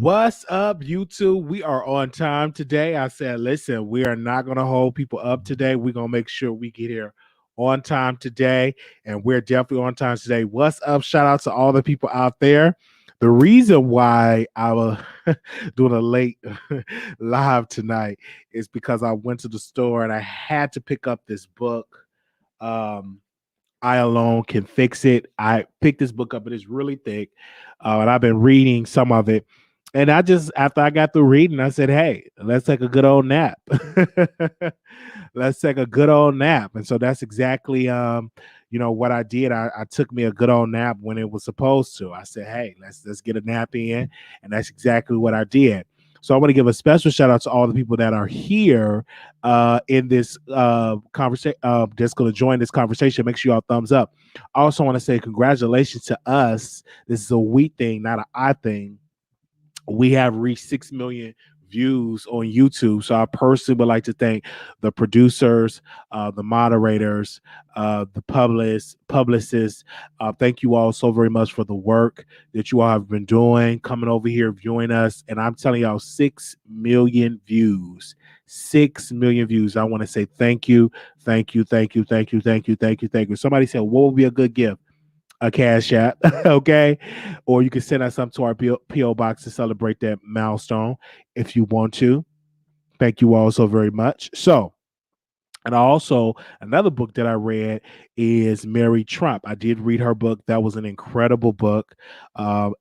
What's up, YouTube? We are on time today. I said, listen, we are not going to hold people up today. We're going to make sure we get here on time today, and we're definitely on time today. What's up? Shout out to all the people out there. The reason why I was doing a late live tonight is because I went to the store and I had to pick up this book. Um, I alone can fix it. I picked this book up, and it's really thick, and I've been reading some of it. And I just, after I got through reading, I said, "Hey, let's take a good old nap. Let's take a good old nap." And so that's exactly, what I did. I took me a good old nap when it was supposed to. I said, "Hey, let's get a nap in," and that's exactly what I did. So I want to give a special shout out to all the people that are here in this conversation, that's going to join this conversation. Make sure y'all thumbs up. I also want to say congratulations to us. This is a we thing, not an I thing. We have reached 6 million views on YouTube. So I personally would like to thank the producers, the moderators, the publicists. Thank you all so very much for the work that you all have been doing, coming over here, viewing us. And I'm telling y'all, 6 million views. 6 million views. I want to say thank you, thank you, thank you, thank you, thank you, thank you, thank you. Somebody said, what would be a good gift? A cash app, okay? Or you can send us something to our PO box to celebrate that milestone if you want to. Thank you all so very much. So, and also another book that I read is Mary Trump. I did read her book. That was an incredible book.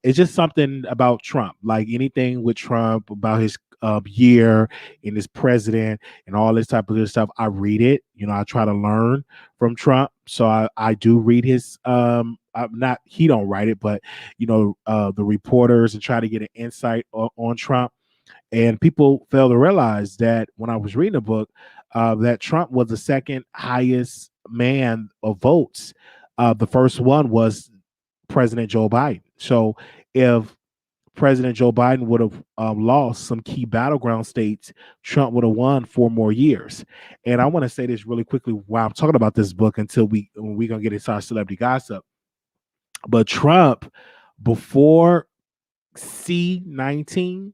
It's just something about Trump, like anything with Trump, about his year and his president and all this type of good stuff. I read it. I try to learn from Trump. So I do read his I'm not he don't write it, but the reporters, and try to get an insight on Trump. And people fail to realize that when I was reading the book, that Trump was the second highest man of votes. The first one was President Joe Biden. So if President Joe Biden would have lost some key battleground states, Trump would have won 4 more years. And I want to say this really quickly while I'm talking about this book until we're gonna get into our celebrity gossip. But Trump, before C-19,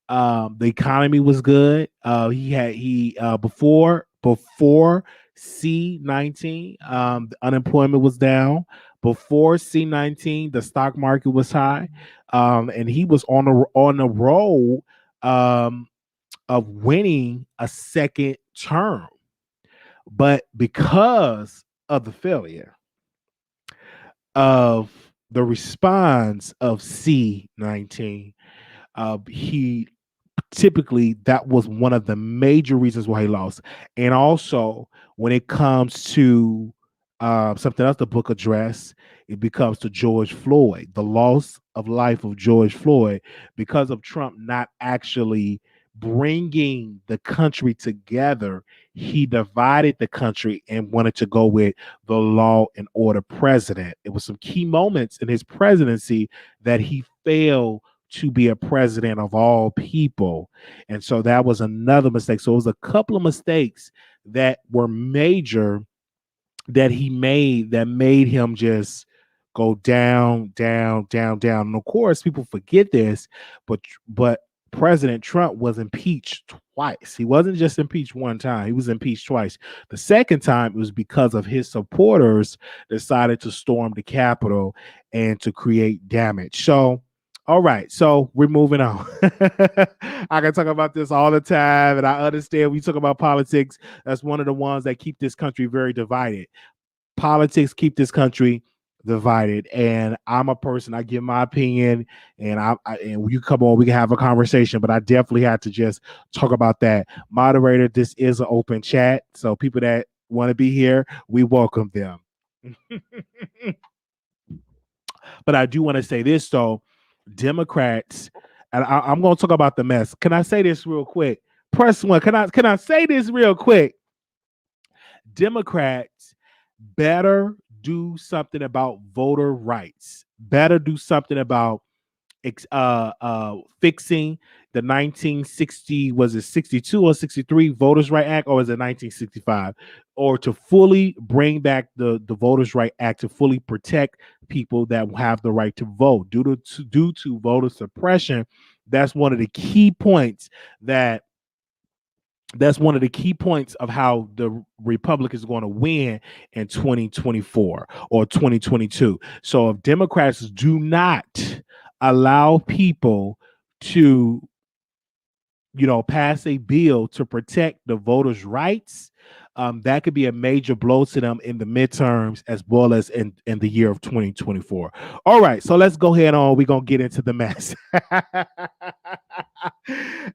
the economy was good. He before C-19, the unemployment was down. Before C-19, the stock market was high, and he was on the roll of winning a second term. But because of the failure of the response of C-19, he typically that was one of the major reasons why he lost. And also, when it comes to something else the book address, it becomes to George Floyd, the loss of life of George Floyd, because of Trump not actually bringing the country together. He divided the country and wanted to go with the law and order president. It was some key moments in his presidency that he failed to be a president of all people. And so that was another mistake. So it was a couple of mistakes that were major that he made that made him just go down, down, down, down. And of course, people forget this, but President Trump was impeached twice. He wasn't just impeached one time, he was impeached twice. The second time it was because of his supporters decided to storm the Capitol and to create damage. So all right, so we're moving on. I can talk about this all the time, and I understand we talk about politics. That's one of the ones that keep this country very divided. Politics keep this country divided, and I'm a person. I give my opinion, and and you come on, we can have a conversation. But I definitely had to just talk about that. Moderator, this is an open chat, so people that want to be here, we welcome them. But I do want to say this though. Democrats, and I'm going to talk about the mess. Can I say this real quick? Press one. Can I say this real quick? Democrats better do something about voter rights. Better do something about fixing the 1960, was it 62 or 63 Voters Right Act, or is it 1965? Or to fully bring back the Voters Right Act to fully protect people that have the right to vote. Due to voter suppression, That's one of the key points that that's one of the key points of how the Republic is going to win in 2024 or 2022. So if Democrats do not allow people to, pass a bill to protect the voters' rights, that could be a major blow to them in the midterms as well as in the year of 2024. All right, so let's go ahead on. We're going to get into the mess.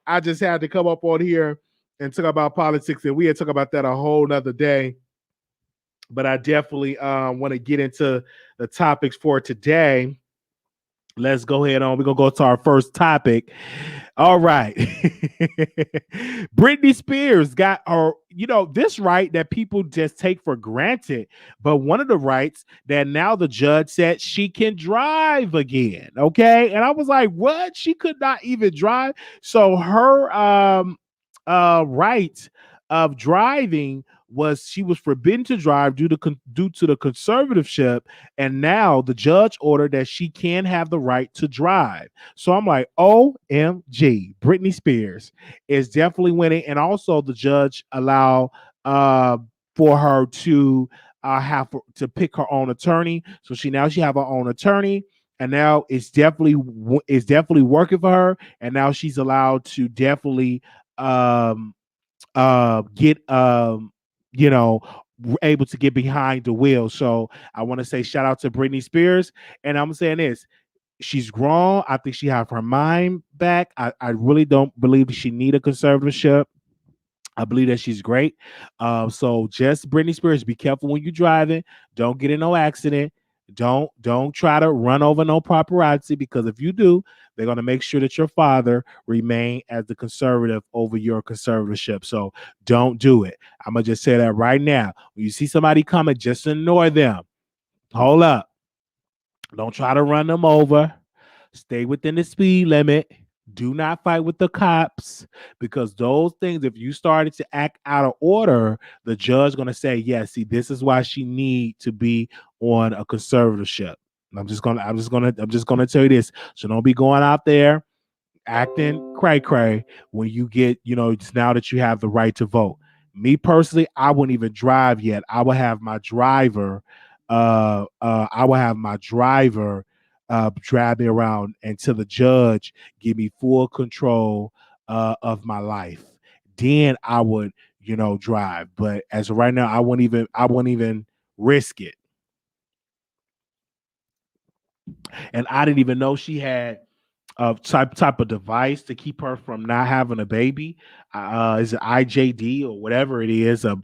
I just had to come up on here and talk about politics, and we had talk about that a whole nother day. But I definitely want to get into the topics for today. Let's go ahead on. We're going to go to our first topic. All right. Brittney Spears got her, this right that people just take for granted. But one of the rights that now the judge said she can drive again. Okay. And I was like, what? She could not even drive. So her right of driving was she was forbidden to drive due to the conservatorship, and now the judge ordered that she can have the right to drive. So I'm like, OMG, Brittney Spears is definitely winning, and also the judge allow for her to have to pick her own attorney. So she have her own attorney. And now it's definitely working for her, and now she's allowed to definitely get able to get behind the wheel. So I want to say shout out to Brittney Spears, and I'm saying this: she's grown. I think she have her mind back. I really don't believe she need a conservatorship. I believe that she's great. So just Brittney Spears, be careful when you're driving. Don't get in no accident. Don't try to run over no paparazzi, because if you do, they're going to make sure that your father remain as the conservative over your conservatorship. So don't do it. I'm going to just say that right now. When you see somebody coming, just ignore them. Hold up. Don't try to run them over. Stay within the speed limit. Do not fight with the cops, because those things, if you started to act out of order, the judge going to say, yeah, see, this is why she need to be on a conservatorship. I'm just gonna tell you this. So don't be going out there acting cray when you get, now that you have the right to vote. Me personally, I wouldn't even drive yet. I would have my driver, drive me around until the judge give me full control of my life. Then I would, drive. But as of right now, I wouldn't even risk it. And I didn't even know she had a type of device to keep her from not having a baby. Is it IJD or whatever it is, a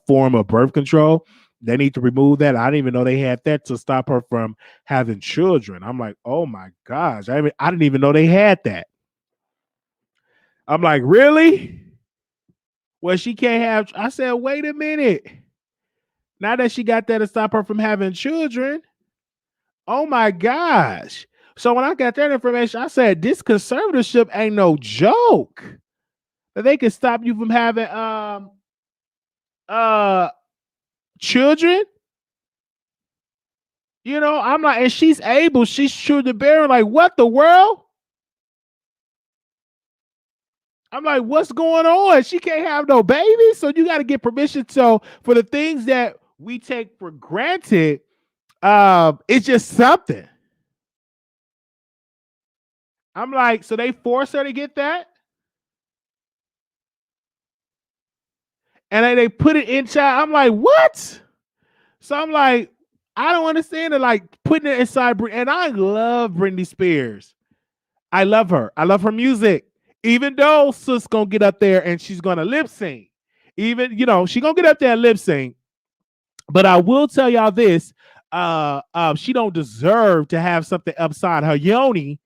form of birth control? They need to remove that. I didn't even know they had that to stop her from having children. I'm like, oh my gosh, I didn't even know they had that. I'm like, really? Well, she can't have. I said, wait a minute. Now that she got that to stop her from having children, oh my gosh. So when I got that information, I said, this conservatorship ain't no joke. That they can stop you from having children. I'm like, and she's true to bear. Like, what the world? I'm like, what's going on? She can't have no baby, so you got to get permission. So for the things that we take for granted, it's just something. I'm like, so they force her to get that? And then they put it inside. I'm like, what? So I'm like, I don't understand it. Like putting it inside. And I love Brittney Spears. I love her. I love her music. Even though sis gonna get up there and she's gonna lip sync. Even, she gonna get up there and lip sync. But I will tell y'all this. She don't deserve to have something upside her yoni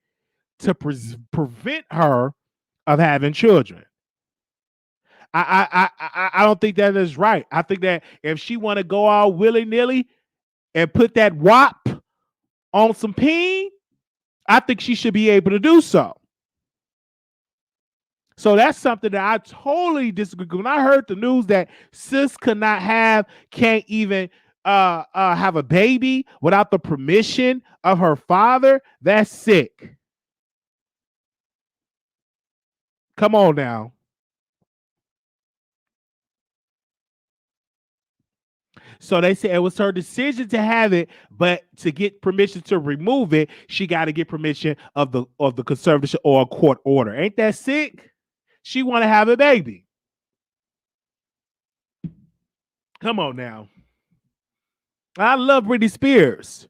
to prevent her of having children. I don't think that is right. I think that if she want to go all willy-nilly and put that WAP on some peen, I think she should be able to do so. So that's something that I totally disagree. When I heard the news that sis can't even have a baby without the permission of her father, that's sick. Come on now. So they said it was her decision to have it, but to get permission to remove it, she got to get permission of the conservatorship or a court order. Ain't that sick? She want to have a baby. Come on now. I love Britney Spears.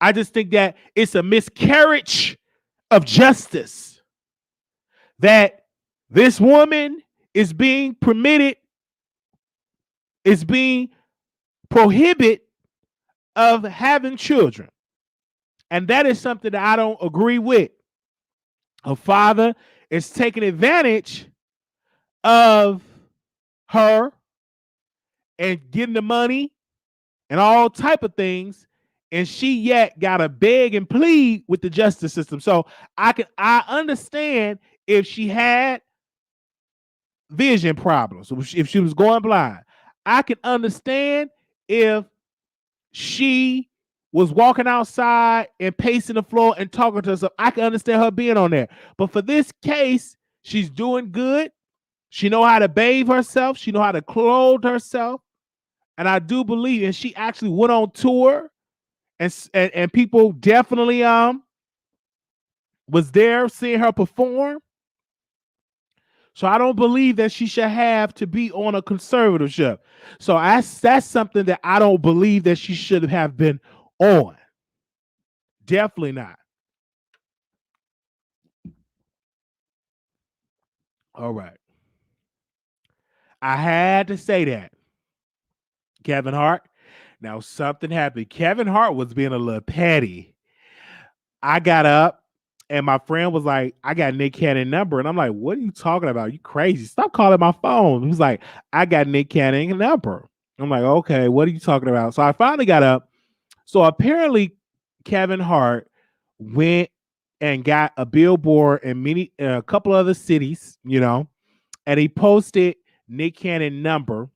I just think that it's a miscarriage of justice that this woman is being permitted, is being prohibited of having children. And that is something that I don't agree with. Her father is taking advantage of her and getting the money and all type of things, and she yet gotta beg and plead with the justice system. So I understand if she had vision problems, if she was going blind. I can understand if she was walking outside and pacing the floor and talking to herself. I can understand her being on there. But for this case, she's doing good. She know how to bathe herself. She know how to clothe herself. And I do believe, and she actually went on tour, and people definitely was there seeing her perform. So I don't believe that she should have to be on a conservatorship. So that's something that I don't believe that she should have been on. Definitely not. All right. I had to say that. Kevin Hart. Now something happened. Kevin Hart was being a little petty. I got up and my friend was like, I got Nick Cannon number. And I'm like, what are you talking about? You crazy. Stop calling my phone. He was like, I got Nick Cannon number. I'm like, okay, what are you talking about? So I finally got up. So apparently Kevin Hart went and got a billboard in a couple other cities, and he posted Nick Cannon number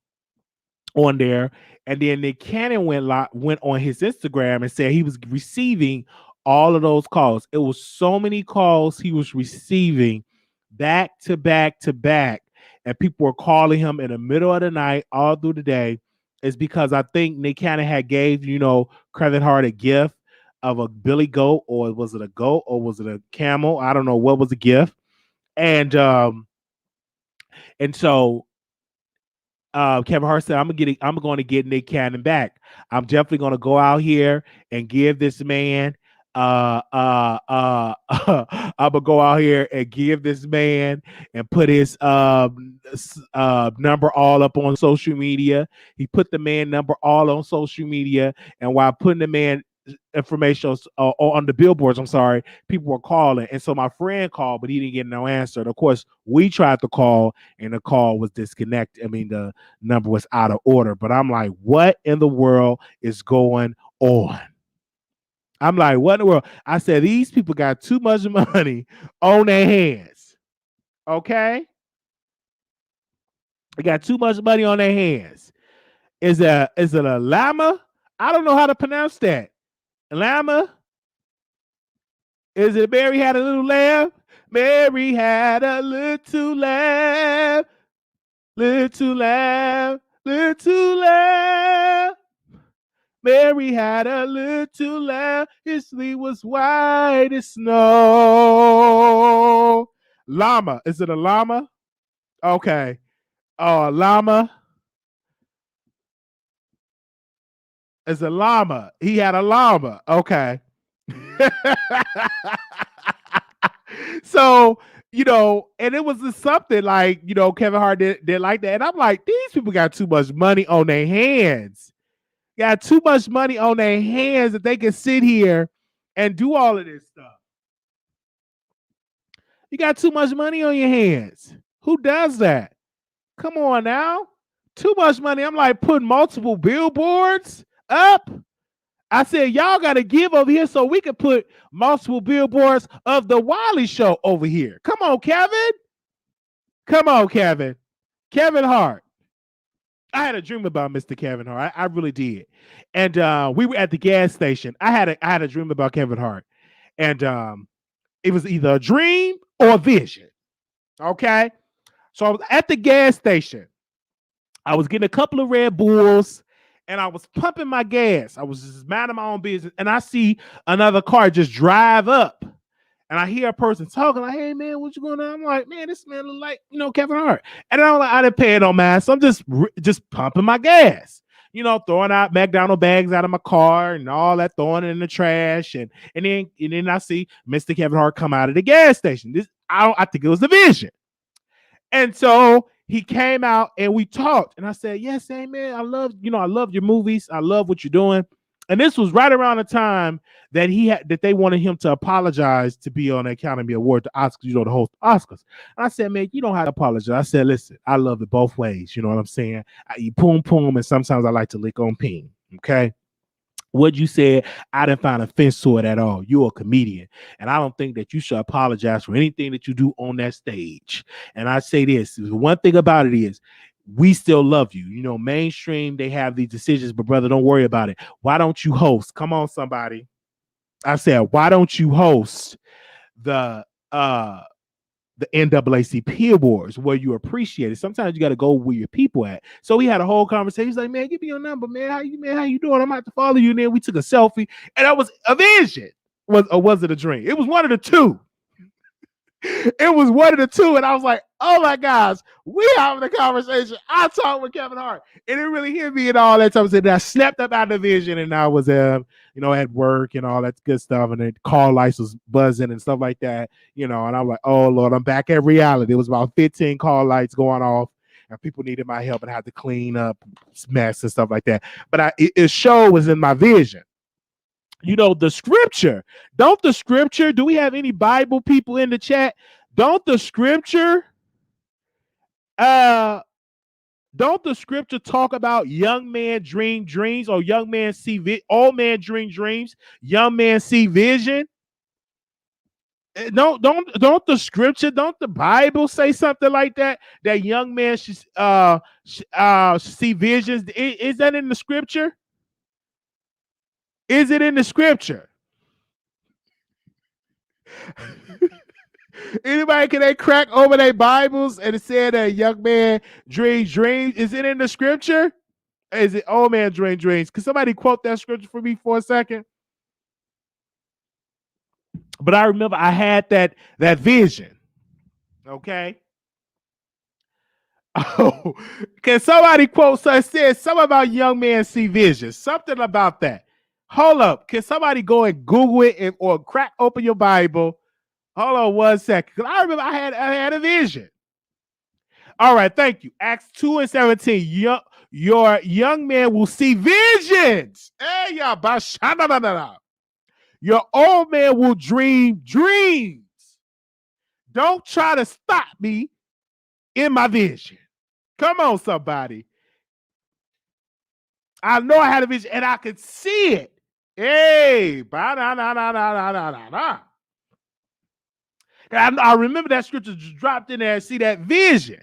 on there. And then Nick Cannon went on his Instagram and said he was receiving all of those calls. It was so many calls he was receiving back to back to back. And people were calling him in the middle of the night, all through the day. It's because I think Nick Cannon had gave, Kevin Hart a gift of a billy goat, or was it a goat, or was it a camel? I don't know what was the gift. And so Kevin Hart said, I'm going to get Nick Cannon back. I'm definitely going to go out here and give this man I'm gonna go out here and give this man and put his number all up on social media. He put the man number all on social media, and while putting the man information on the billboards, people were calling. And so my friend called, but he didn't get no answer. And of course, we tried to call, and the call was disconnected. I mean, the number was out of order. But I'm like, what in the world is going on? I'm like, what in the world? I said, these people got too much money on their hands. Okay? They got too much money on their hands. Is it a llama? I don't know how to pronounce that. Llama? Is it Mary had a little lamb? Mary had a little lamb. Little lamb. Little lamb. Mary had a little lamb. His sleep was white as snow. Llama. Is it a llama? Okay. Oh, llama. It's a llama. He had a llama. Okay. So, and it was just something like, Kevin Hart did like that. And I'm like, these people got too much money on their hands. Got too much money on their hands that they can sit here and do all of this stuff. You got too much money on your hands. Who does that? Come on now. Too much money. I'm like, putting multiple billboards up. I said, y'all got to give over here so we can put multiple billboards of the Wiley Show over here. Come on, Kevin. Come on, Kevin. Kevin Hart. I had a dream about Mr. Kevin Hart. I really did. And we were at the gas station. I had a dream about Kevin Hart. And it was either a dream or a vision. Okay. So I was at the gas station. I was getting a couple of Red Bulls and I was pumping my gas. I was just minding my own business. And I see another car just drive up. And I hear a person talking like, "Hey man, what you going on?" I'm like, "Man, this man look like Kevin Hart." And I didn't pay it no mind, so I'm just pumping my gas, throwing out McDonald bags out of my car and all that, throwing it in the trash, and then I see Mr. Kevin Hart come out of the gas station. I think it was the Vision. And so he came out and we talked. And I said, "Yes, hey man, I love your movies. I love what you're doing." And this was right around the time that they wanted him to apologize to be on the Academy Award, the Oscars, the host Oscars. And I said, "Man, you don't have to apologize." I said, "Listen, I love it both ways. You know what I'm saying? I eat poom poom, and sometimes I like to lick on ping. Okay. What you said, I didn't find offense to it at all. You're a comedian, and I don't think that you should apologize for anything that you do on that stage." And I say this: one thing about it is, we still love you. Mainstream, they have these decisions, but brother, don't worry about it. Why don't you host? Come on, somebody. I said, why don't you host the the NAACP awards where you appreciate it? Sometimes you got to go where your people at. So we had a whole conversation. He's like, "Man, give me your number, man. How you doing? I'm about to follow you." And then we took a selfie, and that was a vision. Or was it a dream? It was one of the two. It was one of the two, and I was like, "Oh my gosh, we having a conversation." I talked with Kevin Hart, and it really hit me and all that time. And I snapped up out of the vision, and I was, at work and all that good stuff, and then call lights was buzzing and stuff like that, and I'm like, "Oh Lord, I'm back at reality." It was about 15 call lights going off, and people needed my help, and I had to clean up mess and stuff like that. But it show was in my vision. The scripture. Do we have any Bible people in the chat? Don't the scripture uh don't the scripture talk about young man dream dreams, or young man see old man dream dreams, young man see vision? Don't the scripture, don't the Bible say something like that? That young man should see visions. Is that in the scripture? Is it in the scripture? Anybody, can they crack over their Bibles and it said that young man dreams dreams? Is it in the scripture? Is it old man dream dreams? Can somebody quote that scripture for me for a second? But I remember I had that vision. Okay. Oh, can somebody quote? So it says something about young man see visions. Something about that. Hold up. Can somebody go and Google it or crack open your Bible? Hold on one second. Because I remember I had a vision. All right, thank you. Acts 2:17. Your young man will see visions. Hey, your old man will dream dreams. Don't try to stop me in my vision. Come on, somebody. I know I had a vision and I could see it. Hey, I remember that scripture just dropped in there and see that vision.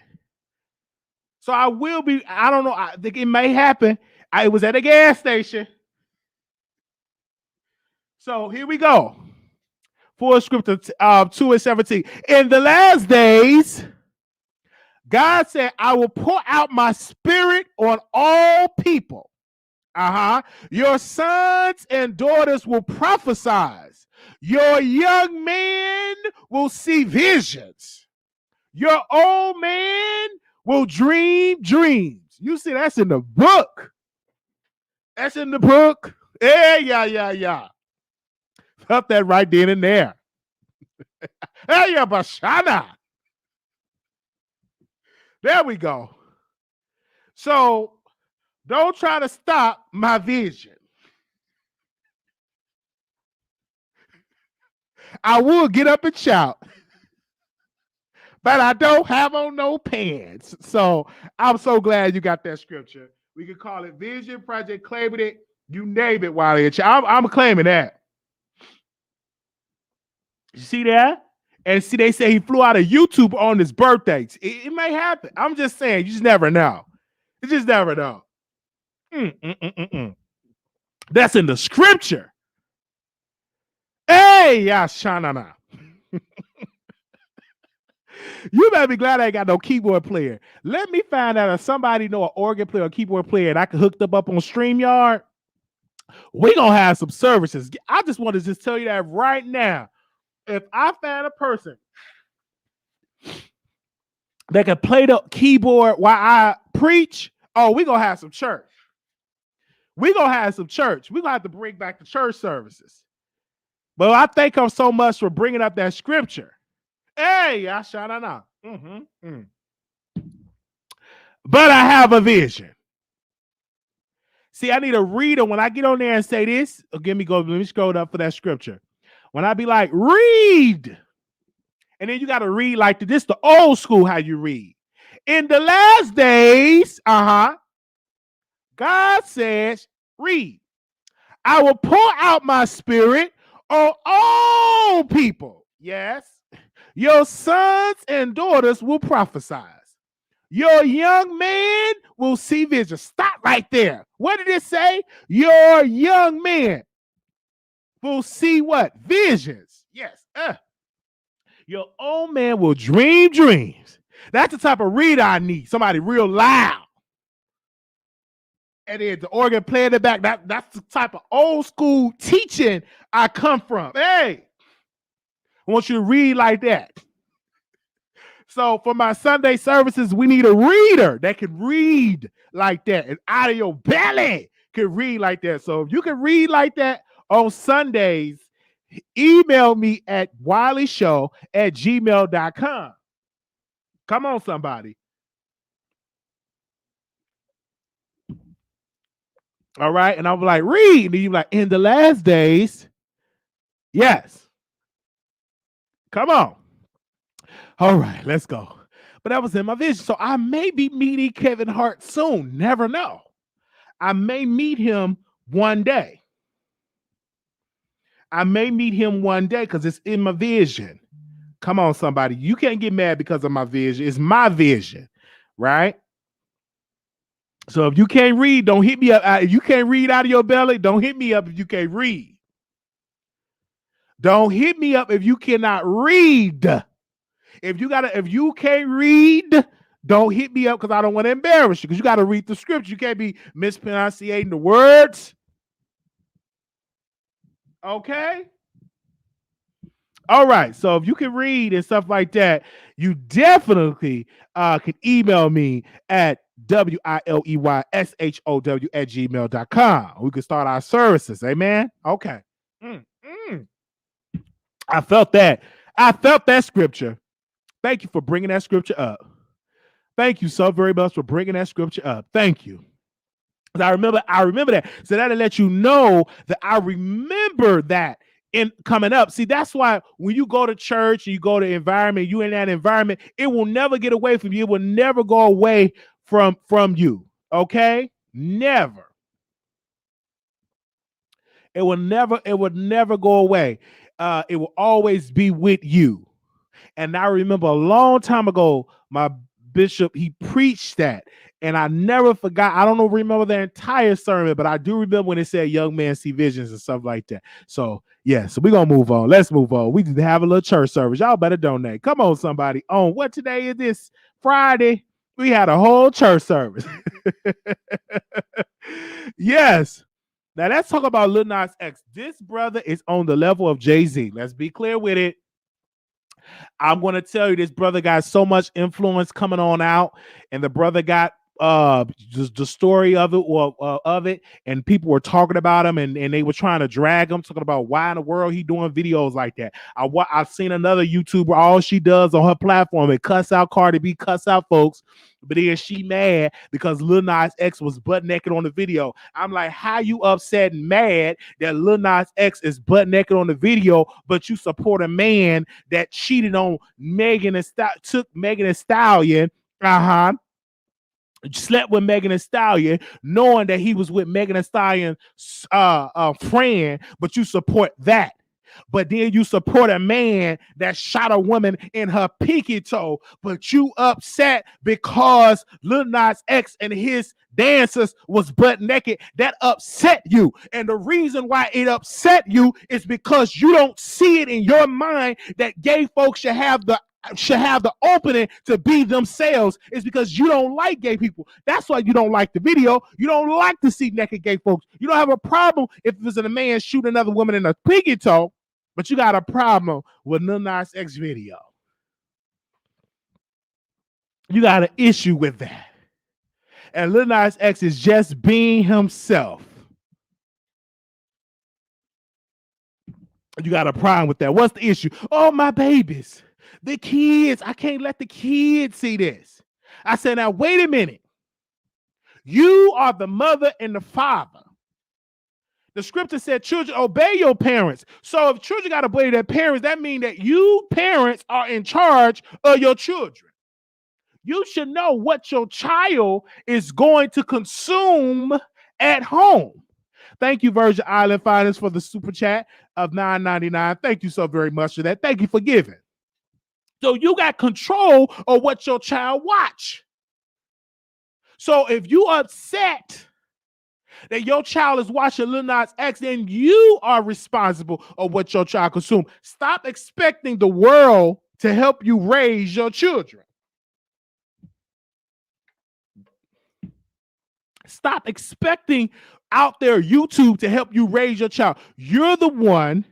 So I will be, I don't know, I think it may happen. I was at a gas station. So here we go. Full scripture 2:17. In the last days, God said, "I will pour out my spirit on all people. Your sons and daughters will prophesy. Your young man will see visions. Your old man will dream dreams." You see, that's in the book. That's in the book. Yeah. Felt that right then and there. Hey, Bashana. There we go. So don't try to stop my vision. I will get up and shout, but I don't have on no pants. So I'm so glad you got that scripture. We could call it Vision Project, claiming it. You name it, Wiley. I'm claiming that. You see that? And see, they say he flew out of YouTube on his birthday. It may happen. I'm just saying, you just never know. You just never know. That's in the scripture. Hey, Yashanana. You better be glad I ain't got no keyboard player. Let me find out if somebody know an organ player or keyboard player and I can hook them up on StreamYard. We gonna have some services. I just want to just tell you that right now. If I find a person that can play the keyboard while I preach, oh, we gonna have some church. We gonna have some church. We gonna have to bring back the church services. But I thank him so much for bringing up that scripture. Hey, I shout out. But I have a vision. See, I need a reader when I get on there and say this. Let me scroll up for that scripture. When I be like, read. And then you got to read like this, the old school how you read. In the last days, God says, read. I will pour out my spirit on all people. Yes. Your sons and daughters will prophesy. Your young man will see visions. Stop right there. What did it say? Your young man will see what? Visions. Yes. Your old man will dream dreams. That's the type of reader I need. Somebody real loud. And then the organ play in the back. That's the type of old school teaching I come from. Hey, I want you to read like that. So for my Sunday services, we need a reader that can read like that and out of your belly can read like that. So if you can read like that on Sundays, email me at wileyshow@gmail.com. Come on, somebody. All right. And I'm like, read. And you're like, in the last days. Yes. Come on. All right, let's go. But that was in my vision. So I may be meeting Kevin Hart soon. Never know. I may meet him one day. Because it's in my vision. Come on, somebody. You can't get mad because of my vision. It's my vision, right? So if you can't read, don't hit me up. If you can't read out of your belly, don't hit me up if you can't read. Don't hit me up if you cannot read. If you can't read, don't hit me up because I don't want to embarrass you. Because you got to read the scripture. You can't be mispronouncing the words. Okay. All right. So if you can read and stuff like that, you definitely can email me at WILEYSHOW@gmail.com. We can start our services. Amen. Okay. I felt that. I felt that scripture. Thank you for bringing that scripture up. Thank you so very much for bringing that scripture up. Thank you. I remember that. So that'll let you know that I remember that in coming up. See, that's why when you go to church and you go to environment, you in that environment, it will never get away from you. It will never go away from you. Okay? Never. It will never go away. It will always be with you. And I remember a long time ago, my bishop, he preached that. And I never forgot. I don't remember the entire sermon, but I do remember when it said young man see visions and stuff like that. So, yeah, so we're going to move on. Let's move on. We need to have a little church service. Y'all better donate. Come on, somebody. On what today is this? Friday. We had a whole church service. Yes. Now, let's talk about Lil Nas X. This brother is on the level of Jay-Z. Let's be clear with it. I'm going to tell you, this brother got so much influence coming on out, and the brother got the story of it, and people were talking about him, and they were trying to drag him, talking about why in the world he doing videos like that. I've seen another YouTuber, all she does on her platform is cuss out Cardi B, cuss out folks, but then she mad because Lil Nas X was butt naked on the video. I'm like, how you upset and mad that Lil Nas X is butt naked on the video, but you support a man that cheated on took Megan Thee Stallion, slept with Megan Thee Stallion, knowing that he was with Megan Thee Stallion's friend, but you support that. But then you support a man that shot a woman in her pinky toe, but you upset because Lil Nas X and his dancers was butt naked. That upset you. And the reason why it upset you is because you don't see it in your mind that gay folks should have the should have the opening to be themselves is because you don't like gay people. That's why you don't like the video. You don't like to see naked gay folks. You don't have a problem if there's a man shoot another woman in a piggy toe, but you got a problem with Lil Nas X video. You got an issue with that. And Lil Nas X is just being himself. You got a problem with that. What's the issue? Oh, my babies. The kids. I can't let the kids see this. I said, now, wait a minute. You are the mother and the father. The scripture said, children, obey your parents. So if children got to obey their parents, that means that you parents are in charge of your children. You should know what your child is going to consume at home. Thank you, Virgin Island Finance, for the super chat of $9.99. Thank you so very much for that. Thank you for giving. So you got control of what your child watch. So if you upset that your child is watching Lil Nas X, then you are responsible of what your child consumes. Stop expecting the world to help you raise your children. Stop expecting out there YouTube to help you raise your child. You're the one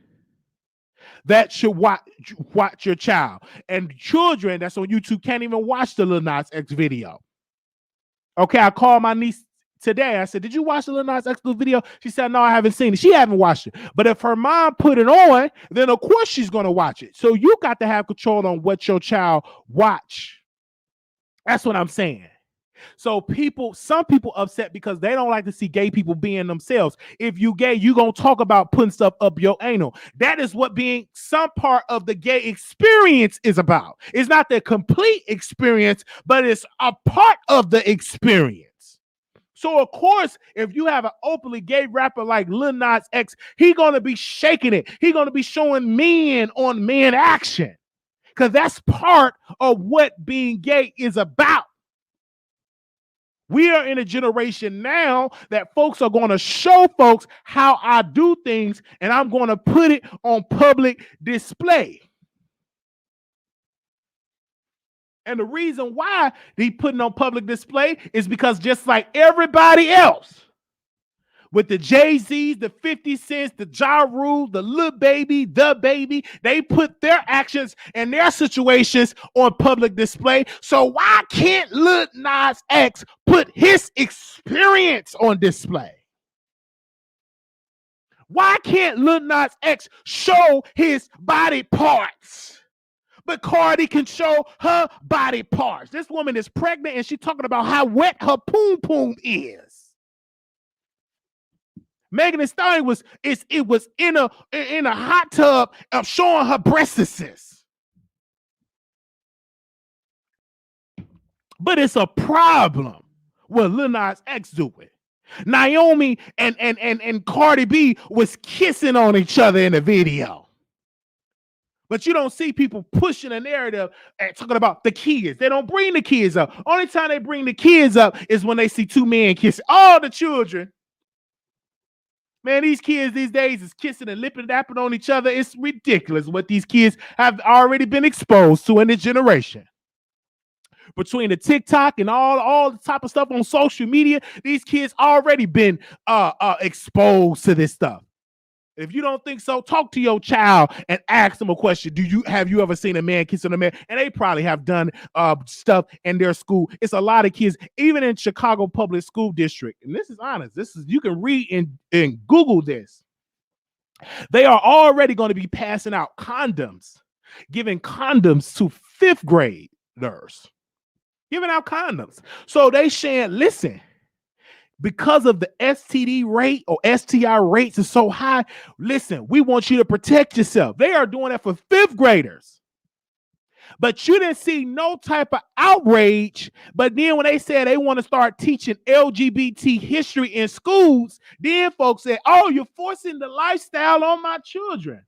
that should watch your child. And children that's on YouTube can't even watch the Lil Nas X video. Okay, I called my niece today. I said, did you watch the Lil Nas X video? She said, no, I haven't seen it. She haven't watched it. But if her mom put it on, then of course she's going to watch it. So you got to have control on what your child watch. That's what I'm saying. So some people upset because they don't like to see gay people being themselves. If you gay, you gonna talk about putting stuff up your anal. That is what being some part of the gay experience is about. It's not the complete experience, but it's a part of the experience. So of course, if you have an openly gay rapper like Lil Nas X, he gonna be shaking it. He gonna be showing men on men action, because that's part of what being gay is about. We are in a generation now that folks are going to show folks how I do things, and I'm going to put it on public display. And the reason why they put it on public display is because just like everybody else, with the Jay-Z's, the 50 Cents, the Ja Rule, the Lil Baby, the Baby, they put their actions and their situations on public display. So why can't Lil Nas X put his experience on display? Why can't Lil Nas X show his body parts? But Cardi can show her body parts. This woman is pregnant and she's talking about how wet her poom poom is. Megan Thee Stallion was in a hot tub of showing her breasts. But it's a problem what Lil Nas X doing. Naomi and Cardi B was kissing on each other in the video. But you don't see people pushing a narrative and talking about the kids. They don't bring the kids up. Only time they bring the kids up is when they see two men kissing. All the children. Man, these kids these days is kissing and lipping and dapping on each other. It's ridiculous what these kids have already been exposed to in this generation. Between the TikTok and all the type of stuff on social media, these kids already been exposed to this stuff. If you don't think so, talk to your child and ask them a question. Have you ever seen a man kissing a man? And they probably have done stuff in their school. It's a lot of kids, even in Chicago Public School District. And this is honest. You can read and Google this. They are already going to be passing out condoms, giving condoms to fifth graders, giving out condoms. So they saying, listen, because of the STD rate or STI rates is so high, listen, we want you to protect yourself. They are doing that for fifth graders. But you didn't see no type of outrage. But then when they said they want to start teaching LGBT history in schools, then folks said, oh, you're forcing the lifestyle on my children.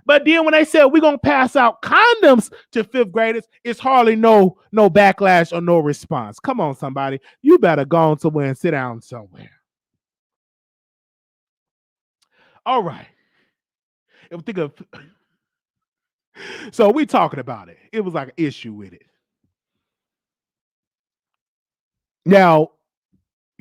But then when they said we're going to pass out condoms to fifth graders, it's hardly no backlash or no response. Come on, somebody. You better go on somewhere and sit down somewhere. All right. Think of So we talking about it. It was like an issue with it. Now,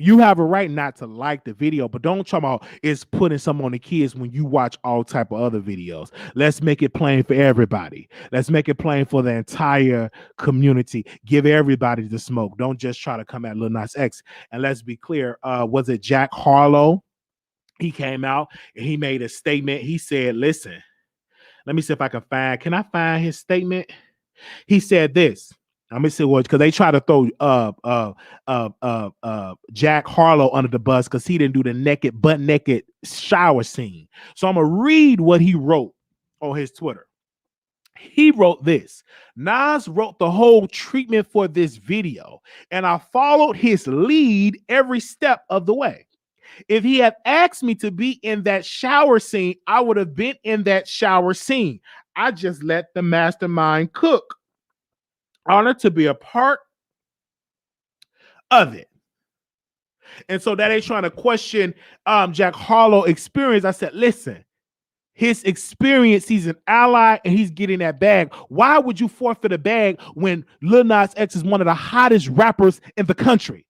you have a right not to like the video, but don't talk about it's putting some on the kids when you watch all type of other videos. Let's make it plain for everybody. Let's make it plain for the entire community. Give everybody the smoke. Don't just try to come at Lil Nas X. And let's be clear, was it Jack Harlow? He came out and he made a statement. He said, listen, let me see if I can I find his statement? He said this. Let me see what, because they try to throw Jack Harlow under the bus because he didn't do the butt naked shower scene. So I'm gonna read what he wrote on his Twitter. He wrote this. Nas wrote the whole treatment for this video, and I followed his lead every step of the way. If he had asked me to be in that shower scene, I would have been in that shower scene. I just let the mastermind cook. Honored to be a part of it. And so that ain't trying to question Jack Harlow experience. I said, listen, his experience, he's an ally and he's getting that bag. Why would you forfeit a bag when Lil Nas X is one of the hottest rappers in the country?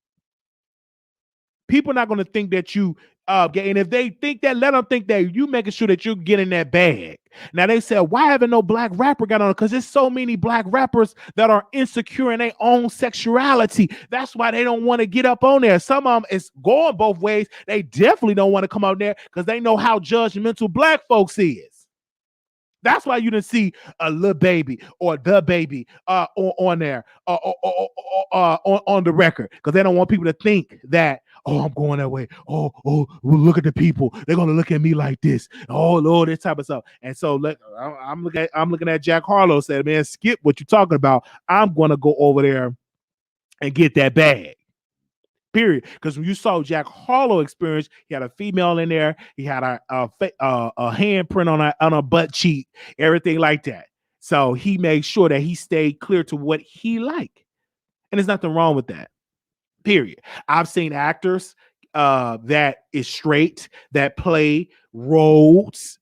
People are not going to think that you and if they think that, let them think that you making sure that you're getting that bag. Now they said, why haven't no black rapper got on it? Because there's so many black rappers that are insecure in their own sexuality. That's why they don't want to get up on there. Some of them is going both ways. They definitely don't want to come out there because they know how judgmental black folks is. That's why you didn't see a Lil Baby or the Baby on there on the record, because they don't want people to think that, oh, I'm going that way. Oh, well, look at the people. They're gonna look at me like this. Oh Lord, this type of stuff. And so I'm looking at Jack Harlow said, man, skip what you're talking about. I'm gonna go over there and get that bag. Period. Because when you saw Jack Harlow experience, he had a female in there. He had a handprint on a butt cheek, everything like that. So he made sure that he stayed clear to what he liked, and there's nothing wrong with that. Period. I've seen actors that is straight that play roles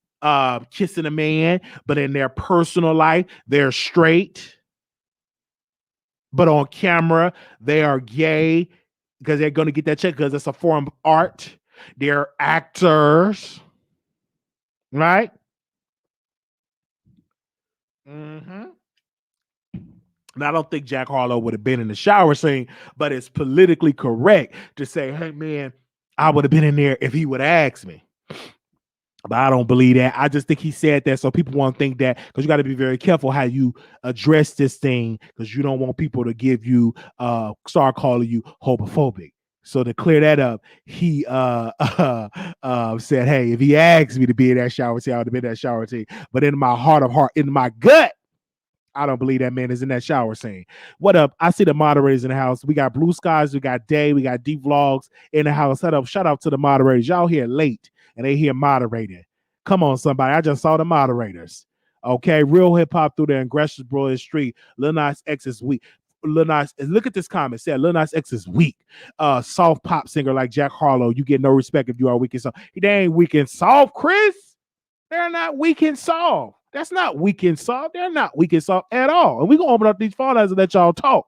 kissing a man, but in their personal life they're straight, but on camera they are gay, because they're going to get that check because it's a form of art. They're actors, right? Mm-hmm. And I don't think Jack Harlow would have been in the shower scene, but it's politically correct to say, hey, man, I would have been in there if he would have asked me. But I don't believe that. I just think he said that so people won't think that, because you got to be very careful how you address this thing, because you don't want people to give you start calling you homophobic. So to clear that up, he said, hey, if he asked me to be in that shower scene, I would have been in that shower scene. But in my heart of heart, in my gut, I don't believe that man is in that shower scene. What up? I see the moderators in the house. We got Blue Skies, we got Day, we got D Vlogs in the house. Shout out to the moderators. Y'all here late and they here moderating. Come on, somebody. I just saw the moderators. Okay, real hip hop through the aggressive Broad Street. Lil Nas X is weak. Lil Nas, look at this comment. Said Lil Nas X is weak. Soft pop singer like Jack Harlow. You get no respect if you are weak and soft. They ain't weak and soft, Chris. They're not weak and soft. That's not weak and soft. They're not weak and soft at all. And we're going to open up these phone lines and let y'all talk.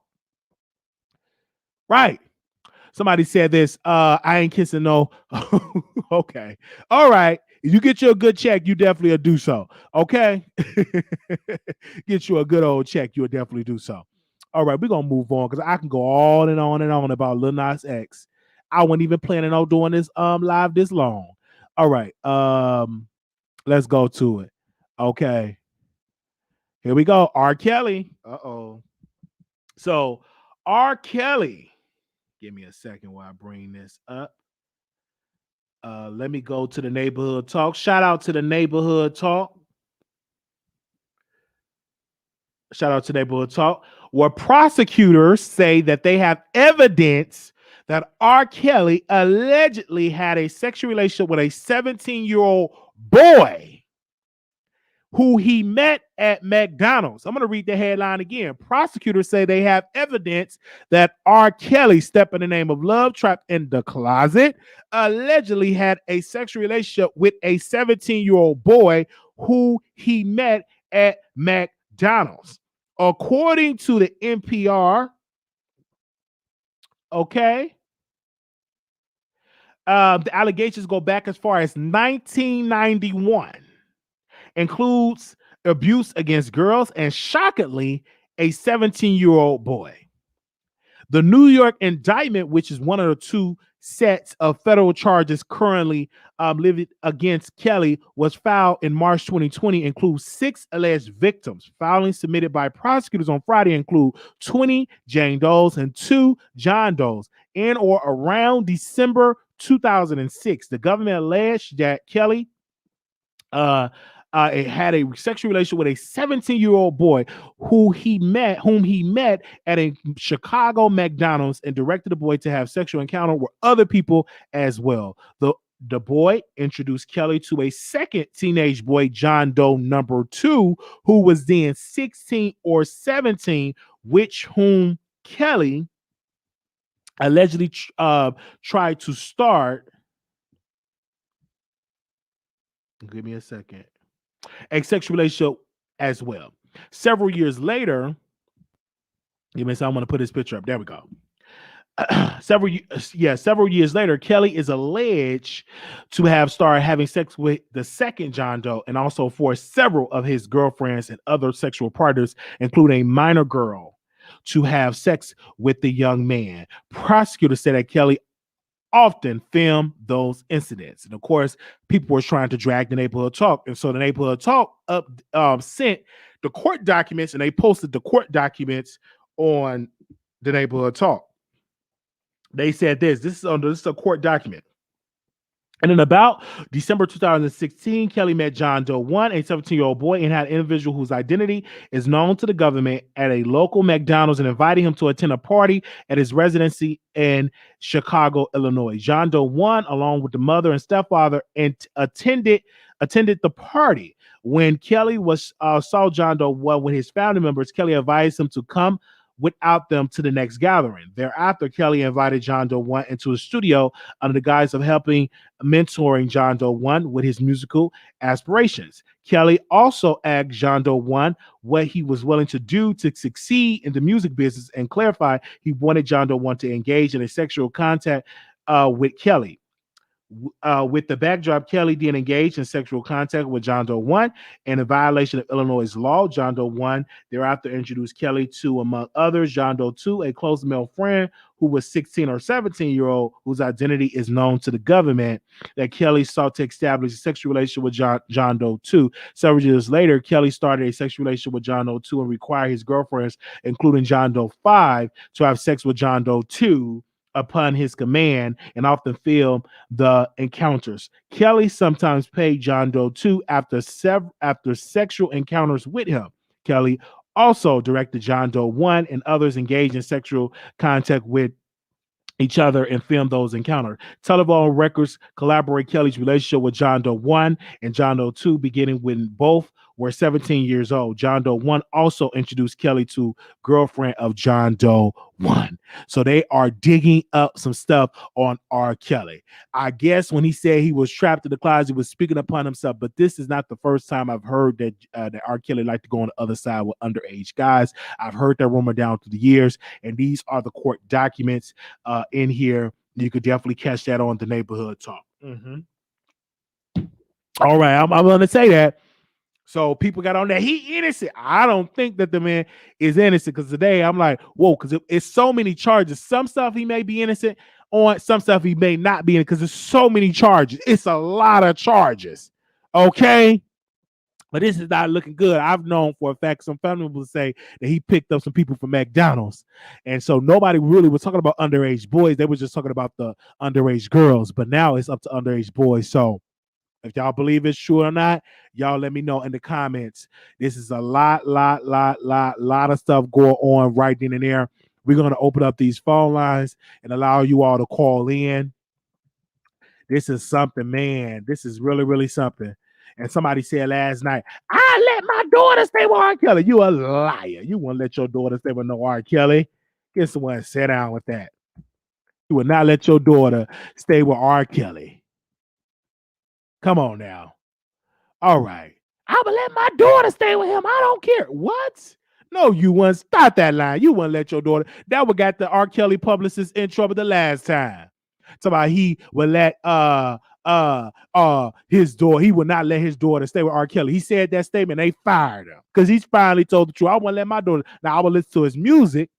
Right. Somebody said this. I ain't kissing no. Okay. All right. If you get you a good check, you definitely will do so. Okay. Get you a good old check, you'll definitely do so. All right. We're going to move on, because I can go on and on and on about Lil Nas X. I wasn't even planning on doing this live this long. All right. Let's go to it. Okay. Here we go. R.Kelly. Uh-oh. So R.Kelly. Give me a second while I bring this up. Let me go to the neighborhood talk. Shout out to the neighborhood talk. Shout out to neighborhood talk. Where prosecutors say that they have evidence that R. Kelly allegedly had a sexual relationship with a 17-year-old boy who he met at McDonald's. I'm going to read the headline again. Prosecutors say they have evidence that R. Kelly, step in the name of love, trapped in the closet, allegedly had a sexual relationship with a 17-year-old boy who he met at McDonald's. McDonald's. According to the NPR, okay, the allegations go back as far as 1991, includes abuse against girls and, shockingly, a 17-year-old boy. The New York indictment, which is one of the two sets of federal charges currently living against Kelly, was filed in March 2020, includes 6 alleged victims. Filings submitted by prosecutors on Friday include 20 Jane Does and 2 John Does in or around December 2006. The government alleged that Kelly uh, it had a sexual relation with a 17-year-old boy whom he met at a Chicago McDonald's, and directed the boy to have sexual encounter with other people as well. The boy introduced Kelly to a second teenage boy, John Doe number 2, who was then 16 or 17, which whom Kelly allegedly tried to start. Give me a second. A sexual relationship as well. Several years later, give me a second, I'm going to put this picture up. There we go. Several years later, Kelly is alleged to have started having sex with the second John Doe, and also forced several of his girlfriends and other sexual partners, including a minor girl, to have sex with the young man. Prosecutors said that Kelly often film those incidents. And of course, people were trying to drag the Neighborhood Talk. And so the Neighborhood Talk sent the court documents, and they posted the court documents on the Neighborhood Talk. They said this is a court document. And in about December 2016, Kelly met John Doe 1, a 17-year-old boy, and had an individual whose identity is known to the government, at a local McDonald's, and invited him to attend a party at his residency in Chicago, Illinois. John Doe 1, along with the mother and stepfather, attended the party. When Kelly saw John Doe 1 with his family members, Kelly advised him to come without them to the next gathering. Thereafter, Kelly invited John Doe 1 into his studio under the guise of mentoring John Doe 1 with his musical aspirations. Kelly also asked John Doe 1 what he was willing to do to succeed in the music business, and clarified he wanted John Doe 1 to engage in a sexual contact with Kelly. With the backdrop, Kelly then engaged in sexual contact with John Doe 1 in a violation of Illinois law. John Doe 1 thereafter introduced Kelly to, among others, John Doe 2, a close male friend who was 16 or 17-year-old, whose identity is known to the government, that Kelly sought to establish a sexual relationship with John Doe 2. Several years later, Kelly started a sexual relationship with John Doe 2 and required his girlfriends, including John Doe 5, to have sex with John Doe 2 upon his command, and often filmed the encounters. Kelly sometimes paid John Doe 2 after sexual encounters with him. Kelly also directed John Doe 1 and others engaged in sexual contact with each other and filmed those encounters. Telephone records collaborate Kelly's relationship with John Doe 1 and John Doe 2, beginning when both were 17 years old. John Doe 1 also introduced Kelly to girlfriend of John Doe 1. So they are digging up some stuff on R. Kelly. I guess when he said he was trapped in the closet, he was speaking upon himself, but this is not the first time I've heard that R. Kelly liked to go on the other side with underage guys. I've heard that rumor down through the years, and these are the court documents in here. You could definitely catch that on the Neighborhood Talk. All right, I'm going to say that. So people got on that he innocent. I don't think that the man is innocent, because today I'm like, whoa, because it's so many charges. Some stuff he may be innocent on, some stuff he may not be in, because there's so many charges. It's a lot of charges. Okay. But this is not looking good. I've known for a fact some family members say that he picked up some people from McDonald's. And so nobody really was talking about underage boys. They were just talking about the underage girls. But now it's up to underage boys. So if y'all believe it's true or not, y'all let me know in the comments. This is a lot of stuff going on right then and there. We're going to open up these phone lines and allow you all to call in. This is something, man. This is really something. And somebody said last night, I let my daughter stay with R. Kelly. You a liar. You won't let your daughter stay with no R. Kelly. Get someone to sit down with that. You will not let your daughter stay with R. Kelly. Come on now. All right. I would let my daughter stay with him. I don't care. What? No, you wouldn't. Stop that line. You wouldn't let your daughter. That would got the R. Kelly publicist in trouble the last time. Talk about he would let his daughter, he would not let his daughter stay with R. Kelly. He said that statement, they fired him. Because he's finally told the truth. I wouldn't let my daughter. Now I would listen to his music.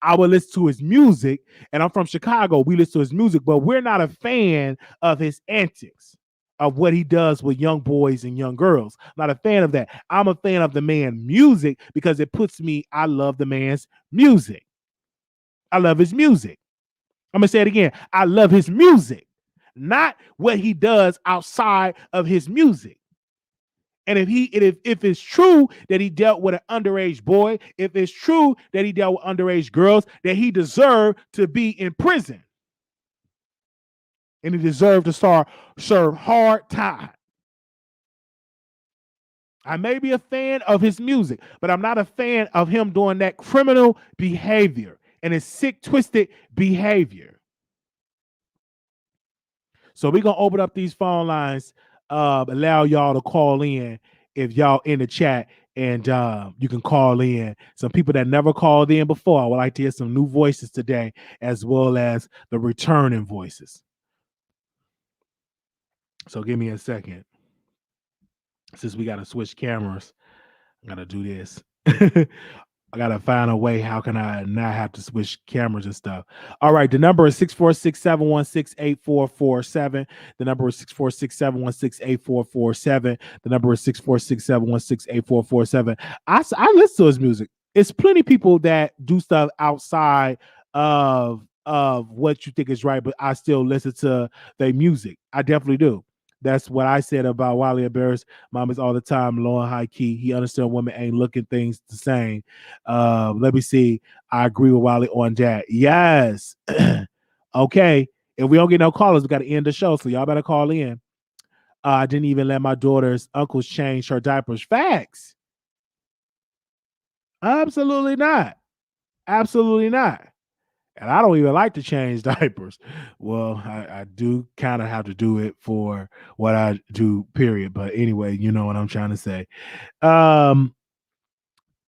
And I'm from Chicago. We listen to his music, but we're not a fan of his antics, of what he does with young boys and young girls. Not a fan of that. I'm a fan of the man's music because it puts me, I love the man's music. I love his music. I'm gonna say it again. I love his music, not what he does outside of his music. And if it's true that he dealt with an underage boy, if it's true that he dealt with underage girls, that he deserved to be in prison. And he deserved to serve hard time. I may be a fan of his music, but I'm not a fan of him doing that criminal behavior and his sick, twisted behavior. So we're going to open up these phone lines, allow y'all to call in if y'all in the chat, and you can call in. Some people that never called in before, I would like to hear some new voices today, as well as the returning voices. So give me a second. Since we got to switch cameras, I got to do this. I got to find a way. How can I not have to switch cameras and stuff? All right. The number is 646-716-8447. The number is 646-716-8447. The number is 646-716-8447. I listen to his music. It's plenty of people that do stuff outside of what you think is right, but I still listen to their music. I definitely do. That's what I said about Wiley Bears mamas all the time, low and high key. He understands women ain't looking things the same. Let me see. I agree with Wiley on that. Yes. Okay. If we don't get no callers, we got to end the show. So y'all better call in. I didn't even let my daughter's uncles change her diapers. Facts. Absolutely not. Absolutely not. And I don't even like to change diapers. Well, I do kind of have to do it for what I do, period. But anyway, you know what I'm trying to say.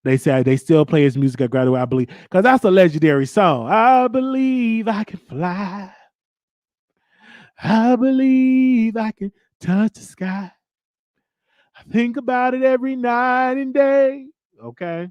They say they still play his music at graduate, I believe, because that's a legendary song. I believe I can fly. I believe I can touch the sky. I think about it every night and day. Okay.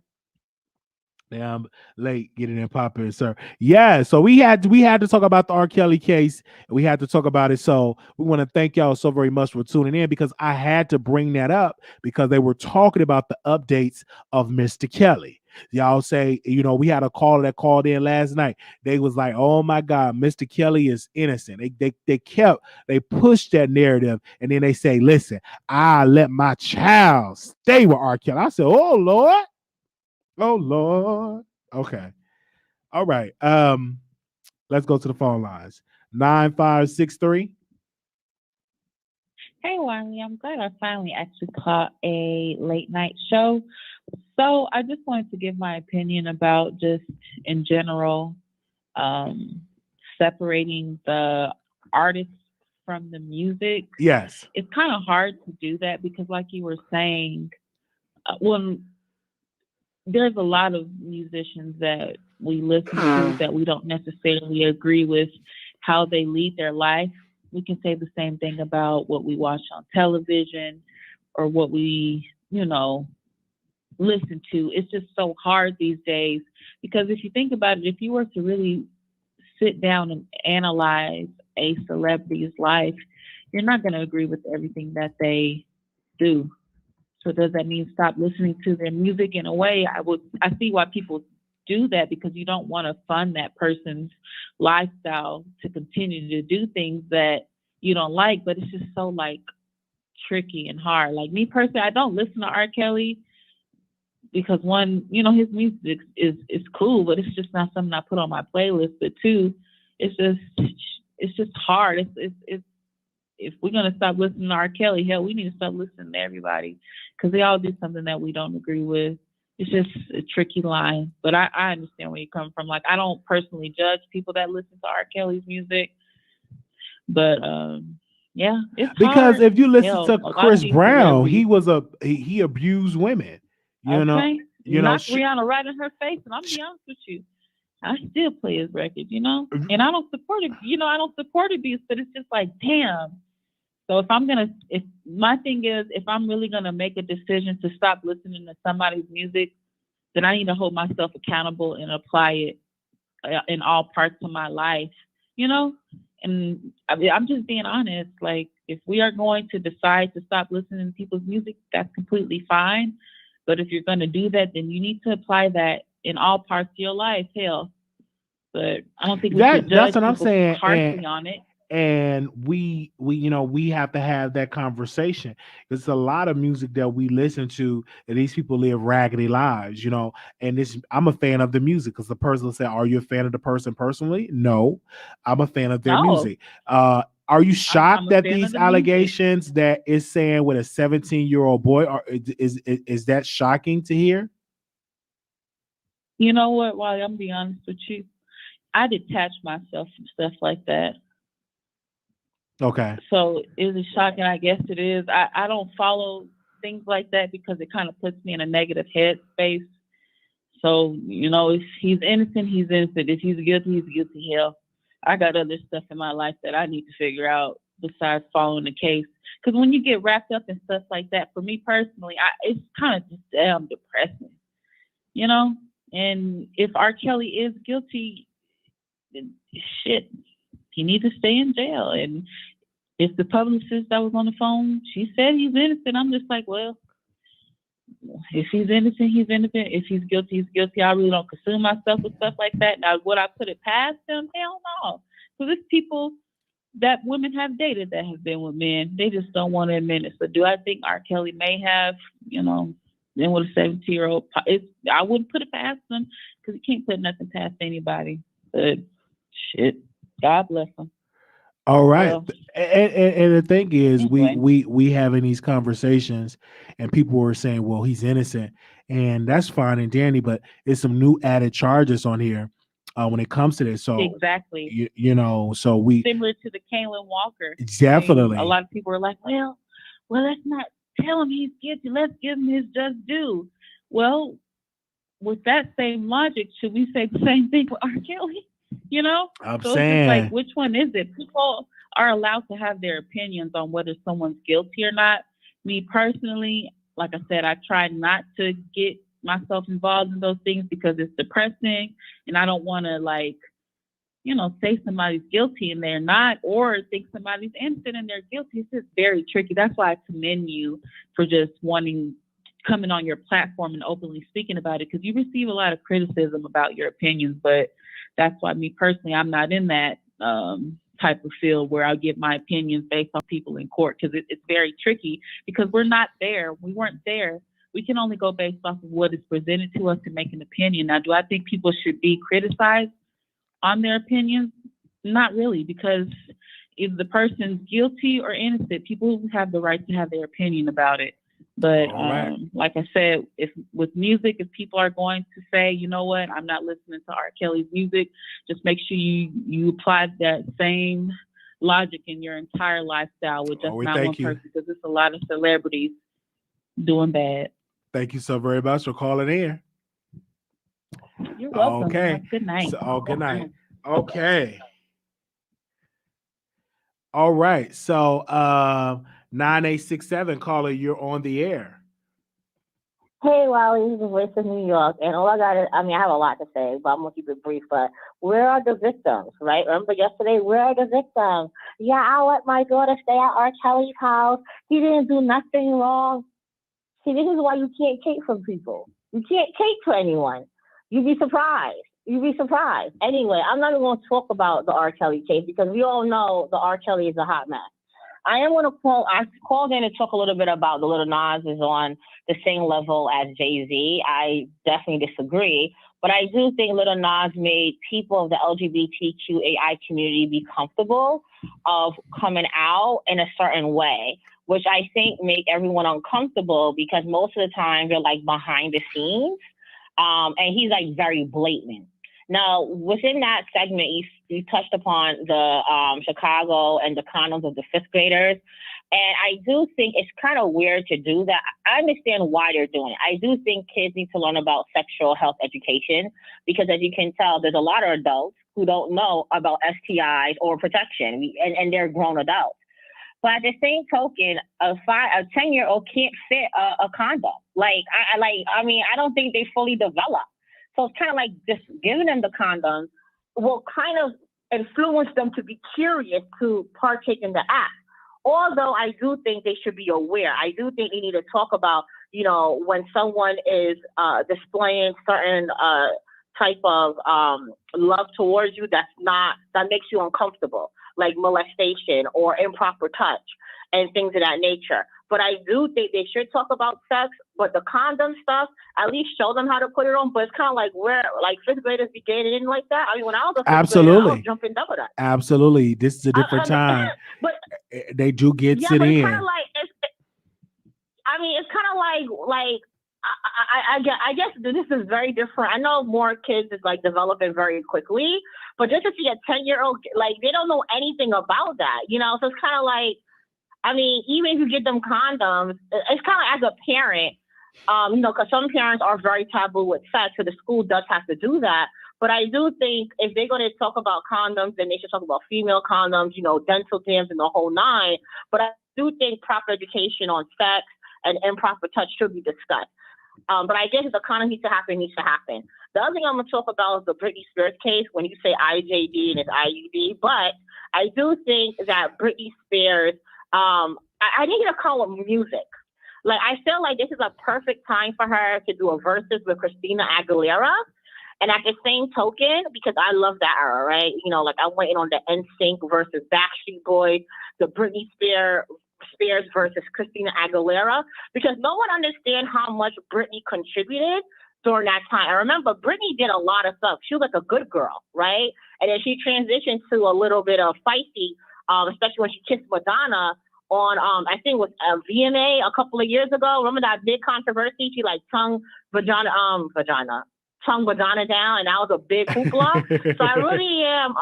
Damn late getting in popular, sir. Yeah, so we had to talk about the R. Kelly case. We had to talk about it. So we want to thank y'all so very much for tuning in, because I had to bring that up because they were talking about the updates of Mr. Kelly. Y'all say, we had a caller that called in last night. They was like, oh my God, Mr. Kelly is innocent. They pushed that narrative, and then they say, listen, I let my child stay with R. Kelly. I said, oh Lord. Oh Lord. Okay. All right. Let's go to the phone lines. 9563. Hey Wiley, I'm glad I finally actually caught a late night show. So I just wanted to give my opinion about just in general, separating the artists from the music. Yes. It's kind of hard to do that because, like you were saying, there's a lot of musicians that we listen to that we don't necessarily agree with how they lead their life. We can say the same thing about what we watch on television or what we, listen to. It's just so hard these days because if you think about it, if you were to really sit down and analyze a celebrity's life, you're not going to agree with everything that they do. So does that mean stop listening to their music? In a way, I see why people do that, because you don't want to fund that person's lifestyle to continue to do things that you don't like, but it's just so tricky and hard. Like me personally, I don't listen to R. Kelly because one, his music is cool, but it's just not something I put on my playlist. But two, it's just hard. It's if we're going to stop listening to R. Kelly, hell, we need to stop listening to everybody because they all do something that we don't agree with. It's just a tricky line, but I understand where you come from. Like, I don't personally judge people that listen to R. Kelly's music, but Yeah, it's Because hard. if you listen Hell, to a lot of Chris these Brown, celebrities. he abused women. You know, Okay, you know. knock Rihanna right in her face, and I'm gonna be honest with you, I still play his record, and I don't support it. I don't support abuse, but it's just like, damn. So if my thing is, if I'm really gonna make a decision to stop listening to somebody's music, then I need to hold myself accountable and apply it in all parts of my life, you know? And I'm just being honest. Like, if we are going to decide to stop listening to people's music, that's completely fine. But if you're going to do that, then you need to apply that in all parts of your life. Hell, but I don't think we should That's judge what I'm people saying. harshly on it. And we have to have that conversation. There's a lot of music that we listen to and these people live raggedy lives, and this I'm a fan of the music because the person will say, are you a fan of the person personally? No, I'm a fan of their No, music. Are you I'm shocked a that fan of these the music. allegations that is saying with a 17-year-old boy is that shocking to hear? You know what? While I'm being honest with you, I detach myself from stuff like that. Okay. So is it shocking? I guess it is. I don't follow things like that because it kind of puts me in a negative headspace. So, if he's innocent, he's innocent. If he's guilty, he's guilty. Hell, I got other stuff in my life that I need to figure out besides following the case. Because when you get wrapped up in stuff like that, for me personally, it's kind of just damn depressing, you know? And if R. Kelly is guilty, shit, he needs to stay in jail. And if the publicist that was on the phone, she said he's innocent, I'm just like, well, if he's innocent, he's innocent. If he's guilty, he's guilty. I really don't consume myself with stuff like that. Now, would I put it past him? Hell no. So there's people that women have dated that have been with men. They just don't want to admit it. So do I think R. Kelly may have, been with a 17-year-old? I wouldn't put it past him because he can't put nothing past anybody. But shit, God bless him. All right. Well, And the thing is, anyway, we having these conversations, and people were saying, "Well, he's innocent," and that's fine and dandy, but it's some new added charges on here when it comes to this. So exactly. so we Similar to the Kaylin Walker thing. A definitely lot of people are like, well, let's not tell him he's guilty. Let's give him his just due. Well, with that same logic, should we say the same thing for R. Kelly? You know? I'm So it's just like, saying which one is it? People are allowed to have their opinions on whether someone's guilty or not. Me personally, like I said, I try not to get myself involved in those things because it's depressing and I don't want to say somebody's guilty and they're not, or think somebody's innocent and they're guilty. It's just very tricky. That's why I commend you for just coming on your platform and openly speaking about it because you receive a lot of criticism about your opinions. But that's why me personally, I'm not in that type of field where I'll give my opinions based on people in court because it's very tricky because we're not there. We weren't there. We can only go based off of what is presented to us to make an opinion. Now, do I think people should be criticized on their opinions? Not really, because if the person's guilty or innocent, people have the right to have their opinion about it. But all right. like I said, if with music, if people are going to say, you know what, I'm not listening to R. Kelly's music, just make sure you apply that same logic in your entire lifestyle with Oh, just we not one thank you. person, because it's a lot of celebrities doing bad. Thank you so very much for calling in. You're welcome. Okay. Have a good night. So, good night. Okay. All right. So 9867 caller, you're on the air. Hey, Wiley, this is the voice of New York, and all I got is, I have a lot to say, but I'm gonna keep it brief. But where are the victims, right? Remember yesterday, where are the victims? Yeah, I'll let my daughter stay at R. Kelly's house. He didn't do nothing wrong. See, this is why you can't take from people. You can't take for anyone. You'd be surprised. You'd be surprised. Anyway, I'm not even going to talk about the R. Kelly case because we all know the R. Kelly is a hot mess. I am going to I called in to talk a little bit about the Lil Nas is on the same level as Jay-Z. I definitely disagree. But I do think Lil Nas made people of the LGBTQAI community be comfortable of coming out in a certain way, which I think make everyone uncomfortable because most of the time they're like behind the scenes. And he's like very blatant. Now, within that segment, you touched upon the Chicago and the condoms of the fifth graders. And I do think it's kind of weird to do that. I understand why they're doing it. I do think kids need to learn about sexual health education because, as you can tell, there's a lot of adults who don't know about STIs or protection, and they're grown adults. But at the same token, a 10-year-old can't fit a condom. I don't think they fully develop. So it's kind of like just giving them the condoms will kind of influence them to be curious to partake in the act. Although I do think they should be aware. I do think they need to talk about, when someone is displaying certain type of love towards you that makes you uncomfortable, like molestation or improper touch and things of that nature. But I do think they should talk about sex, but the condom stuff, at least show them how to put it on. But it's kind of like where, like, fifth graders be getting in like that. I mean, when I was a fifth grader, I was jumping double that. Absolutely. This is a different time. But they do get it in. Kind of like, it's kind of like I guess this is very different. I know more kids is like developing very quickly, but just to see a 10-year-old, like, they don't know anything about that, So it's kind of like, even if you get them condoms, it's kind of like as a parent, because some parents are very taboo with sex, so the school does have to do that. But I do think if they're going to talk about condoms, then they should talk about female condoms, dental dams and the whole nine. But I do think proper education on sex and improper touch should be discussed. But I guess if the condom needs to happen, it needs to happen. The other thing I'm going to talk about is the Brittney Spears case when you say IJD and it's IUD. But I do think that Brittney Spears, I need to call it music. Like, I feel like this is a perfect time for her to do a versus with Christina Aguilera. And at the same token, because I love that era, right? Like, I went in on the NSYNC versus Backstreet Boys, the Brittney Spears versus Christina Aguilera, because no one understands how much Brittney contributed during that time. I remember Brittney did a lot of stuff. She was like a good girl, right? And then she transitioned to a little bit of feisty, especially when she kissed Madonna on, I think it was a VMA a couple of years ago. Remember that big controversy? She like tongue Madonna down, and that was a big hoopla. So I really am,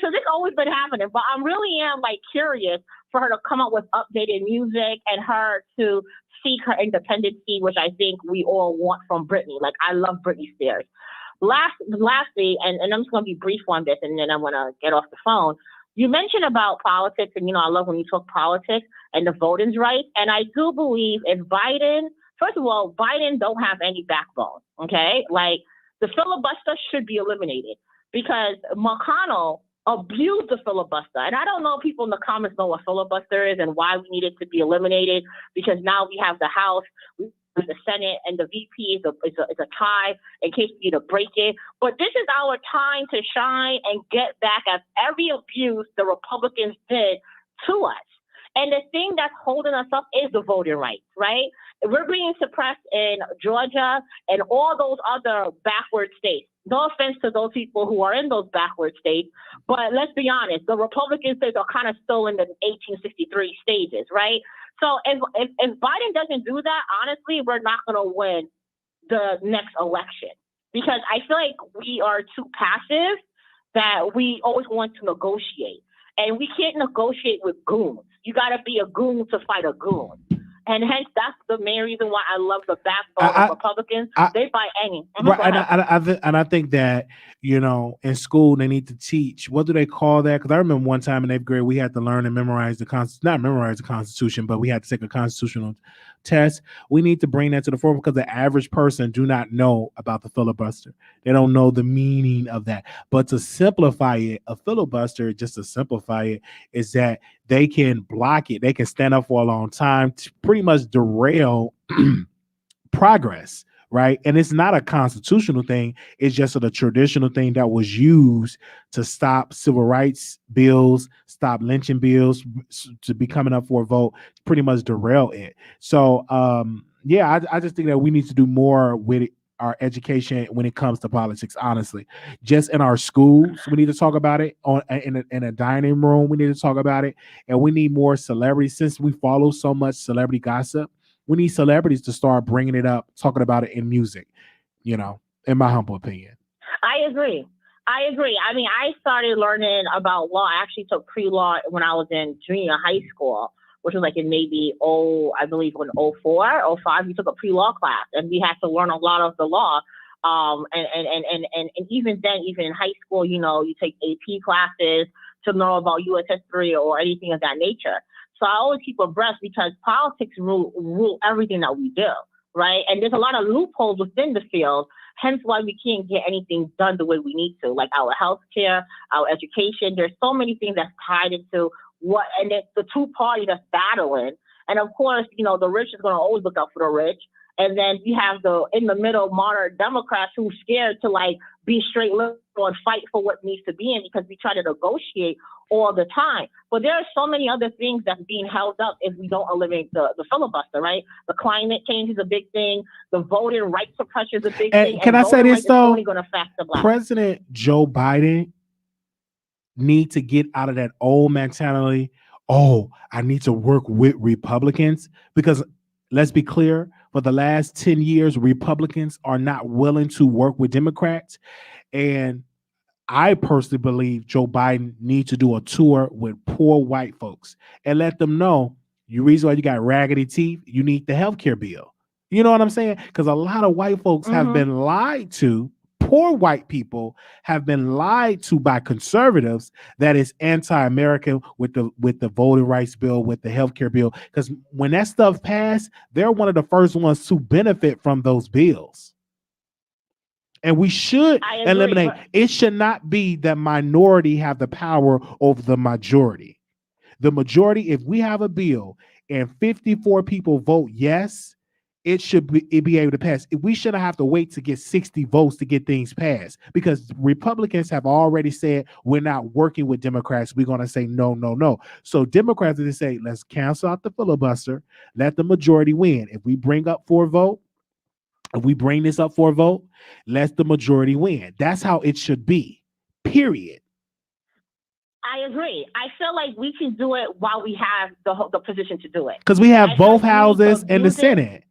so this always been happening, but I really am like curious for her to come up with updated music and her to seek her independency, which I think we all want from Brittney. Like, I love Brittney Spears. Lastly, and I'm just going to be brief on this, and then I'm going to get off the phone. You mentioned about politics, and, I love when you talk politics and the voting rights. And I do believe if Biden, first of all, Biden don't have any backbone, okay? Like, the filibuster should be eliminated because McConnell abused the filibuster. And I don't know if people in the comments know what filibuster is and why we need it to be eliminated, because now we have the House, we have the Senate, and the VP is a tie in case we need to break it. But this is our time to shine and get back at every abuse the Republicans did to us. And the thing that's holding us up is the voting rights, right? We're being suppressed in Georgia and all those other backward states. No offense to those people who are in those backward states, but let's be honest, the Republican states are kind of still in the 1863 stages, right? So if Biden doesn't do that, honestly, we're not going to win the next election, because I feel like we are too passive, that we always want to negotiate. And we can't negotiate with goons. You got to be a goon to fight a goon. And hence, that's the main reason why I love the backbone of Republicans. They fight any. Right, and I think that, in school, they need to teach. What do they call that? Because I remember one time in 8th grade, we had to learn and memorize not memorize the Constitution, but we had to take a constitutional test. We need to bring that to the forefront, because the average person do not know about the filibuster. They don't know the meaning of that. But to simplify it, a filibuster, just to simplify it, is that they can block it. They can stand up for a long time to pretty much derail progress, right? And it's not a constitutional thing. It's just a traditional thing that was used to stop civil rights bills, stop lynching bills to be coming up for a vote, pretty much derail it. So, I just think that we need to do more with our education when it comes to politics. Honestly, just in our schools, we need to talk about it. In a dining room, we need to talk about it, and we need more celebrities. Since we follow so much celebrity gossip, we need celebrities to start bringing it up, talking about it in music. in my humble opinion. I agree. I mean, I started learning about law. I actually took pre-law when I was in junior high school, which was like in maybe I believe in 04, oh 05. We took a pre-law class, and we had to learn a lot of the law. And even then, even in high school, you take AP classes to know about U.S. history or anything of that nature. So I always keep abreast because politics rule everything that we do, right? And there's a lot of loopholes within the field, hence why we can't get anything done the way we need to, like our healthcare, our education. There's so many things that's tied into and it's the two parties that's battling. And of course, the rich is going to always look out for the rich. And then you have the in the middle moderate Democrats who's scared to like be straight liberal and fight for what needs to be in because we try to negotiate all the time. But there are so many other things that's being held up if we don't eliminate the filibuster, right? The climate change is a big thing. The voting rights suppression is a big thing. Can and I say this though? Only going to affect the black. President Joe Biden need to get out of that old mentality. Oh, I need to work with Republicans because let's be clear. For the last 10 years, Republicans are not willing to work with Democrats. And I personally believe Joe Biden needs to do a tour with poor white folks and let them know the reason why you got raggedy teeth, you need the healthcare bill. You know what I'm saying? Because a lot of white folks have been lied to. Poor white people have been lied to by conservatives that is anti-American with the voting rights bill, with the healthcare bill. Because when that stuff passed, they're one of the first ones to benefit from those bills. And we should eliminate. It should not be that minority have the power over the majority. The majority, if we have a bill and 54 people vote yes, it be able to pass. We shouldn't have to wait to get 60 votes to get things passed because Republicans have already said we're not working with Democrats. We're going to say no, no, no. So Democrats are going to say, let's cancel out the filibuster, let the majority win. If we bring this up for a vote, let the majority win. That's how it should be, period. I agree. I feel like we can do it while we have the position to do it. Because we have both houses and the Senate.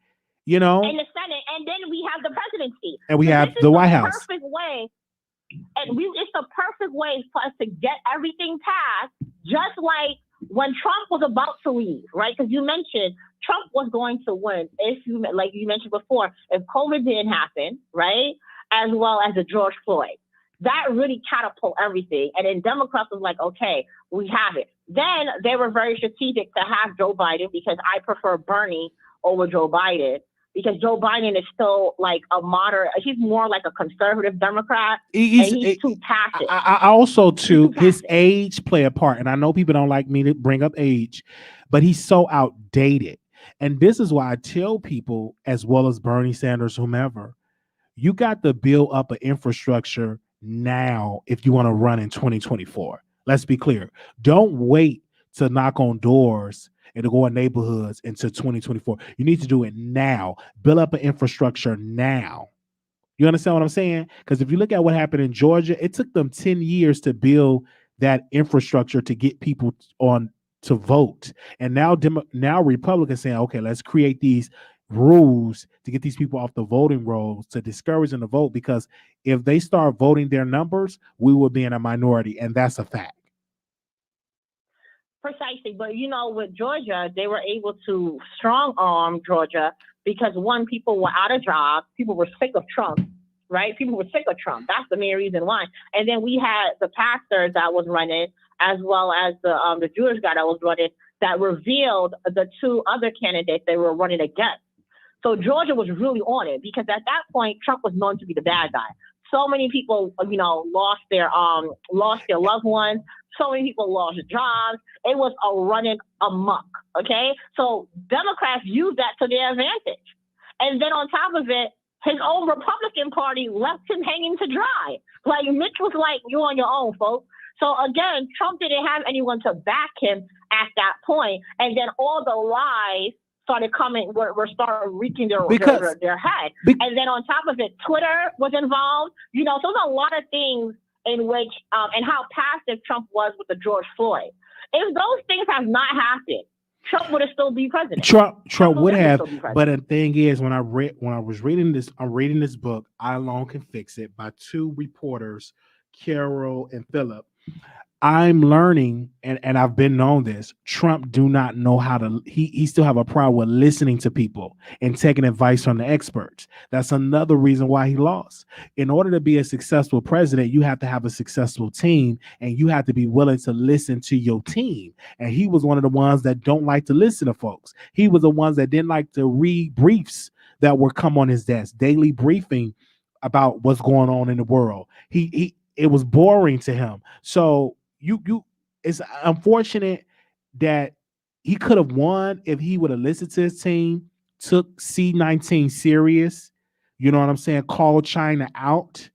In the Senate, and then we have the presidency, and we have the White House. Perfect way, it's the perfect way for us to get everything passed. Just like when Trump was about to leave, right? Because you mentioned Trump was going to win like you mentioned before, if COVID didn't happen, right? As well as the George Floyd. That really catapulted everything. And then Democrats was like, okay, we have it. Then they were very strategic to have Joe Biden because I prefer Bernie over Joe Biden. Because Joe Biden is still like a moderate, he's more like a conservative Democrat. He's too passive. I also, too, his age play a part. And I know people don't like me to bring up age, but he's so outdated. And this is why I tell people, as well as Bernie Sanders, whomever, you got to build up an infrastructure now if you want to run in 2024. Let's be clear. Don't wait to knock on doors and to go in neighborhoods into 2024. You need to do it now. Build up an infrastructure now. You understand what I'm saying? Because if you look at what happened in Georgia, it took them 10 years to build that infrastructure to get people on to vote. And now Republicans saying, okay, let's create these rules to get these people off the voting rolls to discourage them to vote, because if they start voting their numbers, we will be in a minority, and that's a fact. Precisely. But, with Georgia, they were able to strong arm Georgia because, one, people were out of jobs. People were sick of Trump, right? People were sick of Trump. That's the main reason why. And then we had the pastor that was running, as well as the Jewish guy that was running, that revealed the two other candidates they were running against. So Georgia was really on it because at that point, Trump was known to be the bad guy. So many people, lost their loved ones. So many people lost jobs. It was a running amok. Okay, so Democrats used that to their advantage, and then on top of it, his own Republican Party left him hanging to dry. Like Mitch was like, "You're on your own, folks." So again, Trump didn't have anyone to back him at that point, and then all the lies started coming, were started reaching their head. And then on top of it, Twitter was involved. So there's a lot of things in which, and how passive Trump was with the George Floyd. If those things have not happened, Trump would have still be president. Trump would have, still be president. but the thing is, when I was reading this, I'm reading this book, I Alone Can Fix It, by two reporters, Carol and Philip. I'm learning, and I've been known this. Trump do not know how to. He still have a problem with listening to people and taking advice from the experts. That's another reason why he lost. In order to be a successful president, you have to have a successful team, and you have to be willing to listen to your team. And he was one of the ones that don't like to listen to folks. He was the ones that didn't like to read briefs that would come on his desk, daily briefing about what's going on in the world. He it was boring to him. So you it's unfortunate that he could have won if he would have listened to his team, took C-19 serious, you know what I'm saying, called China out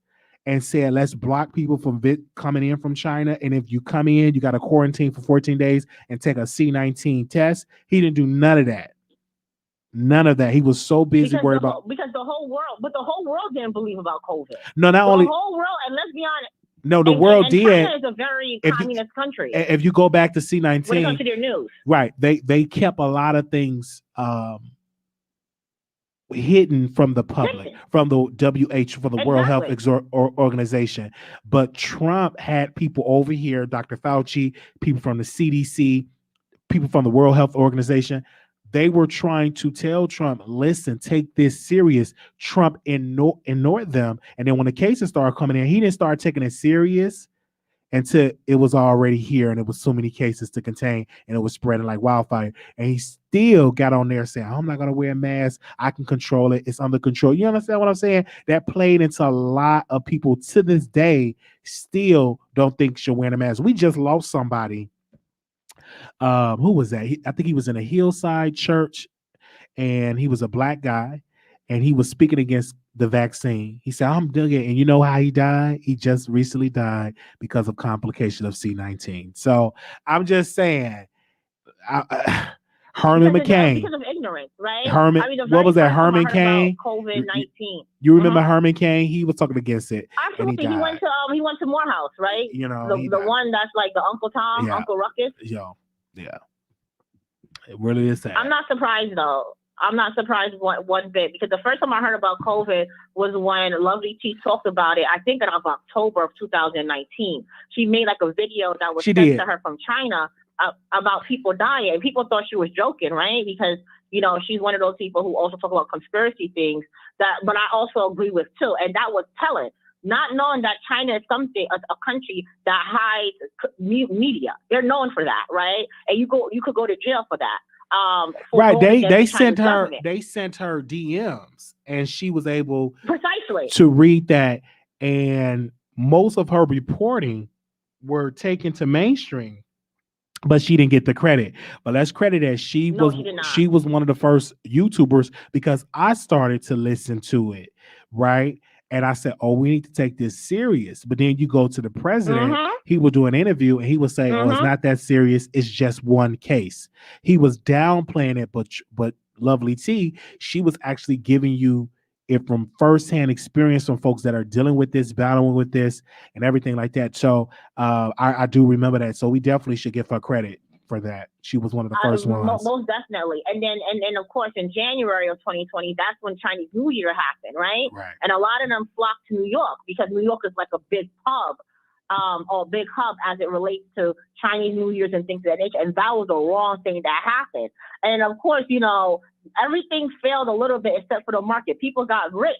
and said, let's block people from coming in from China. And if you come in, you got to quarantine for 14 days and take a C-19 test. He didn't do none of that. None of that. He was so busy worried about because the whole world didn't believe about COVID. No, not only the whole world, and let's be honest. No, the world did. China is a very communist country. If you go back to C-19, when it comes to their news, right? They kept a lot of things hidden from the public, from the WHO, from the World Health Organization. But Trump had people over here, Dr. Fauci, people from the CDC, people from the World Health Organization. They were trying to tell Trump, listen, take this serious. Trump ignored them. And then when the cases started coming in, he didn't start taking it serious until it was already here. And it was so many cases to contain and it was spreading like wildfire. And he still got on there saying, I'm not going to wear a mask. I can control it. It's under control. You understand what I'm saying? That played into a lot of people to this day still don't think she'll wear a mask. We just lost somebody. Who was that? I think he was in a hillside church and he was a black guy and he was speaking against the vaccine. He said, I'm doing it. And you know how he died? He just recently died because of complication of C-19. So I'm just saying, Herman McCain. Because of ignorance, right? What was that? Herman Cain? COVID-19. You remember Herman Cain? He was talking against it. Absolutely. He went to Morehouse, right? You know, the one that's like the Uncle Tom, Uncle Ruckus. Yeah. It really is sad. I'm not surprised though. I'm not surprised one bit because the first time I heard about COVID was when Lovely T talked about it. I think in October of 2019. She made like a video that was sent to her from China about people dying. And people thought she was joking, right? Because, you know, she's one of those people who also talk about conspiracy things but I also agree with too. And that was telling. Not knowing that China is a country that hides media. They're known for that, right? And you could go to jail for that. Right. They sent her DMs and she was able to read that. And most of her reporting were taken to mainstream, but she didn't get the credit. But let's credit that she was one of the first YouTubers because I started to listen to it, right? And I said, oh, we need to take this serious. But then you go to the president, he would do an interview and he would say, oh, it's not that serious. It's just one case. He was downplaying it, but Lovely T, she was actually giving you it from firsthand experience from folks that are dealing with this, battling with this and everything like that. So I do remember that. So we definitely should give her credit for that. She was one of the first ones. Most definitely. And then of course in January of 2020, that's when Chinese New Year happened, right? And a lot of them flocked to New York because New York is like a big pub or big hub as it relates to Chinese New Year's and things of that nature. And that was the wrong thing that happened. And of course, you know, everything failed a little bit except for the market. People got rich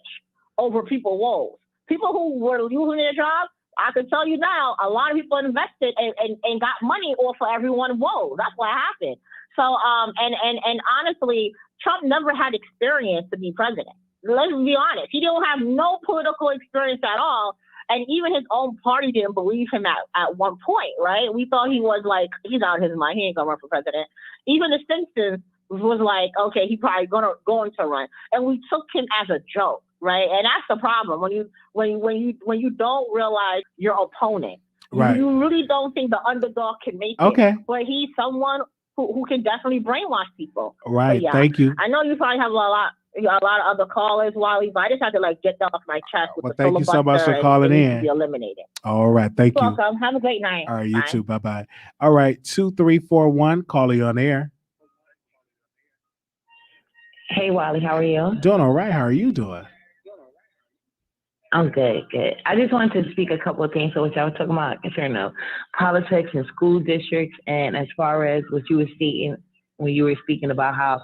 over people's woes. People who were losing their jobs, I can tell you now, a lot of people invested and got money off of everyone. Whoa, that's what happened. So, and honestly, Trump never had experience to be president. Let's be honest. He don't have no political experience at all. And even his own party didn't believe him at one point, right? We thought he was like, he's out of his mind. He ain't gonna run for president. Even the Simpsons was like, okay, he probably going to run. And we took him as a joke. Right, and that's the problem when you don't realize your opponent. Right. You really don't think the underdog can make it. But he's someone who can definitely brainwash people. Right. Yeah, thank you. I know you probably have a lot of other callers, Wiley, but I just had to like get that off my chest. Well, thank you so much for calling in. Be eliminated. All right, thank you. Welcome. Have a great night. All right, you too. Bye. All right, 2341, calling on air. Hey, Wiley, how are you? Doing all right. How are you doing? I'm good, good. I just wanted to speak a couple of things. So, what y'all was talking about concerning of politics and school districts, and as far as what you were stating when you were speaking about how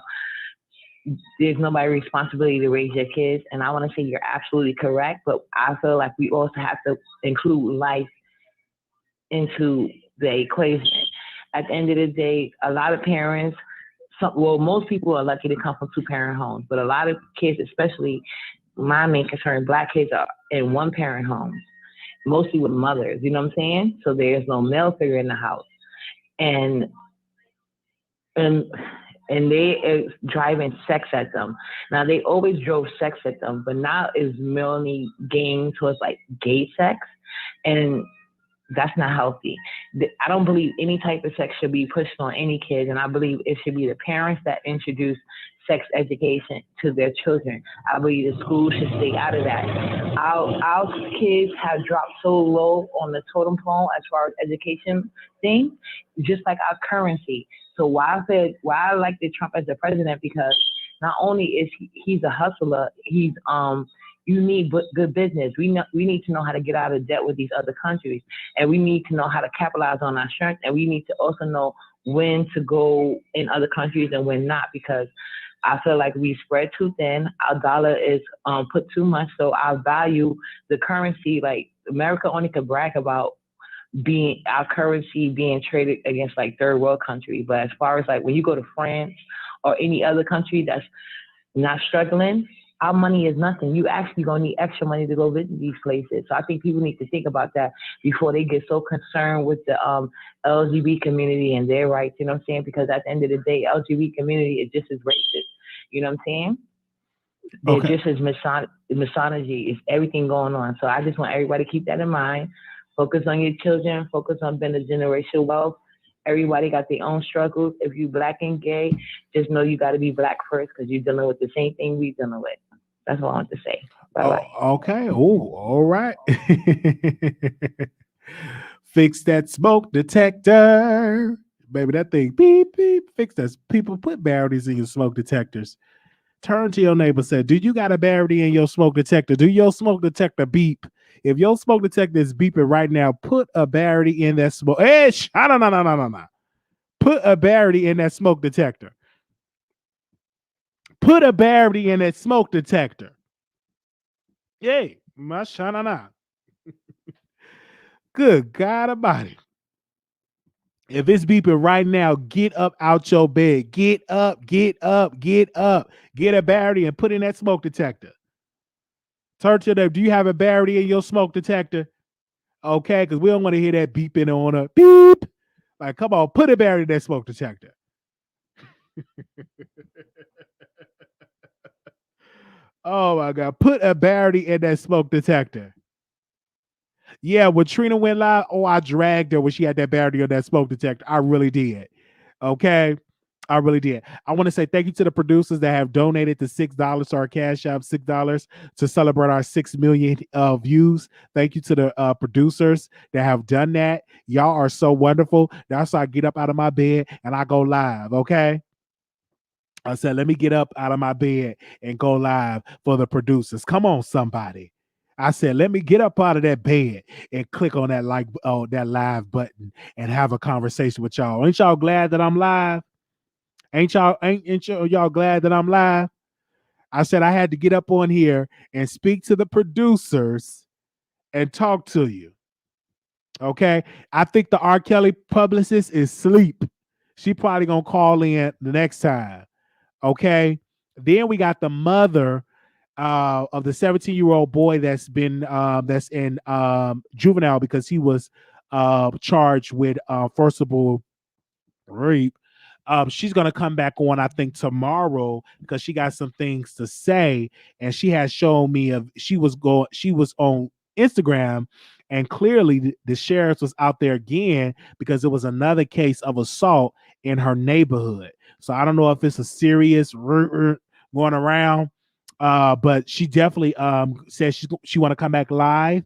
there's nobody responsibility to raise your kids, and I want to say you're absolutely correct. But I feel like we also have to include life into the equation. At the end of the day, a lot of parents, well, most people are lucky to come from two-parent homes, but a lot of kids, especially my main concern, Black kids are in one-parent homes, mostly with mothers. You know what I'm saying? So there's no male figure in the house, and and and they is driving sex at them. Now they always drove sex at them, but now is mainly gained towards like gay sex, and that's not healthy. I don't believe any type of sex should be pushed on any kid, and I believe it should be the parents that introduce sex education to their children. I believe the school should stay out of that. Our kids have dropped so low on the totem pole as far as education thing, just like our currency. So why I like the Trump as the president, because not only is he's a hustler, you need good business. We need to know how to get out of debt with these other countries, and we need to know how to capitalize on our strength, and we need to also know when to go in other countries and when not, because I feel like we spread too thin. Our dollar is put too much, so our value, the currency, like America only could brag about being our currency being traded against like third world countries. But as far as like when you go to France or any other country that's not struggling, our money is nothing. You actually gonna need extra money to go visit these places. So I think people need to think about that before they get so concerned with the LGBT community and their rights. You know what I'm saying? Because at the end of the day, LGBT community is just as racist. You know what I'm saying? They're Okay. just as misogyny. It's everything going on. So I just want everybody to keep that in mind. Focus on your children. Focus on building generational wealth. Everybody got their own struggles. If you Black and gay, just know you got to be Black first, because you're dealing with the same thing we dealing with. That's all I want to say. Bye bye. Oh, okay. Oh, all right. Fix that smoke detector. Baby, that thing beep beep. Fix that. People put batteries in your smoke detectors. Turn to your neighbor and say, do you got a battery in your smoke detector? Do your smoke detector beep? If your smoke detector is beeping right now, put a battery in that smoke. Hey, no, no, no, no, no, no. Put a battery in that smoke detector. Put a battery in that smoke detector. Yay, my shanana. Good God Almighty. If it's beeping right now, get up out your bed. Get up, get up, get up. Get a battery and put in that smoke detector. Turn to them. Do you have a battery in your smoke detector? Okay, because we don't want to hear that beeping on a beep. Like, come on, put a battery in that smoke detector. Oh my God, put a battery in that smoke detector. Yeah, when Trina went live, oh, I dragged her when she had that battery on that smoke detector. I really did. Okay. I really did. I want to say thank you to the producers that have donated the $6 to our Cash App, $6 to celebrate our 6 million views. Thank you to the producers that have done that. Y'all are so wonderful. That's why I get up out of my bed and I go live. Okay. I said, let me get up out of my bed and go live for the producers. Come on, somebody. I said, let me get up out of that bed and click on that that live button and have a conversation with y'all. Ain't y'all glad that I'm live? Ain't y'all glad that I'm live? I said I had to get up on here and speak to the producers and talk to you. Okay. I think the R.Kelly publicist is asleep. She probably gonna call in the next time. Okay. Then we got the mother of the 17-year-old boy that's in juvenile because he was charged with forcible rape. She's gonna come back on, I think, tomorrow because she got some things to say, and she has shown me she was on Instagram, and clearly the sheriff was out there again because it was another case of assault in her neighborhood. So I don't know if it's a serious going around, but she definitely says she want to come back live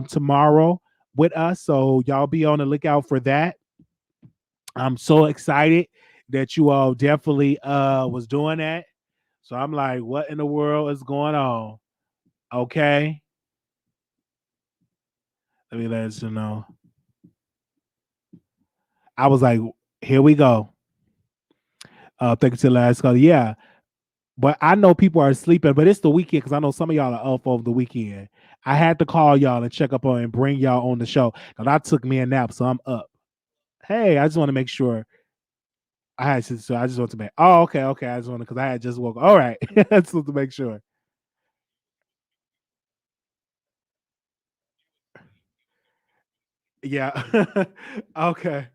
tomorrow with us. So y'all be on the lookout for that. I'm so excited that you all definitely was doing that. So I'm like, what in the world is going on? Okay. Let me let you know. I was like, here we go. Thank you to the last call. Yeah. But I know people are sleeping, but it's the weekend because I know some of y'all are up over the weekend. I had to call y'all and check up on and bring y'all on the show because I took me a nap, so I'm up. Hey, I just want to make sure I had so I just want to make. Oh, okay, okay. I just want to because I had just woke. All right, I just want to make sure. Yeah. Okay.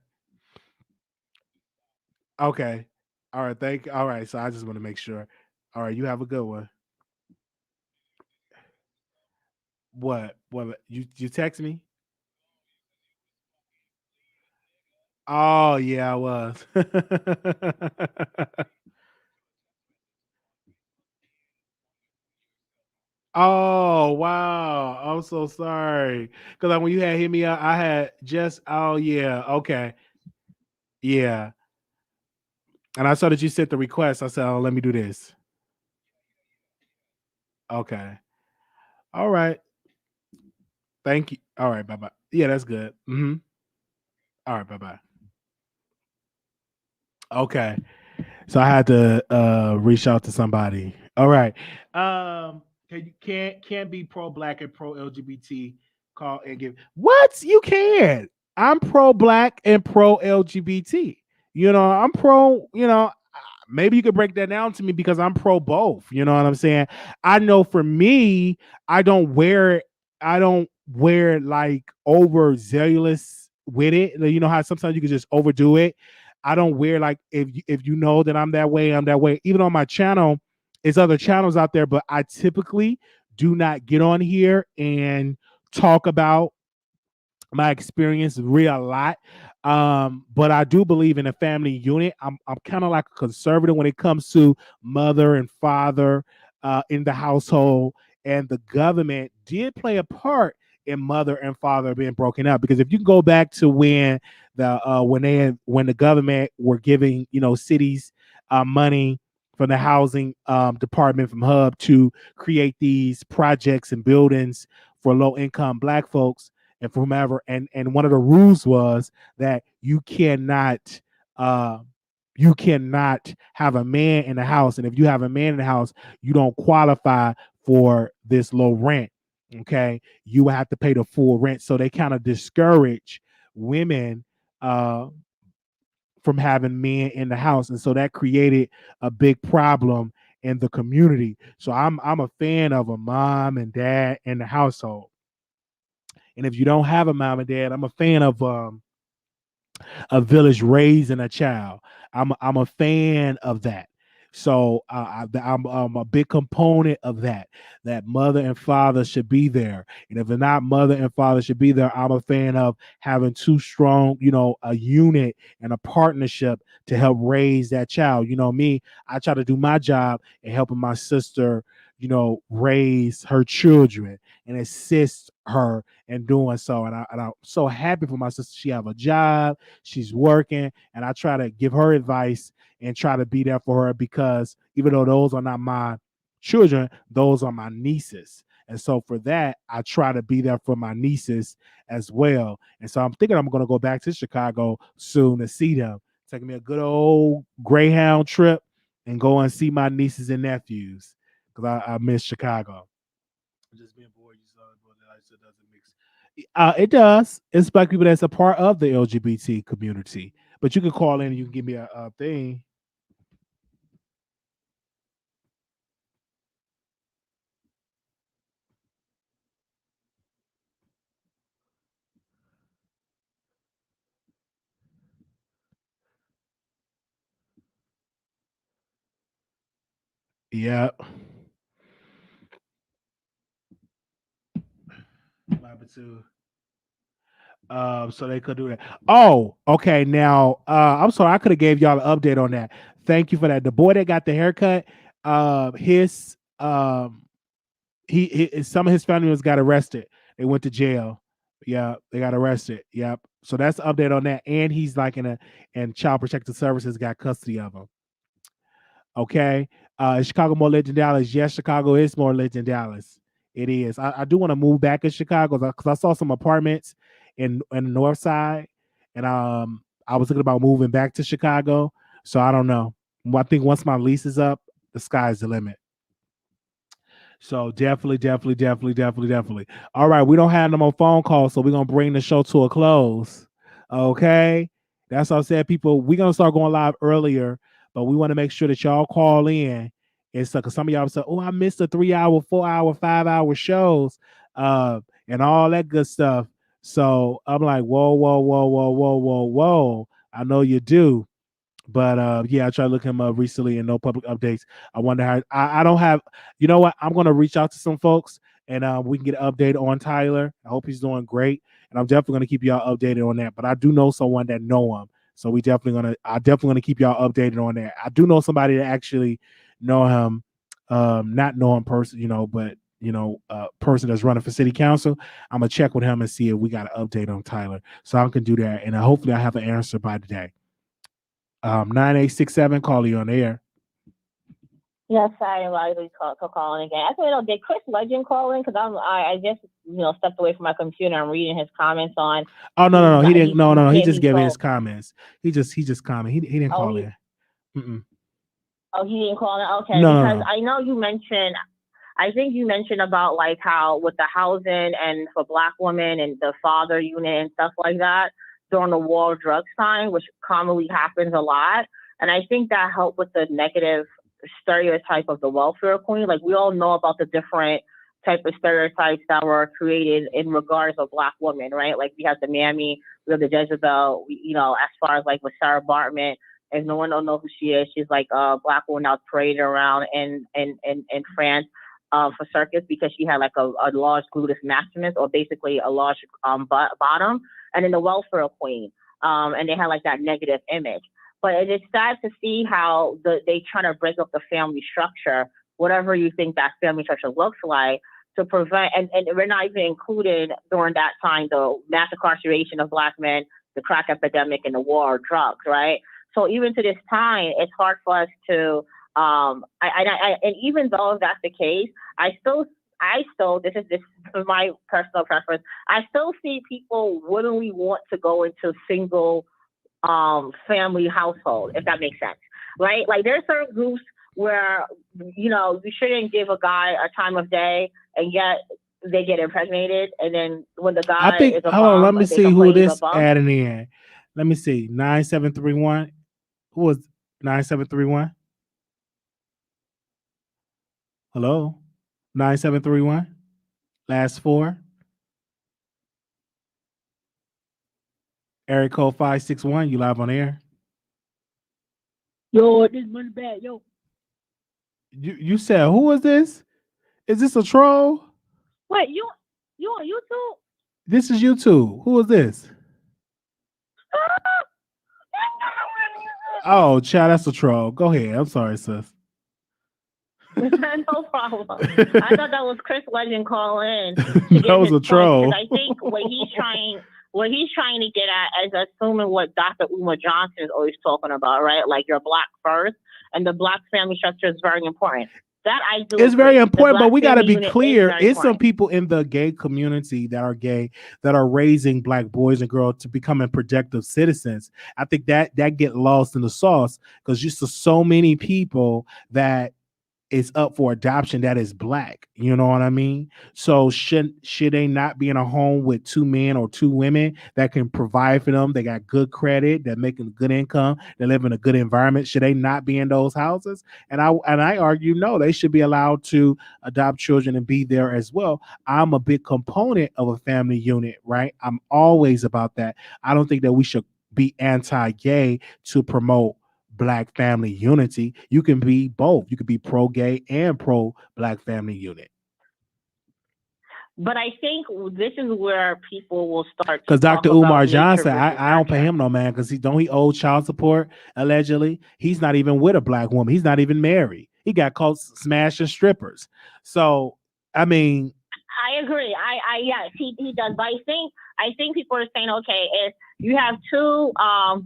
Okay. All right. Thank. All right. So I just want to make sure. All right. You have a good one. What? What? You text me? Oh yeah, I was. Oh wow, I'm so sorry. Cause like when you had hit me up, I had just oh yeah, okay, yeah. And I saw that you sent the request. I said, oh, let me do this. Okay, all right. Thank you. All right, bye bye. Yeah, that's good. All right, bye bye. Okay. So I had to reach out to somebody. All right. Can you can't be pro black and pro LGBT call and give what you can. I'm pro black and pro LGBT. I'm pro, maybe you could break that down to me because I'm pro both. You know what I'm saying? I know for me, I don't wear I don't wear like overzealous with it. You know how sometimes you can just overdo it. I don't wear like if you know that I'm that way, I'm that way. Even on my channel, there's other channels out there, but I typically do not get on here and talk about my experience real a lot. But I do believe in a family unit. I'm kind of like a conservative when it comes to mother and father in the household, and the government did play a part in mother and father being broken up. Because if you go back to when the government were giving cities money from the housing department from Hub to create these projects and buildings for low income black folks and for whomever. And one of the rules was that uh, you cannot have a man in the house, and if you have a man in the house, you don't qualify for this low rent. Okay, you have to pay the full rent. So they kind of discourage women uh, from having men in the house, and so that created a big problem in the community. So I'm a fan of a mom and dad in the household. And if you don't have a mom and dad, I'm a fan of a village raising a child. I'm a fan of that. So I'm a big component of that. That mother and father should be there, and if they're not mother and father should be there, I'm a fan of having two strong, a unit and a partnership to help raise that child. You know me, I try to do my job in helping my sister, raise her children and assist her in doing so. And I'm so happy for my sister. She have a job, she's working, and I try to give her advice and try to be there for her because even though those are not my children, those are my nieces. And so for that, I try to be there for my nieces as well. And so I'm thinking I'm going to go back to Chicago soon to see them, taking me a good old Greyhound trip and go and see my nieces and nephews because I miss Chicago. Just being bored, you saw it doesn't mix. It does. It's black people that's a part of the LGBT community. But you can call in and you can give me a thing. Yeah. Too. So they could do that. Oh, okay. Now, I'm sorry, I could have gave y'all an update on that. Thank you for that. The boy that got the haircut, his he some of his family members got arrested. They went to jail. Yeah, they got arrested. Yep. So that's the update on that. And he's like and Child Protective Services got custody of him. Okay. Is Chicago more lit than Dallas? Yes, Chicago is more lit than Dallas. It is. I do want to move back in Chicago because I saw some apartments in the north side, and I was thinking about moving back to Chicago. So I don't know. I think once my lease is up, the sky's the limit. So definitely, definitely, definitely, definitely, definitely. All right, we don't have no more phone calls, so we're gonna bring the show to a close. Okay, that's what I said. People, we're gonna start going live earlier, but we want to make sure that y'all call in. And so, because some of y'all say, "Oh, I missed the 3 hour, 4 hour, 5 hour shows, and all that good stuff." So I'm like, whoa, whoa, whoa, whoa, whoa, whoa, whoa. I know you do. But yeah, I tried to look him up recently and no public updates. I wonder how I don't have, you know what? I'm gonna reach out to some folks and we can get an update on Tyler. I hope he's doing great. And I'm definitely gonna keep y'all updated on that. But I do know someone that know him. So I definitely gonna keep y'all updated on that. I do know somebody that actually know him, not know him person, but person that's running for city council. I'm gonna check with him and see if we got an update on Tyler. So I can do that. And hopefully I have an answer by today. 9867, call you on the air. Yes, sorry, Wiley for calling again. I thought, did Chris Legend call in? Because I just stepped away from my computer. I'm reading his comments on. Oh no, he didn't. No, he just gave his told, comments. He just commented. He didn't call in. Mm-mm. Oh, he didn't call in. Okay, No, because no. I know you mentioned. I think you mentioned about like how with the housing and for Black women and the father unit and stuff like that during the war of drugs time, which commonly happens a lot. And I think that helped with the negative stereotype of the welfare queen. Like we all know about the different type of stereotypes that were created in regards of Black women, right? Like we have the Mammy, we have the Jezebel, as far as like with Sarah Bartman, if no one don't know who she is, she's like a Black woman out paraded around in France for circus because she had like a large gluteus maximus or basically a large bottom, and then the welfare queen, and they had like that negative image. But it is sad to see how they try to break up the family structure, whatever you think that family structure looks like, to prevent, and we're not even included during that time, the mass incarceration of Black men, the crack epidemic, and the war on drugs, right? So even to this time, it's hard for us to, and even though that's the case, this is my personal preference. I still see people willingly want to go into single family household, if that makes sense, right? Like there's certain groups where you shouldn't give a guy a time of day, and yet they get impregnated, and then when the guy is a hold on, let bum, me they see who complain he's a this bum. adding in. Let me see 9731. Who was 9731? Hello, 9731. Last four. Area code 561. You live on air. Yo, this money bad, yo. You said who is this? Is this a troll? Wait, you on YouTube? This is YouTube. Who is this? Oh, child, that's a troll. Go ahead. I'm sorry, sis. No problem. I thought that was Chris Legend call in. That was a troll. Because I think what he's trying to get at is assuming what Dr. Umar Johnson is always talking about, right? Like you're Black first, and the Black family structure is very important. That I do. It's very important, but we got to be unit clear. It's some important. people in the gay community that are gay that are raising Black boys and girls to becoming productive citizens. I think that get lost in the sauce because just so many people that is up for adoption that is Black. You know what I mean? So should they not be in a home with two men or two women that can provide for them? They got good credit, they're making good income, they live in a good environment. Should they not be in those houses? And I argue no, they should be allowed to adopt children and be there as well. I'm a big component of a family unit, right? I'm always about that. I don't think that we should be anti-gay to promote Black family unity. You can be both. You could be pro-gay and pro-Black family unit. But I think this is where people will start. Because Dr. Umar Johnson, I don't pay him no man because he owed child support allegedly. He's not even with a Black woman. He's not even married. He got caught smashing strippers. So I mean, I agree. Yes, he does. But I think people are saying, okay, if you have two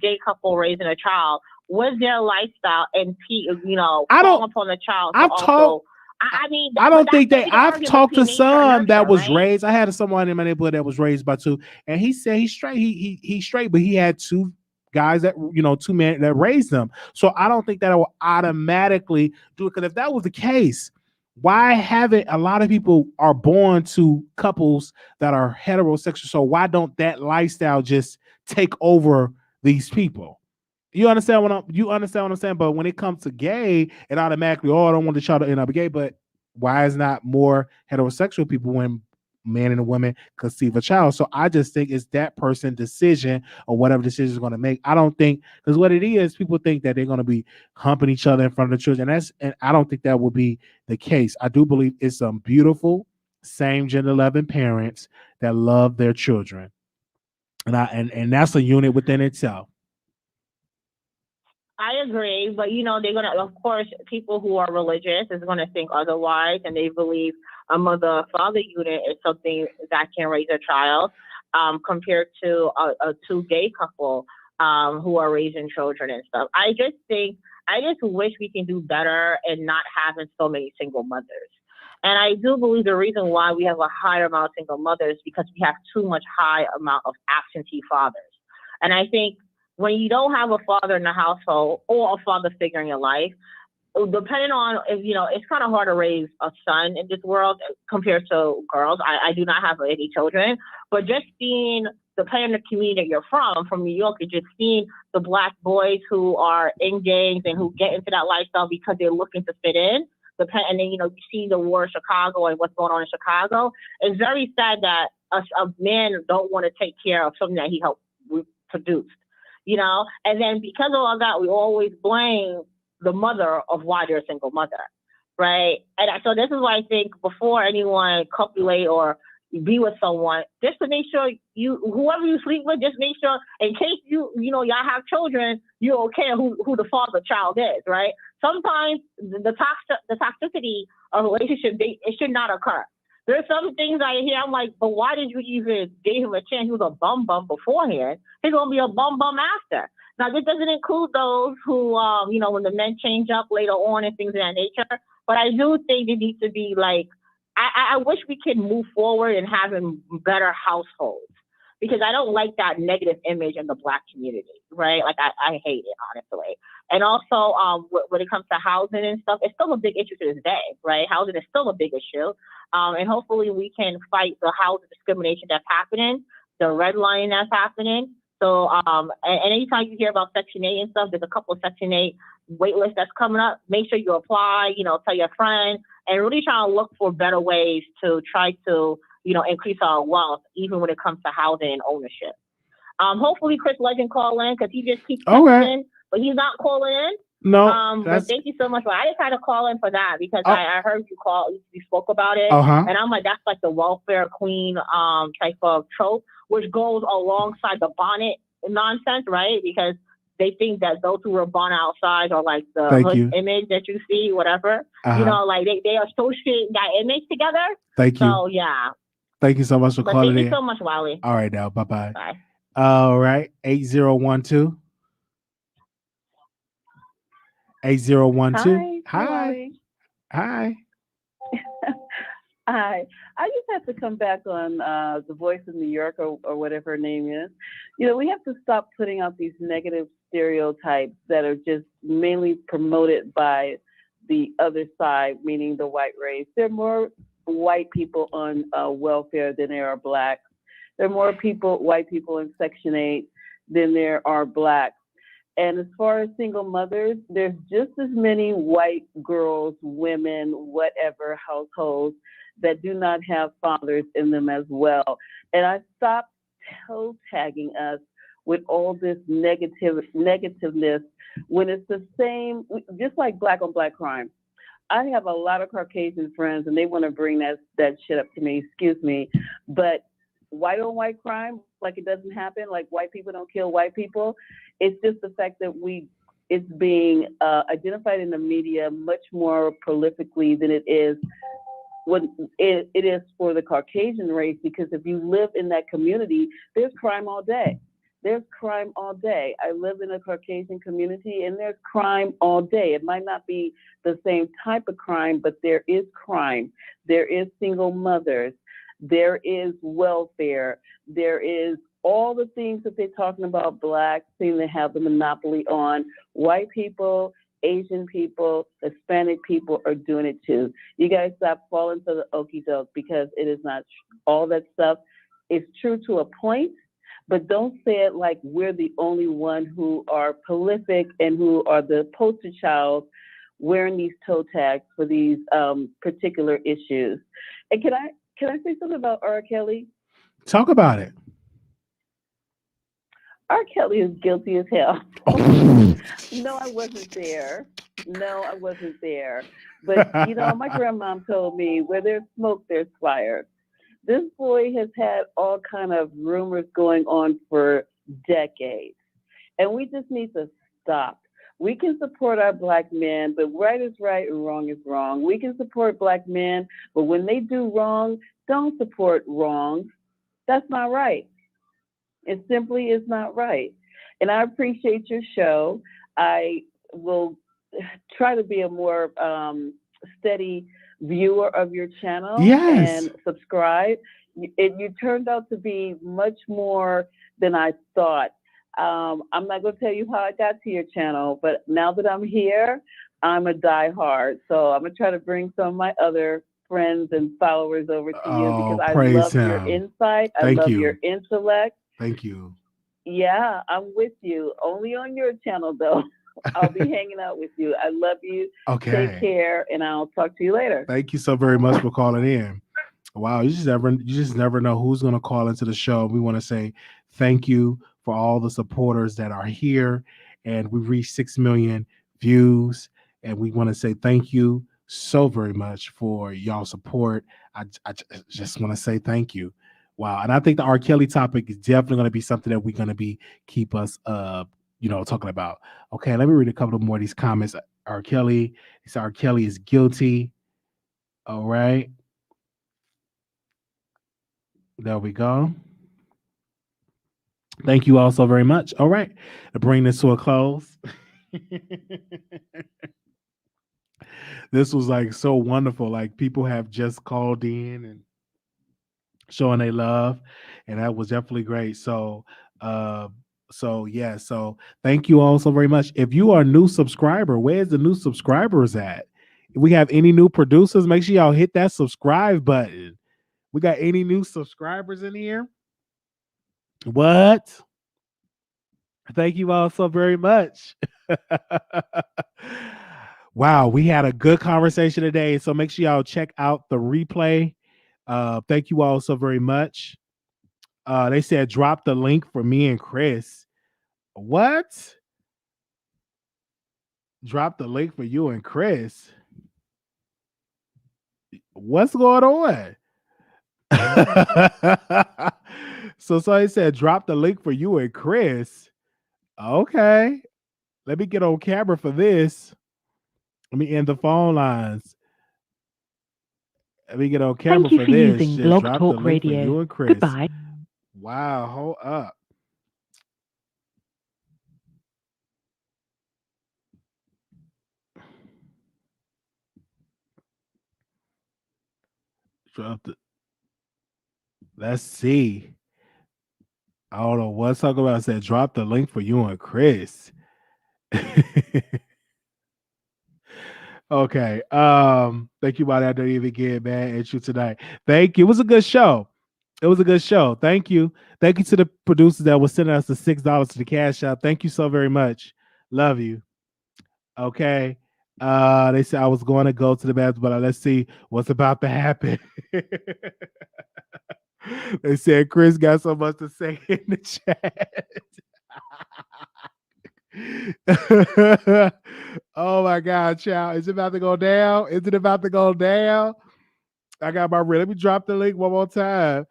gay couple raising a child, with their lifestyle and I fall don't. upon the child to I've also. talked. I mean, I but don't think that's they. the I've argument talked to between nature and some that nurture, was right? raised. I had someone in my neighborhood that was raised by two, and he said he's straight. He's straight, but he had two guys that two men that raised them. So I don't think that I will automatically do it. Because if that was the case, why haven't a lot of people are born to couples that are heterosexual? So why don't that lifestyle just take over these people? You understand what I'm saying? But when it comes to gay, it automatically, I don't want the child to end up gay. But why is not more heterosexual people when man and a woman conceive a child? So I just think it's that person's decision or whatever decision is going to make. I don't think because what it is, people think that they're going to be humping each other in front of the children. And I don't think that will be the case. I do believe it's some beautiful same gender loving parents that love their children. And that's a unit within itself. I agree, but they're gonna, of course, people who are religious is gonna think otherwise, and they believe a mother-father unit is something that can raise a child, compared to a two gay couple, who are raising children and stuff. I just wish we can do better and not having so many single mothers. And I do believe the reason why we have a higher amount of single mothers is because we have too much high amount of absentee fathers. And I think when you don't have a father in the household or a father figure in your life, depending on if it's kind of hard to raise a son in this world compared to girls. I do not have any children, but just seeing, depending on the community that you're from New York, and just seeing the black boys who are in gangs and who get into that lifestyle because they're looking to fit in. And then you see the war in Chicago and what's going on in Chicago. It's very sad that a man don't want to take care of something that he helped produce. And then because of all that, we always blame the mother of why they're a single mother, right? And so this is why I think before anyone copulate or be with someone, just to make sure whoever you sleep with, just make sure in case y'all have children, you're okay who the father child is, right? Sometimes the toxicity of a relationship, it should not occur. There's some things I hear, I'm like, but why did you even give him a chance? He was a bum beforehand. He's going to be a bum after. Now, this doesn't include those who, when the men change up later on and things of that nature. But I do think it needs to be like, I wish we could move forward and having better households. Because I don't like that negative image in the Black community, right? Like, I hate it, honestly. And also, when it comes to housing and stuff, it's still a big issue to this day, right? Housing is still a big issue. And hopefully we can fight the housing discrimination that's happening, the redlining that's happening. So, and anytime you hear about Section 8 and stuff, there's a couple of Section 8 wait lists that's coming up. Make sure you apply, tell your friend, and really try to look for better ways to try to, increase our wealth, even when it comes to housing and ownership. Hopefully Chris Legend call in because he just keeps texting, but he's not calling in. No, but thank you so much. I just had to call in for that because I heard you spoke about it, and I'm like, that's like the welfare queen type of trope, which goes alongside the bonnet nonsense, right? Because they think that those who were born outside are like the hood image that you see, whatever. Like they associate that image together. Thank you. So yeah. Thank you so much for calling in. Thank you so much, Wiley. All right, now. Bye-bye. Bye. All right. 8012. 8012. Hi. Hi. Hi. I just have to come back on The Voice of New York or whatever her name is. We have to stop putting out these negative stereotypes that are just mainly promoted by the other side, meaning the white race. There are more white people on welfare than there are blacks. There are more white people in Section 8 than there are blacks. And as far as single mothers, there's just as many white girls, women, whatever households that do not have fathers in them as well. And I stopped toe tagging us with all this negativeness when it's the same, just like black on black crime. I have a lot of Caucasian friends and they want to bring that shit up to me, excuse me, but white on white crime, like it doesn't happen, like white people don't kill white people. It's just the fact that it's being identified in the media much more prolifically than it is when it is for the Caucasian race, because if you live in that community, there's crime all day. There's crime all day. I live in a Caucasian community and there's crime all day. It might not be the same type of crime, but there is crime. There is single mothers. There is welfare. There is all the things that they're talking about. Blacks seem to have the monopoly on. White people, Asian people, Hispanic people are doing it too. You guys stop falling for the okie doke because it is not all that stuff is true to a point, but don't say it like we're the only one who are prolific and who are the poster child wearing these toe tags for these particular issues. And can I say something about R. Kelly? Talk about it. R. Kelly is guilty as hell. No, I wasn't there. No, I wasn't there. But, you know, my grandmom told me where there's smoke, there's fire. This boy has had all kind of rumors going on for decades. And we just need to stop. We can support our black men, but right is right and wrong is wrong. We can support black men, but when they do wrong, don't support wrong. That's not right. It simply is not right. And I appreciate your show. I will try to be a more steady viewer of your channel and subscribe. You turned out to be much more than I thought. I'm not going to tell you how I got to your channel, but now that I'm here, I'm a diehard. So I'm going to try to bring some of my other friends and followers over to you because I love your insight. I love your intellect. Thank you. Yeah, I'm with you. Only on your channel, though. I'll be hanging out with you. I love you. Okay. Take care, and I'll talk to you later. Thank you so very much for calling in. Wow, you just never know who's going to call into the show. We want to say thank you for all the supporters that are here, and we reached 6 million views, and we want to say thank you so very much for y'all support. I just want to say thank you. Wow, and I think the R. Kelly topic is definitely going to be something that we're going to be keep us talking about. Okay, let me read a couple of more of these comments. R. Kelly is guilty. All right. There we go. Thank you all so very much. All right. To bring this to a close. This was like so wonderful. Like people have just called in and showing they love. And that was definitely great. So thank you all so very much. If you are a new subscriber, where's the new subscribers at? If we have any new producers, make sure y'all hit that subscribe button. We got any new subscribers in here? What? Thank you all so very much. Wow, we had a good conversation today. So make sure y'all check out the replay. Thank you all so very much. They said drop the link for me and Chris. What? Drop the link for you and Chris. What's going on? So he said drop the link for you and Chris. Okay. Let me get on camera for this. Let me end the phone lines. Let me get on camera for this. Thank you for using Blog Talk Radio. You and Chris. Goodbye. Wow, hold up. Let's see. I don't know what's talking about. I said drop the link for you and Chris. Okay. Thank you, buddy. I don't even get mad at you tonight. Thank you. It was a good show. Thank you. Thank you to the producers that was sending us the $6 to the cash app. Thank you so very much. Love you. Okay. They said I was going to go to the bathroom, but let's see what's about to happen. They said Chris got so much to say in the chat. Oh my God, child. Is it about to go down? I got my red. Let me drop the link one more time.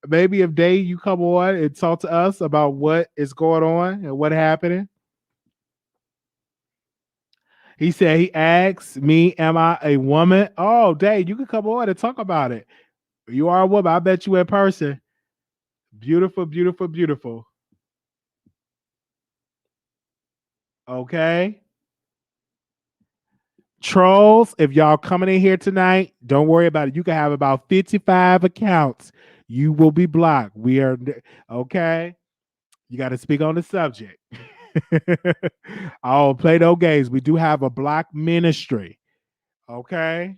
Maybe if Dave, you come on and talk to us about what is going on and what happening. He said he asked me, am I a woman? Oh, Dave, you can come on and talk about it. You are a woman. I bet you in person. Beautiful, beautiful, beautiful. Okay. Trolls, if y'all coming in here tonight, don't worry about it. You can have about 55 accounts. You will be blocked. We are okay. You got to speak on the subject. I don't play no games. We do have a block ministry. Okay.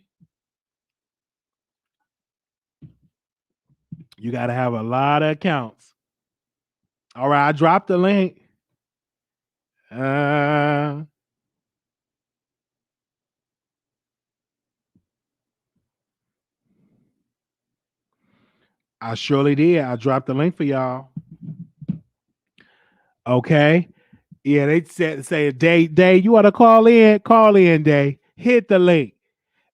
You got to have a lot of accounts. All right. I dropped the link. I surely did. I dropped the link for y'all. Okay. Yeah, they say Day, you want to call in? Call in, Day. Hit the link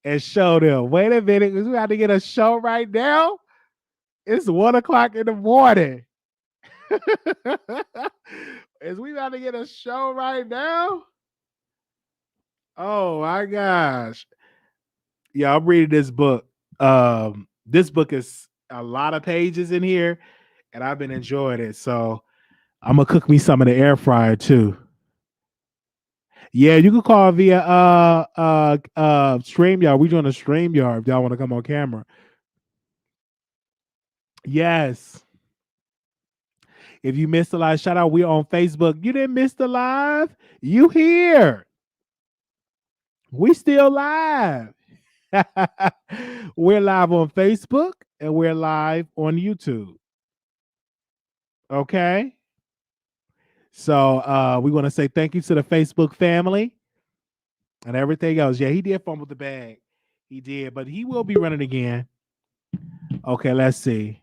and show them. Wait a minute, we got to get a show right now. It's 1:00 in the morning. Is we about to get a show right now? Oh my gosh. Yeah, I'm reading this book. This book is a lot of pages in here, and I've been enjoying it. So I'm gonna cook me some in the air fryer too. Yeah, you can call via StreamYard. We doing a StreamYard if y'all want to come on camera. Yes. If you missed the live, shout out. We're on Facebook. You didn't miss the live. You here. We still live. We're live on Facebook and we're live on YouTube. Okay. So we want to say thank you to the Facebook family and everything else. Yeah, he did fumble the bag. He did, but he will be running again. Okay, let's see.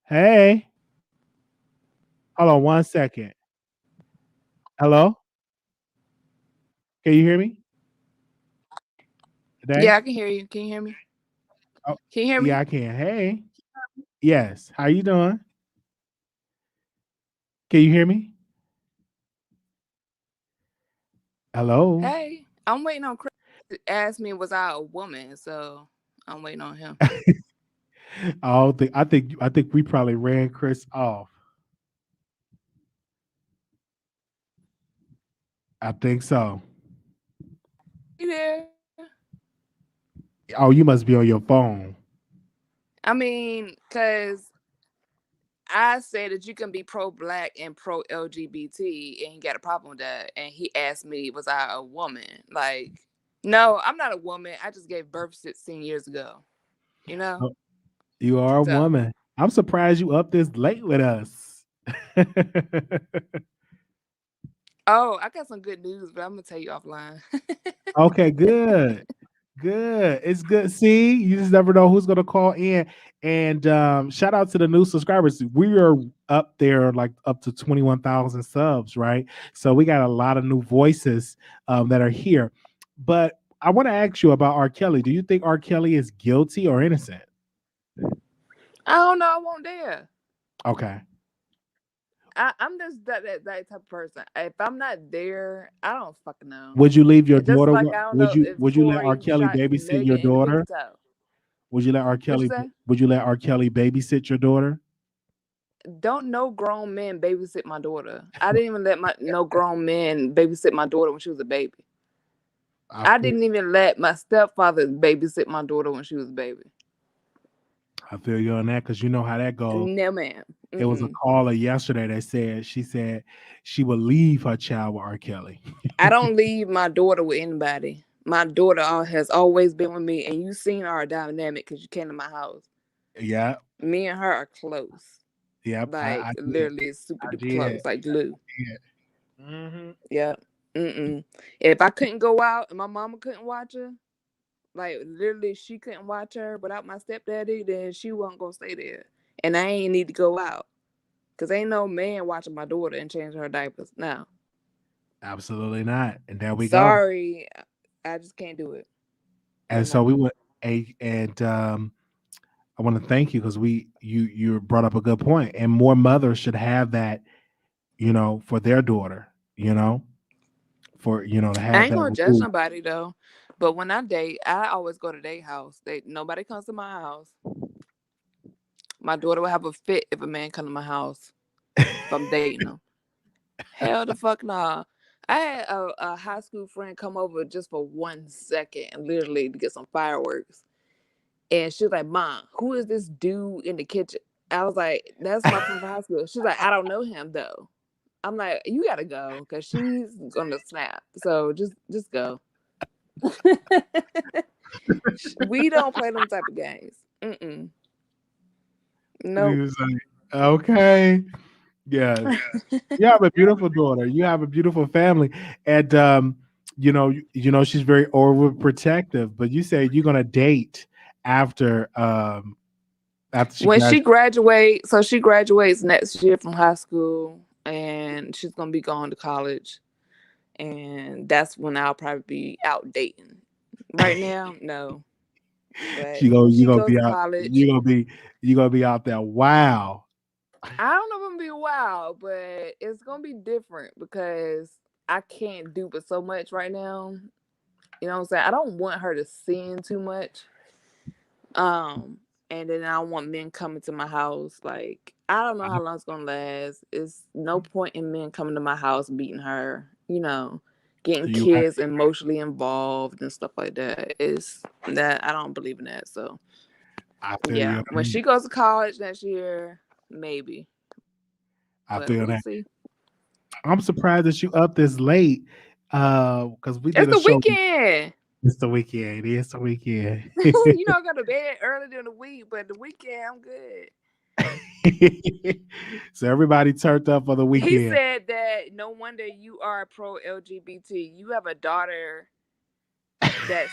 Hey. Hold on 1 second. Hello? Can you hear me? Today? Yeah, I can hear you. Can you hear me? Oh, Can you hear me? yeah, I can. Hey. Yes. How you doing? Can you hear me? Hello? Hey, I'm waiting on Chris to ask me was I a woman, so I'm waiting on him. I think we probably ran Chris off. I think so. You there? Oh, you must be on your phone. I mean, because I said that you can be pro-black and pro-LGBT and you got a problem with that. And he asked me, was I a woman? Like, no, I'm not a woman. I just gave birth 16 years ago. You know? Oh, you are a So, woman. I'm surprised you up this late with us. oh, I got some good news, but I'm going to tell you offline. Okay, good. Good. It's good. See, you just never know who's gonna call in. And shout out to the new subscribers. We are up there like up to 21,000 subs, right? So we got a lot of new voices that are here. But I want to ask you about R. Kelly. Do you think R. Kelly is guilty or innocent? I don't know. I won't dare. Okay. I'm just that type of person. If I'm not there, I don't fucking know. Would you leave your And just daughter? like I don't know if Would you let R. Tory Kelly shot babysit your Megan individual. daughter? Would you let R. What you Kelly say? would you let R. Kelly babysit your daughter? Don't no grown men babysit my daughter. I didn't even let no grown men babysit my daughter when she was a baby. I didn't even let my stepfather babysit my daughter when she was a baby. I feel you on that because you know how that goes. No, ma'am. It was a caller yesterday that said she would leave her child with R. Kelly. I don't leave my daughter with anybody. My daughter has always been with me, and you've seen our dynamic because you came to my house. Yeah. Me and her are close. Yep. Like literally super duper close, like glue. Yeah. Mm-hmm. Yeah. If I couldn't go out and my mama couldn't watch her, like literally she couldn't watch her without my stepdaddy, then she wasn't gonna stay there. And I ain't need to go out. Cause ain't no man watching my daughter and changing her diapers. No. Absolutely not. And there we go. Sorry. I just can't do it. And so we went and I want to thank you because you brought up a good point. And more mothers should have that, for their daughter, to have I ain't gonna that judge somebody though. But when I date, I always go to their house. Nobody comes to my house. My daughter would have a fit if a man come to my house if I'm dating him. Hell the fuck nah. I had a high school friend come over just for 1 second and literally to get some fireworks. And she was like, Mom, who is this dude in the kitchen? I was like, that's my friend from high school. She's like, I don't know him though. I'm like, you gotta go because she's gonna snap. So just go. We don't play them type of games. Mm-mm. No. He was like, okay. Yes. You have a beautiful daughter. You have a beautiful family. And she's very overprotective, but you say you're gonna date after she When she graduates. graduates, she graduates next year from high school and she's gonna be going to college. And that's when I'll probably be out dating. Right now, no. But You when she gonna goes be to out. college, You gonna be out there. Wow. I don't know if I'm gonna be wild, but it's gonna be different because I can't do but so much right now. You know what I'm saying? I don't want her to sin too much. And then I don't want men coming to my house. Like, I don't know how long it's gonna last. It's no point in men coming to my house beating her, getting You right. kids emotionally involved and stuff like that. It's that I don't believe in that. So I feel yeah. you. When she goes to college next year, maybe. I But feel we'll that. see. I'm surprised that you up this late. Because we did It's a the show. weekend. It's the weekend. It's the weekend. I go to bed early during the week, but the weekend I'm good. So everybody turned up for the He weekend. said that no wonder you are pro LGBT. You have a daughter that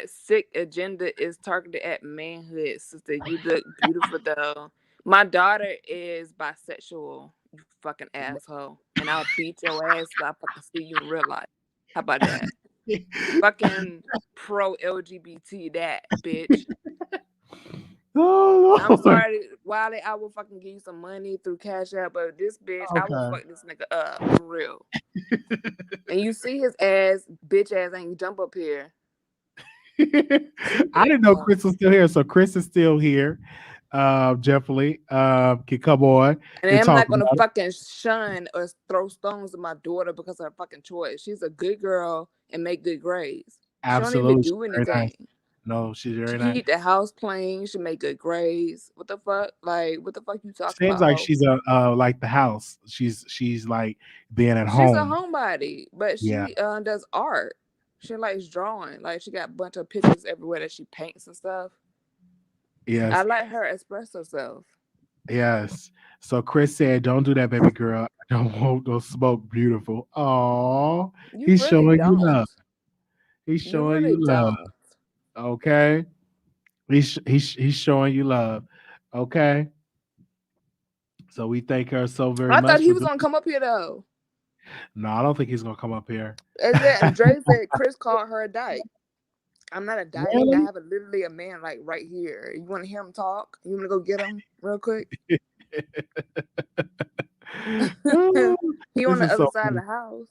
sick agenda is targeted at manhood, sister. You look beautiful though. My daughter is bisexual, you fucking asshole. And I'll beat your ass if I fucking see you in real life. How about that? Fucking pro LGBT that bitch. Oh, I'm Lord. sorry, Wiley. I will fucking give you some money through Cash App, but this bitch, I will Okay. fuck this nigga up for real. And you see his ass, bitch ass ain't jump up here. I didn't know Chris was still here, so Chris is still here. Definitely can come on And and I'm talk not gonna about it. fucking shun or throw stones at my daughter because of her fucking choice. She's a good girl and make good grades. She don't even Absolutely, she's do very nice. anything. No, she's very She nice. keep the house clean. She make good grades. What the fuck? Like, what the fuck you talking Seems about? like Ho? she's a like the house. She's like being at She's a home. homebody, but Yeah. she does art. She likes drawing. Like, she got a bunch of pictures everywhere that she paints and stuff. I Yes. let her express herself. Yes. So Chris said, "Don't do that, baby girl. I don't want no smoke. Beautiful. Oh, You he's really showing you don't. love. He's You showing really you love. don't. Okay. He's showing you love. Okay. So we thank her so very I thought much he for was doing. gonna come up here though. No, I don't think he's gonna come up here. And then Dre said Chris called her a dyke. I'm not a dyke. I Really? have literally a man like right here. You want to hear him talk? You want to go get him real quick? Oh, He on this the is other so side of funny. the house.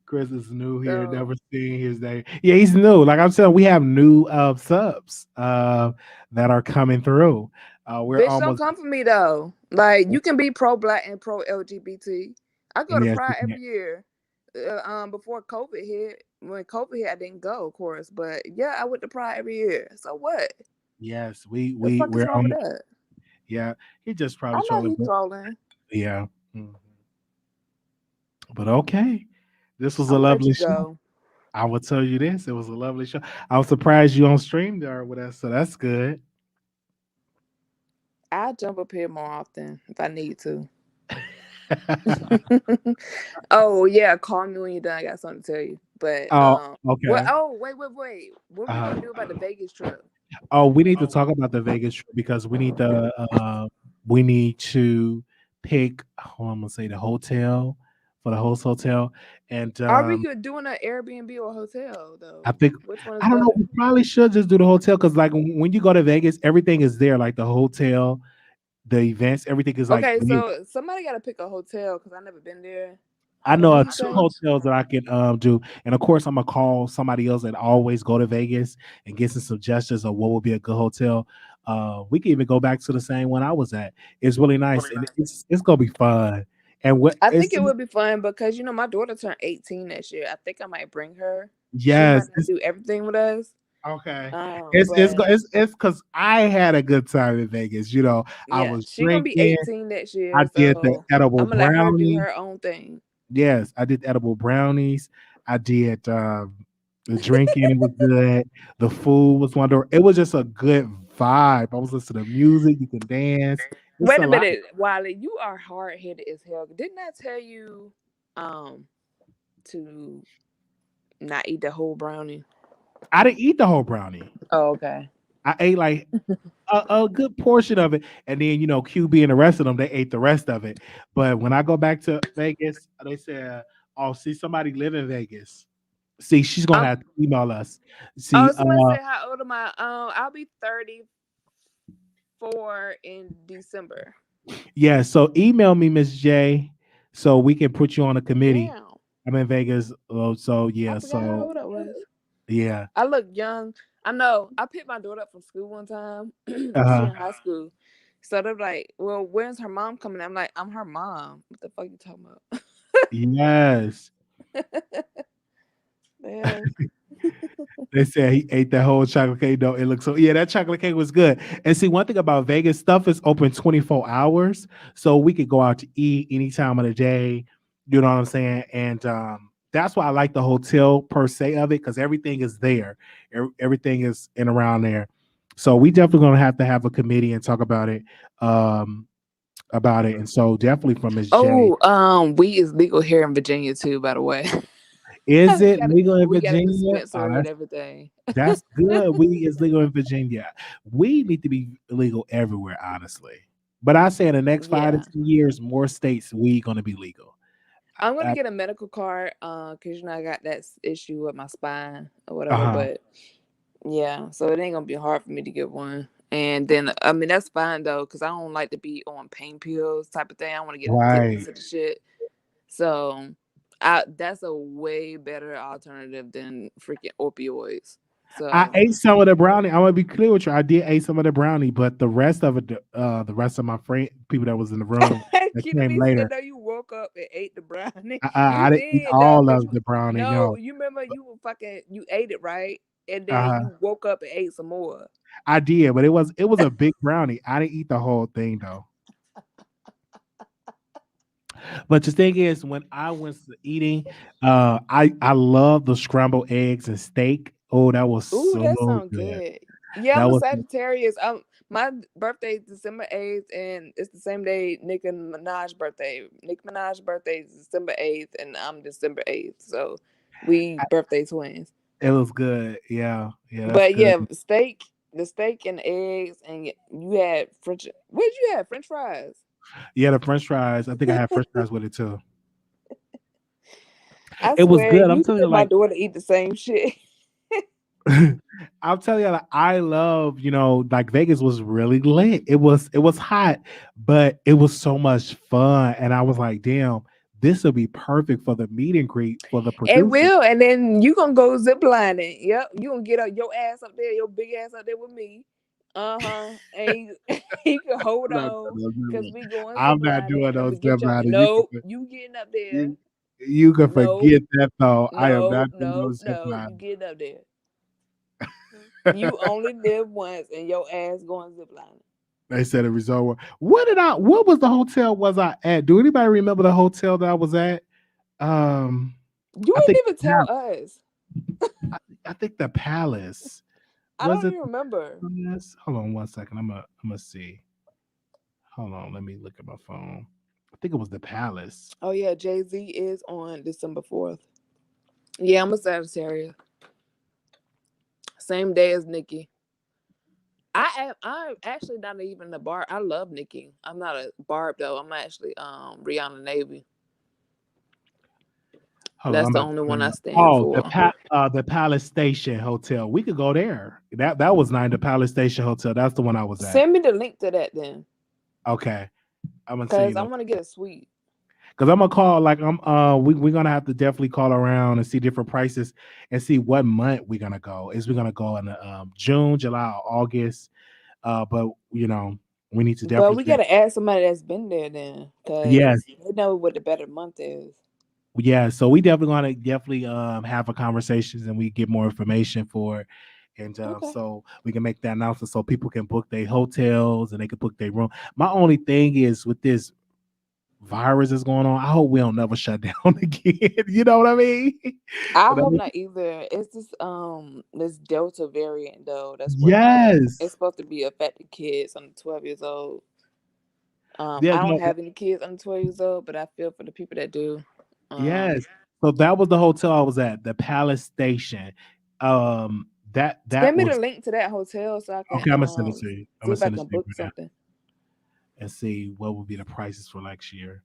Chris is new here, So never seen his name. Yeah, he's new. Like I'm saying, we have new subs that are coming through. We're bitch, don't almost come for me though. Like, you can be pro black and pro LGBT. I go to yes, Pride every year. Before COVID hit. When COVID hit, I didn't go, of course. But yeah, I went to Pride every year. So what? yes, The fuck is we're wrong with almost that? yeah. He just I probably know trolling, he's but trolling. yeah. Mhm. But okay, this was a I'm gonna let lovely you show. go. I will tell you this: it was a lovely show. I was surprised you on stream there with us, so that's good. I'll jump up here more often if I need to. Oh yeah, call me when you're done. I got something to tell you. But Oh, what? okay. Oh, wait. What we gonna do about the Vegas trip? Oh, we need to talk about the Vegas trip because we need to pick. I'm gonna say the hotel for the host hotel, and Are we doing an Airbnb or hotel though? I think Which one is I don't know. better? We probably should just do the hotel because like when you go to Vegas, everything is there. Like the hotel, the events, everything is like Okay, there. so somebody got to pick a hotel because I never been there. I What know did of he two say? hotels that I can do, and of course I'm gonna call somebody else that always go to Vegas and get some suggestions of what would be a good hotel. We can even go back to the same one I was at. It's really nice, and it's gonna be fun. And what I think it's it would be fun because my daughter turned 18 this year. I think I might bring her. She might yes, not do everything with us. okay. But It's because I had a good time in Vegas. I yeah, was she gonna be drinking. 18 next I year, did the so edible I'm gonna let her do brownie. her own thing. Yes, I did edible brownies. I did the drinking. It was good. The food was wonderful. It was just a good vibe. I was listening to music. You can dance. It's Wait a a lot. minute, Wiley, you are hard headed as hell. Didn't I tell you um to not eat the whole brownie? I didn't eat the whole brownie. Oh, okay. I ate like a good portion of it, and then QB and the rest of them they ate the rest of it. But when I go back to Vegas, they said, "Oh, see, somebody live in Vegas. See, she's gonna Um have to email us. See, oh, somebody said how old am I? I'll be 34 in December. yeah. So email me, Miss J, so we can put you on a committee. Damn. I'm in Vegas, so I yeah, forgot how so old I was. yeah, I look young. I know. I picked my daughter up from school one time. She uh, in high school. So they're like, well, when's her mom coming? I'm like, I'm her mom. What the fuck you talking about? yes. Yes. They said he ate that whole chocolate cake. No, it looks so. Yeah, that chocolate cake was good. And see, one thing about Vegas, stuff is open 24 hours, so we could go out to eat any time of the day. You know what I'm saying? And that's why I like the hotel per se of it because everything is there. Everything is in around there. So we definitely gonna have to have a committee and talk about it. About it. And so definitely from Miss J. Oh, weed is legal here in Virginia too, by the way. Is it legal in We got a Virginia? Oh, dispensary and everything. that's good. Weed is legal in Virginia. Weed need to be legal everywhere, honestly. But I say in the next 5 to Yeah. 10 years, more states weed gonna be legal. I'm gonna Uh get a medical card, because I got that issue with my spine or whatever. huh. But yeah, so it ain't gonna be hard for me to get one. And then I mean that's fine though, because I don't like to be on pain pills type of thing. I want to get Right. addicted to the shit. So that's a way better alternative than freaking opioids. I So ate some of the brownie. I'm gonna be clear with you. I did eat some of the brownie, but the rest of it, the rest of my friend, people that was in the room that came Keely said, later, "No, you woke up and ate the brownie. I You didn't eat did though, all cause of the brownie. no, No, you remember you ate it right, and then uh, you woke up and ate some more. I did, but it was a big brownie. I didn't eat the whole thing though. But the thing is, when I was eating, I love the scrambled eggs and steak. Oh, that was Ooh, so that sounds good. good. Yeah, That I'm a was Sagittarius. My birthday is December 8th, and it's the same day Nicki Minaj's birthday. Nicki Minaj's birthday is December 8th, and I'm December 8th. So we birthday twins. it was good. Yeah, yeah, that's But good. yeah, the steak and eggs, and you had French. What did you have? French fries. Yeah, the French fries. I think I had French fries with it too. I It was swear, good. I'm you telling you, and my like daughter eat the same shit. I'm telling you, like, I love, like Vegas was really lit. It was hot, but it was so much fun. And I was like, damn, this will be perfect for the meet and greet for the It producer. will, and then you gonna go zip lining. Yep, you gonna get up your ass up there, your big ass up there with me. And you can hold I'm not on doing because those we going zip I'm not lining. doing I'm those gonna get step your ladders. no. You getting up there? You, you can No, forget that though. I am no, not doing no, those step no. You ladders. getting up there? You only live once, and your ass going zip lining. They said a resort. What was the hotel was I at? Do anybody remember the hotel that I was at? Um, You I think ain't even tell us. I think the Palace. I Was don't it even the remember. Palace? Hold on one second. I'm gonna see. Hold on, let me look at my phone. I think it was the Palace. Oh yeah, Jay-Z is on December 4th. Yeah, I'm a Sagittarius. Same day as Nikki. I'm actually not even a Barb. I love Nikki. I'm not a Barb though. I'm actually Rihanna Navy. Hold on, That's I'm the about to only bring one I up. stand Oh, for. the Palace Station Hotel. We could go there. That was nice. The Palace Station Hotel. That's the one I was at. Send me the link to that then, Okay, I'm gonna send you cause I the want to get a suite. because I'm gonna call like we're gonna have to definitely call around and see different prices and see what month we're gonna go. Is we gonna go in June, July, or August? But we need to But definitely we gotta ask somebody that's been there then, yes, because they know what the better month is. yeah. So we definitely want to definitely have a conversations and we get more information for it. And Okay. so we can make that announcement so people can book their hotels and they can book their room. My only thing is with this virus that's going on, I hope we don't never shut down again. You know what I mean? I But I hope mean, not either. It's this Delta variant though that's it's yes. supposed to be affecting kids under 12 years old. Yeah, I don't no, have any kids under 12 years old, but I feel for the people that do. yes. So that was the hotel I was at, the Palace Station. That Send me the was link to that hotel so I can okay. I'm gonna send it to you. I'm see gonna if I send it can to you book right now something. and see what would be the prices for next year.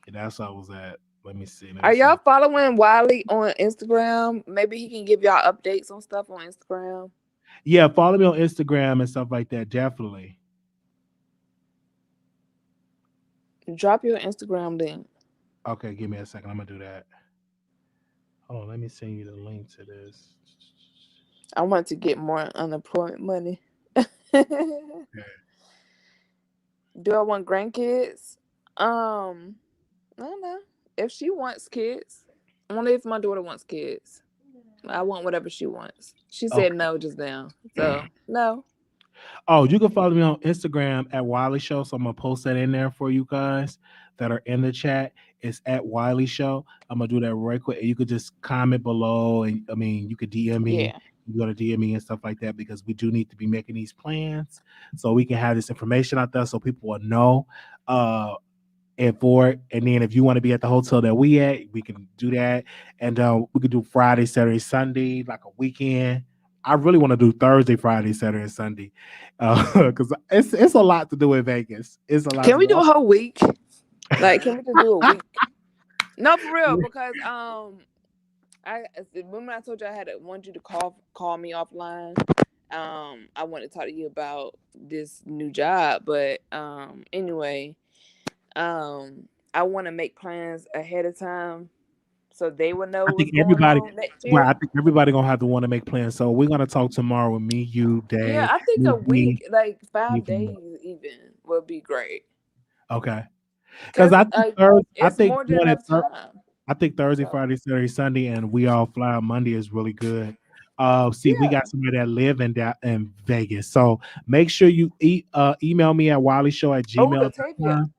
And that's where I was at. Let me see. Let me Are see. y'all following Wiley on Instagram? Maybe he can give y'all updates on stuff on Instagram. Yeah, follow me on Instagram and stuff like that. Definitely. Drop your Instagram link. Okay, give me a second. I'm gonna do that. Hold on, let me send you the link to this. I want to get more unemployment money. Yeah. Do I want grandkids? I don't know. If she wants kids, only if my daughter wants kids. I want whatever she wants. She said Okay. no just now. So no. Oh, you can follow me on Instagram at Wiley Show. So I'm gonna post that in there for you guys that are in the chat. It's at Wiley Show. I'm gonna do that right quick. And you could just comment below, and I mean, you could DM me. Yeah. You go to DM me and stuff like that because we do need to be making these plans so we can have this information out there so people will know. And for it, and then if you want to be at the hotel that we at, we can do that. And we could do Friday, Saturday, Sunday, like a weekend. I really want to do Thursday, Friday, Saturday, and Sunday, because it's a lot to do in Vegas. It's a lot Can to we do. do a whole week? Like, can we just do a week? No, for real, because I remember I told you I wanted you to call me offline. I want to talk to you about this new job, but anyway, I want to make plans ahead of time so they will know I think what's going everybody, on next well, year. I think everybody gonna have to want to make plans. So we're gonna talk tomorrow with me, you, Yeah, Day, I think a me, week, like me. 5 days even, would be great. Okay, because Cause I think Thursday, I it's think more than doing it. enough time. I think Thursday, So Friday, Saturday, Sunday, and we all fly on Monday is really good. See, we yeah. got somebody that live in Vegas. So make sure you email me at WileyShow at Oh, Latavia. gmail.com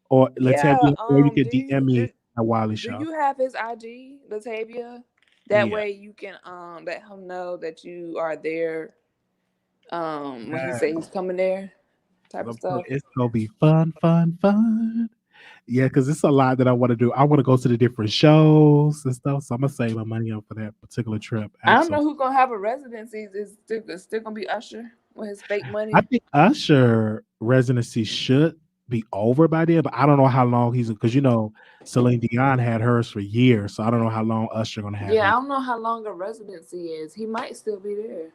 or Yeah. Latavia, or you can DM me at Wiley Do Show. you have his IG, Latavia? That Yeah. way you can let him know that you are there. When he Yeah. say he's coming there, type of stuff. It's gonna be fun, fun, fun. Yeah, because it's a lot that I want to do. I want to go to the different shows and stuff. So I'm gonna save my money up for that particular trip. I don't know Absolutely. who's gonna have a residency. Is still gonna be Usher with his fake I money. think Usher residency should be over by then, but I don't know how long he's because Celine Dion had hers for years, so I don't know how long Usher gonna have Yeah, I his. don't know how long a residency is. He might still be there.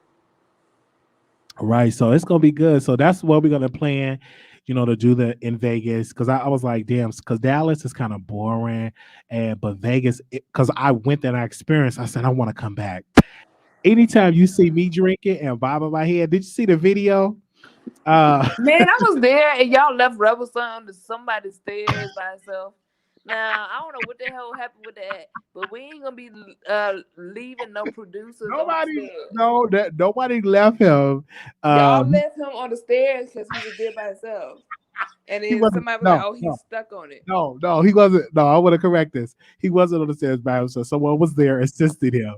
Right, so it's gonna be good. So that's what we're gonna plan, to do the in Vegas because I was like, damn, because Dallas is kind of boring, and but Vegas, because I went there and I experienced, I said I want to come back. Anytime you see me drinking and bobbing my head, did you see the video? Man, I was there and y'all left Rebel Son to somebody's stairs by itself. Now I don't know what the hell happened with that, but we ain't gonna be leaving no producers on the Nobody, stairs. no, that nobody left him. Y'all Um, left him on the stairs because he was there by himself, and he then wasn't. somebody was like, No, "Oh, no, he's stuck on it." no, he wasn't. No, I want to correct this. He wasn't on the stairs by himself. Someone was there assisting him,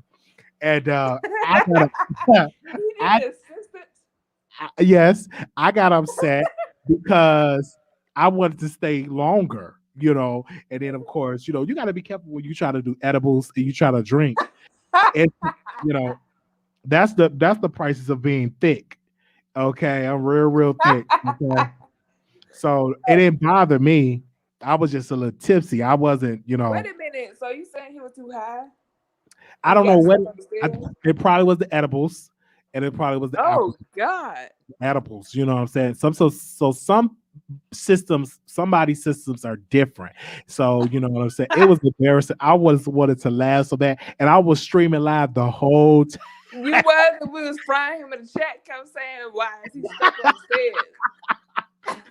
and I got, He I, needed assistance. yes, I got upset because I wanted to stay longer. And then of course, you got to be careful when you try to do edibles and you try to drink. And you know, that's the prices of being thick. Okay, I'm real thick. Okay, so it didn't bother me. I was just a little tipsy. I wasn't, Wait a minute. So you saying he was too high I and he don't know got what. stuck on the stairs? It probably was the edibles, and it probably was the Oh alcohol God. edibles. You know what I'm saying? Some systems, somebody's systems are different. So you know what I'm saying. It was embarrassing. I was wanted to laugh so bad, and I was streaming live the whole time. You was, and we was frying him in the chat, kept saying, why is he stuck on the stairs?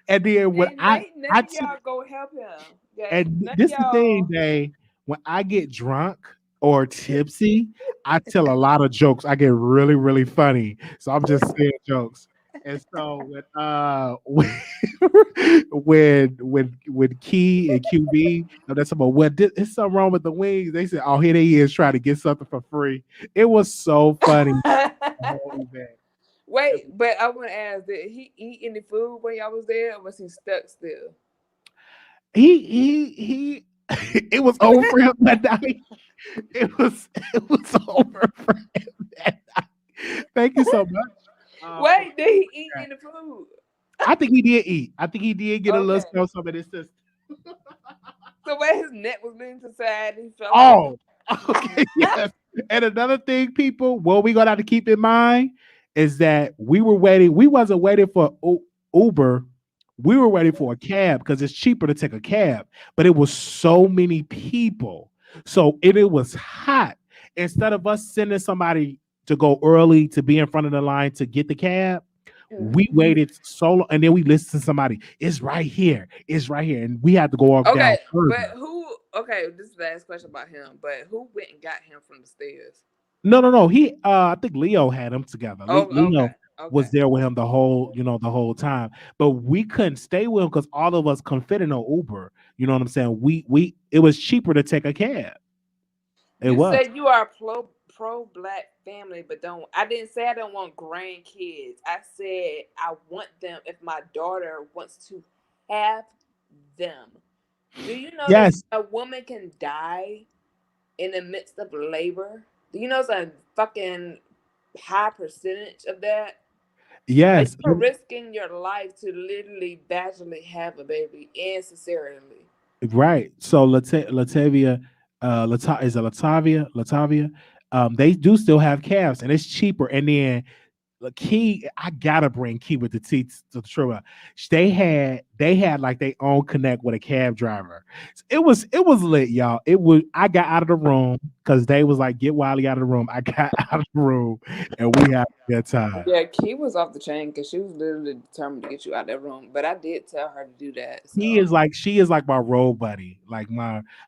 And then when And I none of y'all go help him. Yeah, and none of this is the thing, y'all. they when I get drunk or tipsy, I tell a lot of jokes. I get really, really funny. So I'm just saying jokes. And so when Key and QB, that's about what is something wrong with the wings. They said, "Oh, here they is trying to get something for free." It was so funny. The whole event. Wait, but I want to ask, did he eat any food when y'all was there, or was he stuck still? He it was over for him that night. It was over for him that night. Thank you so much. Wait, did he eat any food? I think he did eat. I think he did get a little Okay. some of this system. So where his neck was leaning to the side, he fell Oh, okay, yes. And another thing, people, what we gonna have to keep in mind is that we were waiting. We wasn't waiting for Uber. We were waiting for a cab because it's cheaper to take a cab. But it was so many people, so it was hot. Instead of us sending somebody to go early to be in front of the line to get the cab, we waited so long, and then we listened to somebody. It's right here. It's right here, and we had to go off down Okay, but further. who? Okay, this is the last question about him. But who went and got him from the stairs? No. He I think Leo had him together. Oh, Leo okay, was okay. there with him the whole time. But we couldn't stay with him because all of us couldn't fit in no Uber. You know what I'm saying? We it was cheaper to take a cab. It You was. said you are a pro black family, but don't. I didn't say I don't want grandkids. I said I want them if my daughter wants to have them. Do you know that Yes, a woman can die in the midst of labor? Do you know it's a fucking high percentage of that? Like yes. you're risking your life to literally vaginally have a baby and cesareanly. Right. So Latavia, is it Latavia? Latavia. They do still have calves, and it's cheaper. And then Key, I gotta bring Key with the T to the true. They had like their own connect with a cab driver. It was lit, y'all. It was I got out of the room because they was like, get Wiley out of the room. I got out of the room and we had a good time. Yeah, Key was off the chain because she was literally determined to get you out of that room. But I did tell her to do that. He So is like she is like my role buddy. Like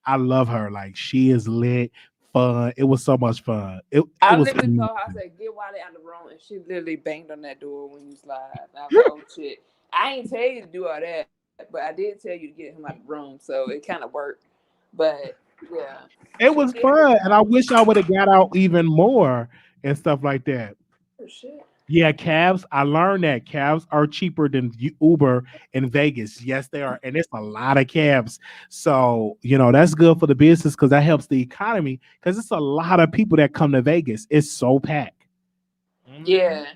I love her. Like she is lit, fun. It was so much fun. It I was literally told her, I amazing. said, get Wiley out of the room. And she literally banged on that door when you slide. And I was like, oh shit. I ain't tell you to do all that, but I did tell you to get him out of the room. So it kind of worked. But yeah, It she was did her fun, and I job. wish I would have got out even more and stuff like that. Oh shit. Yeah, cabs. I learned that cabs are cheaper than Uber in Vegas. Yes, they are, and it's a lot of cabs. So that's good for the business because that helps the economy because it's a lot of people that come to Vegas. It's so packed. Yeah.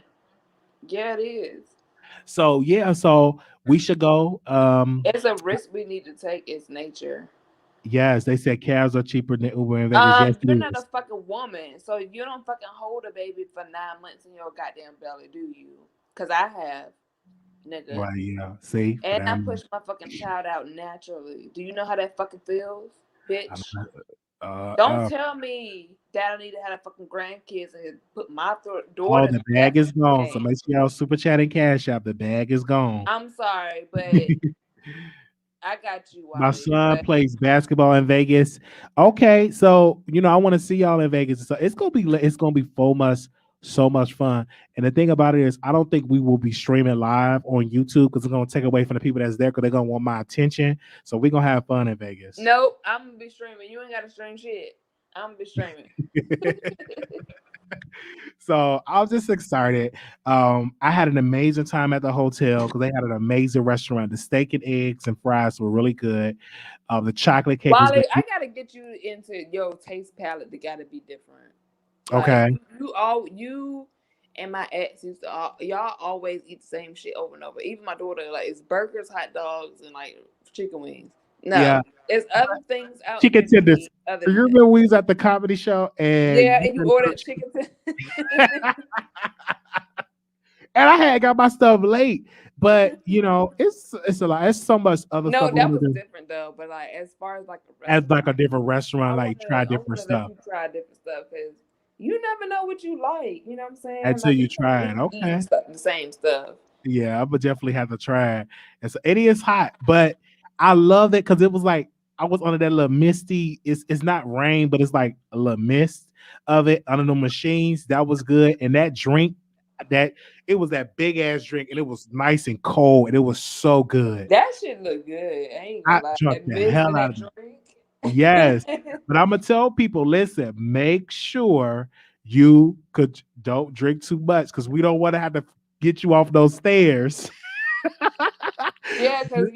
Yeah, it is. So yeah, so we should go. It's a risk we need to take. It's nature. Yes, they said cabs are cheaper than Uber in Vegas. Yes, You're it not a is. fucking woman, so you don't fucking hold a baby for 9 months in your goddamn belly, do you? Cause I have, nigga, Well, yeah. See, but and I push my fucking child out naturally. Do you know how that fucking feels, I'm bitch? not, Don't tell me that I need to have a fucking grandkids and put my oh, daughter the through bag that is fucking gone. So pain. make sure y'all super chat and cash out. The bag is gone. I'm sorry, but I got you, My Wally. son But plays basketball in Vegas. Okay, so I want to see y'all in Vegas. So it's gonna be so much fun. And the thing about it is, I don't think we will be streaming live on YouTube because it's gonna take away from the people that's there because they're gonna want my attention. So we're gonna have fun in Vegas. nope, I'm gonna be streaming. You ain't gotta stream shit. I'm gonna be streaming. So I was just excited. I had an amazing time at the hotel because they had an amazing restaurant. The steak and eggs and fries were really good. The chocolate cake was good. Wally, I gotta get you into your taste palette that gotta be different. Like Okay. you and my ex used to y'all always eat the same shit over and over. Even my daughter, like it's burgers, hot dogs, and like chicken wings. No, Yeah. there's other things out Chicken there to tenders. eat other You than that. remember we was at the comedy show and Yeah, and you ordered chicken. And I had got my stuff late, but it's a lot. It's so much other No, stuff we that want was to do different though. But like as far as like a at like restaurant, a different restaurant, I like wanna try I different wanna let stuff you try different stuff because you never know what you like. You know what I'm saying? until Like you you can't try it. keep eating Okay. stuff, the same stuff. Yeah, I would definitely have to try it. It is hot, but I love it because it was like I was under that little misty. It's not rain, but it's like a little mist of it under the machines. That was good. And that drink, that it was that big ass drink, and it was nice and cold, and it was so good. That shit look good. I ain't I gonna lie. drunk That the mist hell in out that of it. drink. Yes. But I'm gonna tell people, listen, make sure you don't drink too much because we don't want to have to get you off those stairs. Yeah, because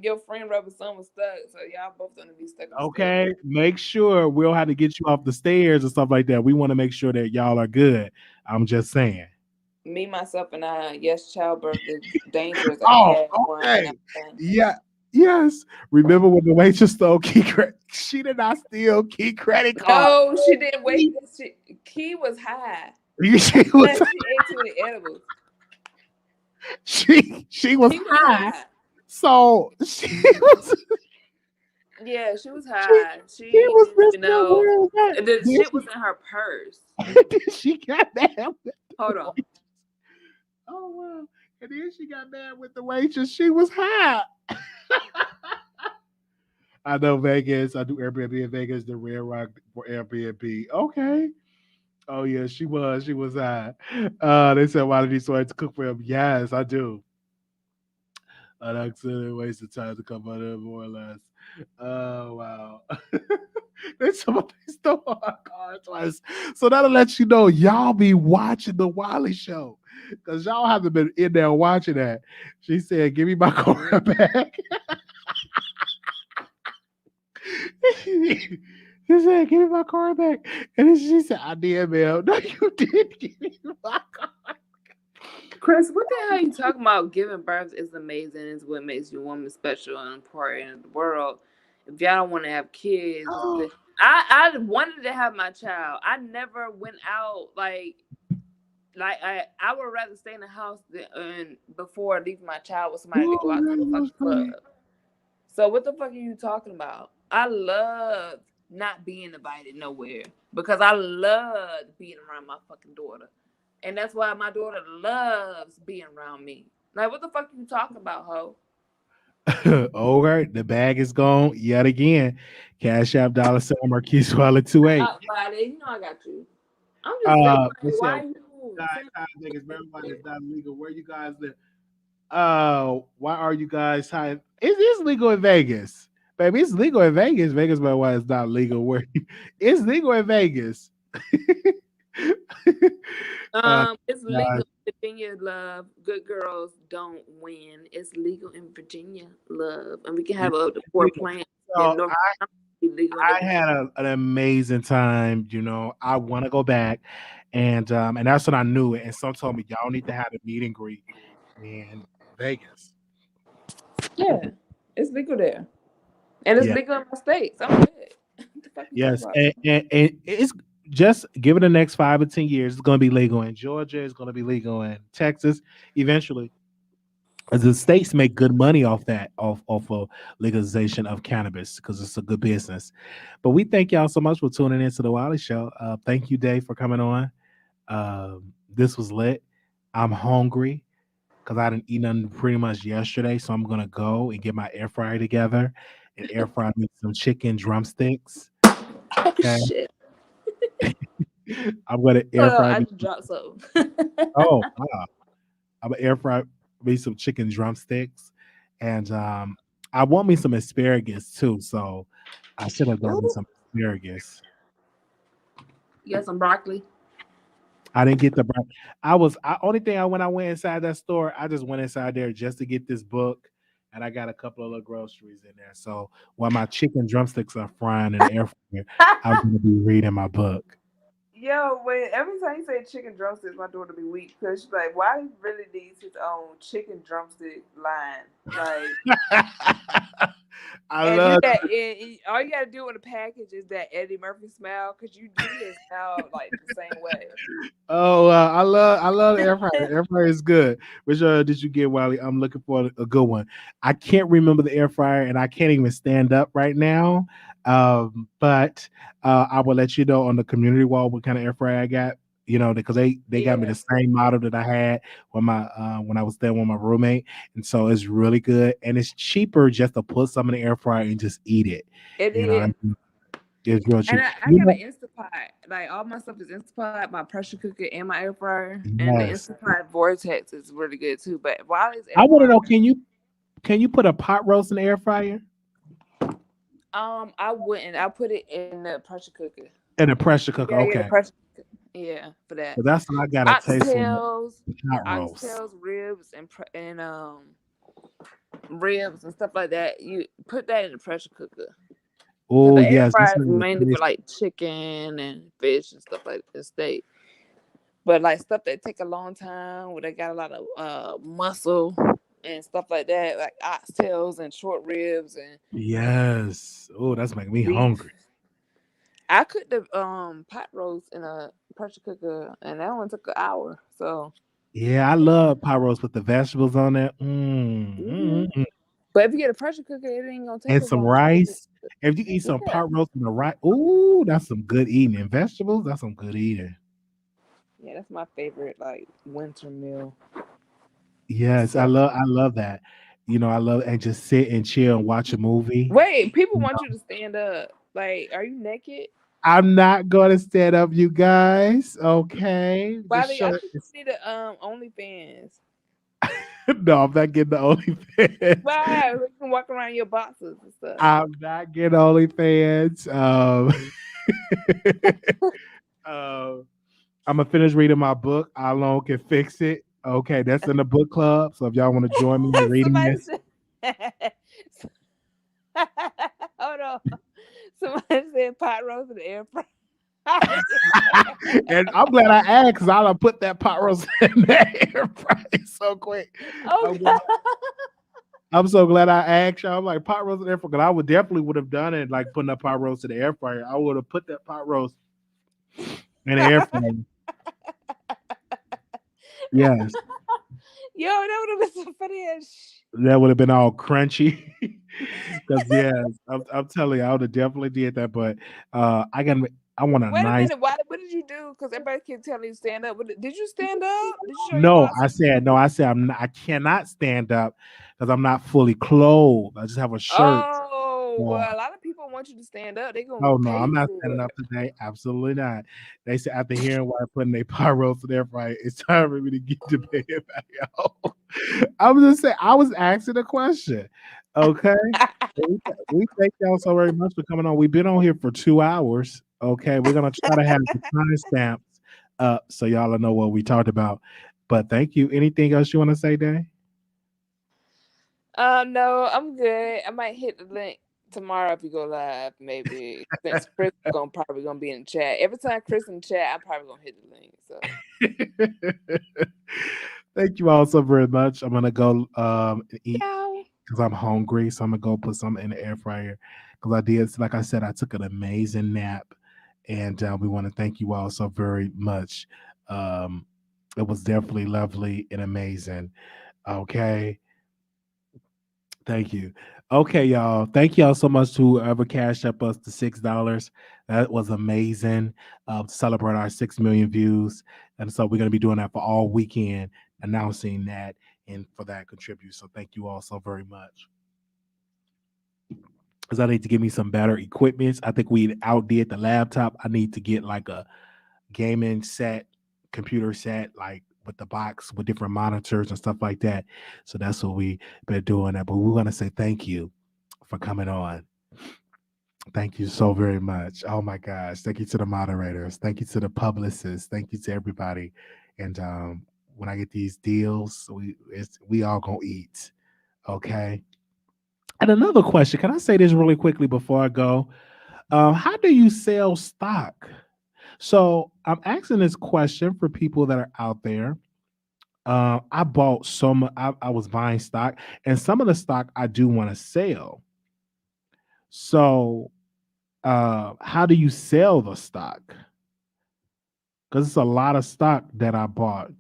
your friend rubber son was stuck, so y'all both gonna be stuck on the stairs. Okay, make sure we'll have to get you off the stairs and stuff like that. We want to make sure that y'all are good. I'm just saying. Me, myself, and I. Yes, childbirth is dangerous. I Oh, had one, and okay. I'm done. Yeah. Yes. Remember when the waitress stole key credit? She did not steal key credit card. No, she didn't wait. Key was high. She Unless was she ate too many edibles. she was She was high. high. So Yeah, she was she, high. she She was didn't even Mr. know. Where is that? The shit was in her purse. Then she got mad with Hold the on. waitress. Oh wow. And then she got mad with the waitress. She was high. I know Vegas. I do Airbnb in Vegas, the Red Rock for Airbnb. Okay. Oh yeah, she was. She was high. They said why did he swear to cook for him? Yes, I do. An accident waste of time to come out of it, more or less. Oh wow. They somebody stole our car twice. So that'll let you know y'all be watching the Wiley Show. Because y'all haven't been in there watching that. She said, give me my car back. She said, give me my car back. And then she said, I did, ma'am. No, you didn't give me my car. Chris, what the hell are you talking about? Giving birth is amazing. It's what makes you a woman special and important in the world. If y'all don't want to have kids, I wanted to have my child. I never went out like I would rather stay in the house and before leaving my child with somebody to go out to the fucking club. So what the fuck are you talking about? I love not being invited nowhere because I love being around my fucking daughter. And that's why my daughter loves being around me. Like, what the fuck are you talking about, ho? Okay, the bag is gone yet again. Cash App $sign Marquise Wallet 28. Buddy, I got you. I'm just saying, They like, said why you guys, Vegas, marijuana is not legal. Where you guys live? Why are you guys high? It is legal in Vegas, baby. It's legal in Vegas. Vegas, but why it's not legal? Where it's legal in Vegas. It's legal Guys, in Virginia, love. Good girls don't win. It's legal in Virginia, love. And we can have a court plan in so North Carolina. Legal in I had an amazing time. I want to go back, and that's when I knew it. And some told me y'all need to have a meet and greet in Vegas. Yeah, it's legal there. And it's Yeah. legal in my states. I'm good. What the fuck you talking Yes, about? and it's just give it the next 5 or 10 years. It's going to be legal in Georgia. It's going to be legal in Texas eventually. As the states make good money off that, off of legalization of cannabis because it's a good business. But we thank y'all so much for tuning into the Wiley Show. Thank you, Dave, for coming on. This was lit. I'm hungry because I didn't eat nothing pretty much yesterday, so I'm gonna go and get my air fryer together and air fry me some chicken drumsticks. Oh, Okay. shit. I'm gonna air Hold on, fry I me. just dropped some. Oh, wow. I'm gonna air fry me some chicken drumsticks, and I want me some asparagus too. So I should have got me Ooh, some asparagus. you got some broccoli? I didn't get the. Only thing when I went inside that store. I just went inside there just to get this book, and I got a couple of little groceries in there. So while my chicken drumsticks are frying in the air fryer, I'm gonna be reading my book. Yo, when every time you say chicken drumsticks, my daughter be weak because she's like, why he really needs his own chicken drumstick line? Like, I And do love that. All you gotta do with the package is that Eddie Murphy smile, because you do his smile like the same way. Oh, I love the air fryer. The air fryer is good. Which did you get, Wiley? I'm looking for a good one. I can't remember the air fryer, and I can't even stand up right now. But I will let you know on the community wall what kind of air fryer I got. You know, because they got me Yeah, the same model that I had when I was there with my roommate, and so it's really good, and it's cheaper just to put some in the air fryer and just eat it. it You know, what I is. mean? It's real And cheap. I You got an know, Instapot. Like all my stuff is Instapot, my pressure cooker and my air fryer. And the yes. Instapot Vortex is really good too. But Wiley's I air want to know, fryer, can you put a pot roast in the air fryer I wouldn't. I put it in the pressure cooker. and a pressure You cooker? gotta get a Okay, pressure cooker. Yeah, for that. but that's what I got to taste on the Oxtails, pot roast. oxtails, ribs, and ribs and stuff like that. You put that in the pressure cooker. Cause Oh the air yes, that's fryer is what I got to mainly for taste. like chicken and fish and stuff like that, steak. But like stuff that take a long time, where they got a lot of muscle and stuff like that, like oxtails and short ribs and Yes. Oh, that's making me beef. hungry. I cooked the pot roast in a pressure cooker, and that one took an hour. So, Yeah, I love pot roast with the vegetables on it. hmm but if you get a pressure cooker, it ain't gonna take And as some long to cook it. rice. If you eat some Yeah, pot roast and the rice, ooh, that's some good eating. And vegetables, that's some good eating. yeah, that's my favorite like winter meal. Yes, I So, love I love that. You know, I love and just sit and chill and watch a movie. wait, people want you to stand up. Like, are you naked? I'm not gonna stand up, you guys. Okay, the Wiley, I show think is you need a OnlyFans. no. I'm not getting the OnlyFans. Why? You can walk around your boxes and stuff. I'm not getting OnlyFans. uh, I'm gonna finish reading my book. How long can fix it? Okay, that's in the book club. So if y'all want to join me in reading Somebody this, said, hold on. Somebody said pot roast in the air fryer. and I'm glad I asked because I'll put that pot roast in the air fryer so quick. Oh, I'm glad God. I'm so glad I asked y'all. I'm like pot roast in the air fryer. Because I would definitely would have done it like putting a pot roast in the air fryer. I would have put that pot roast in the air fryer. Yes, Yo, that would have been so funny as that would have been all crunchy. Because yes, I'm telling you, I would have definitely did that. But I want a Wait a nice. minute. What did you do? Because everybody kept telling you to stand up. Did you stand up? Did you show your No, boxes? I said I cannot stand up because I'm not fully clothed. I just have a shirt Oh, on. well, a lot of people want you to stand up. They're going Oh to no, pay I'm you not for standing it. up today. Absolutely not. They said after hearing why I putting their pot roast in their fry, it's time for me to get to bed back home. I was just saying, I was asking a question. Okay. We thank y'all so very much for coming on. We've been on here for 2 hours. Okay. We're gonna try to have the timestamps up so y'all will know what we talked about. But thank you. Anything else you want to say, Day? No, I'm good. I might hit the link tomorrow if you go live, maybe. Since Chris is probably gonna be in the chat. Every time Chris in the chat, I'm probably gonna hit the link. So Thank you all so very much. I'm gonna go and eat yeah. because I'm hungry. So I'm gonna go put some in the air fryer because I did, like I said, I took an amazing nap, and we want to thank you all so very much. Um, it was definitely lovely and amazing. Okay, thank you. Okay, y'all. Thank y'all so much to whoever cashed up us the $6. That was amazing. To celebrate our 6 million views, and so we're gonna be doing that for all weekend, announcing that and for that contribute. So thank you all so very much. Because I need to get me some better equipment. I think we outdid the laptop. I need to get like a gaming set, computer set, like with the box with different monitors and stuff like that. So that's what we been doing. That, but we want to say thank you for coming on. Thank you so very much. Oh my gosh! Thank you to the moderators. Thank you to the publicists. Thank you to everybody. And when I get these deals, we all gonna eat. Okay. And another question, can I say this really quickly before I go? How do you sell stock? So I'm asking this question for people that are out there. I bought some, I was buying stock, and some of the stock I do want to sell. So, how do you sell the stock? Because it's a lot of stock that I bought.